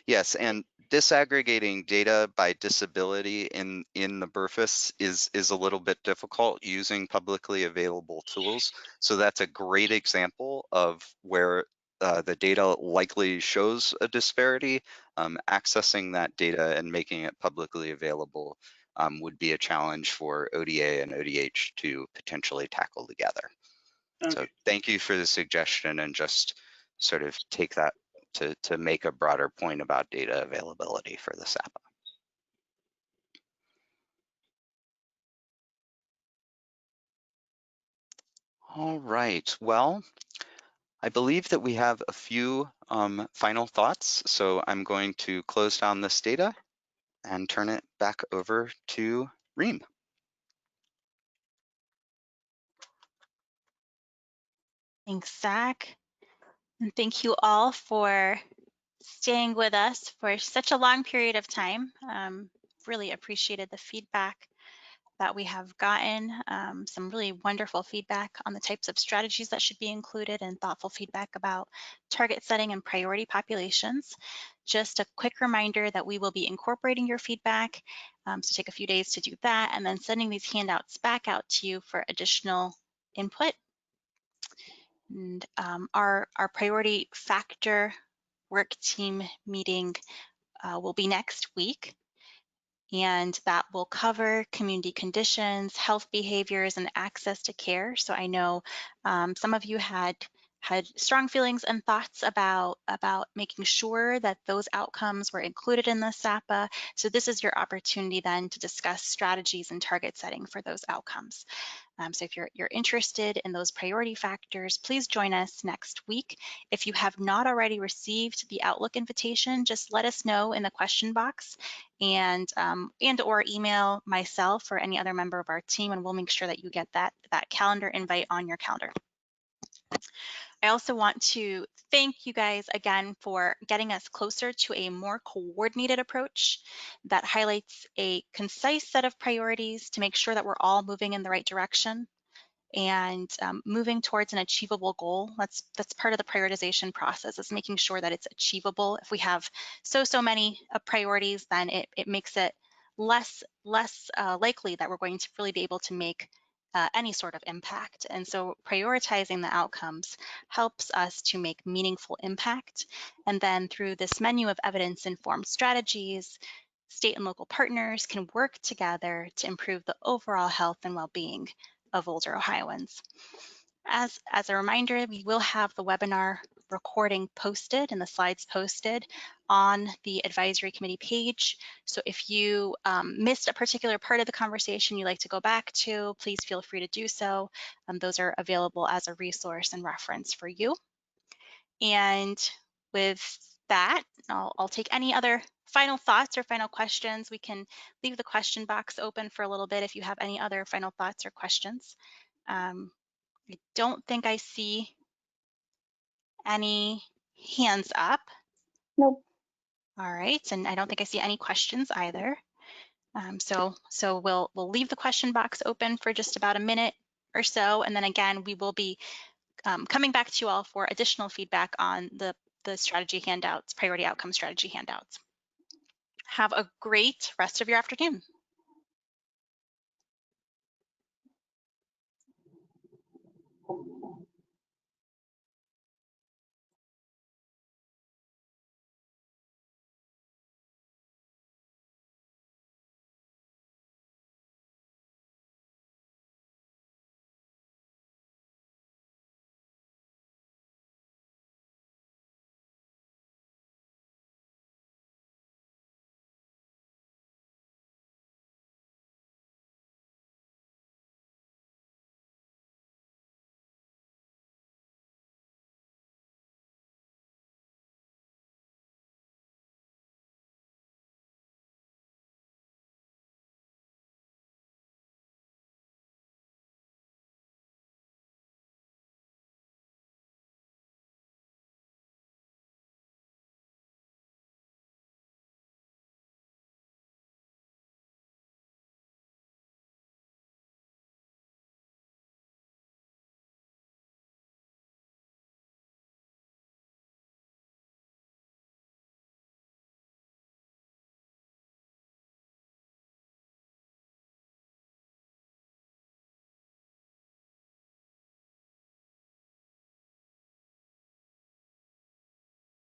Yes, and disaggregating data by disability in the BRFIS is a little bit difficult using publicly available tools. So that's a great example of where the data likely shows a disparity. Accessing that data and making it publicly available would be a challenge for ODA and ODH to potentially tackle together. Okay. So thank you for the suggestion, and just sort of take that to make a broader point about data availability for the Sapa. All right, well, I believe that we have a few final thoughts, so I'm going to close down this data and turn it back over to Reem. Thanks, Zach. And thank you all for staying with us for such a long period of time. Really appreciated the feedback that we have gotten, some really wonderful feedback on the types of strategies that should be included, and thoughtful feedback about target setting and priority populations. Just a quick reminder that we will be incorporating your feedback, so take a few days to do that, and then sending these handouts back out to you for additional input. And our priority factor work team meeting will be next week, and that will cover community conditions, health behaviors, and access to care. So I know some of you had strong feelings and thoughts about making sure that those outcomes were included in the SAPA. So this is your opportunity then to discuss strategies and target setting for those outcomes. So if you're interested in those priority factors, please join us next week. If you have not already received the Outlook invitation, just let us know in the question box, and or email myself or any other member of our team, and we'll make sure that you get that calendar invite on your calendar. I also want to thank you guys again for getting us closer to a more coordinated approach that highlights a concise set of priorities to make sure that we're all moving in the right direction and moving towards an achievable goal. That's part of the prioritization process, is making sure that it's achievable. If we have so many priorities, then it makes it less likely that we're going to really be able to make any sort of impact. And so prioritizing the outcomes helps us to make meaningful impact. And then through this menu of evidence-informed strategies, state and local partners can work together to improve the overall health and well-being of older Ohioans. As a reminder, we will have the webinar recording posted and the slides posted on the advisory committee page. So if you missed a particular part of the conversation you'd like to go back to, please feel free to do so. Those are available as a resource and reference for you. And with that, I'll take any other final thoughts or final questions. We can leave the question box open for a little bit if you have any other final thoughts or questions. I don't think I see any hands up. Nope. All right, and I don't think I see any questions either. So we'll leave the question box open for just about a minute or so, and then again, we will be coming back to you all for additional feedback on the strategy handouts, priority outcome strategy handouts. Have a great rest of your afternoon.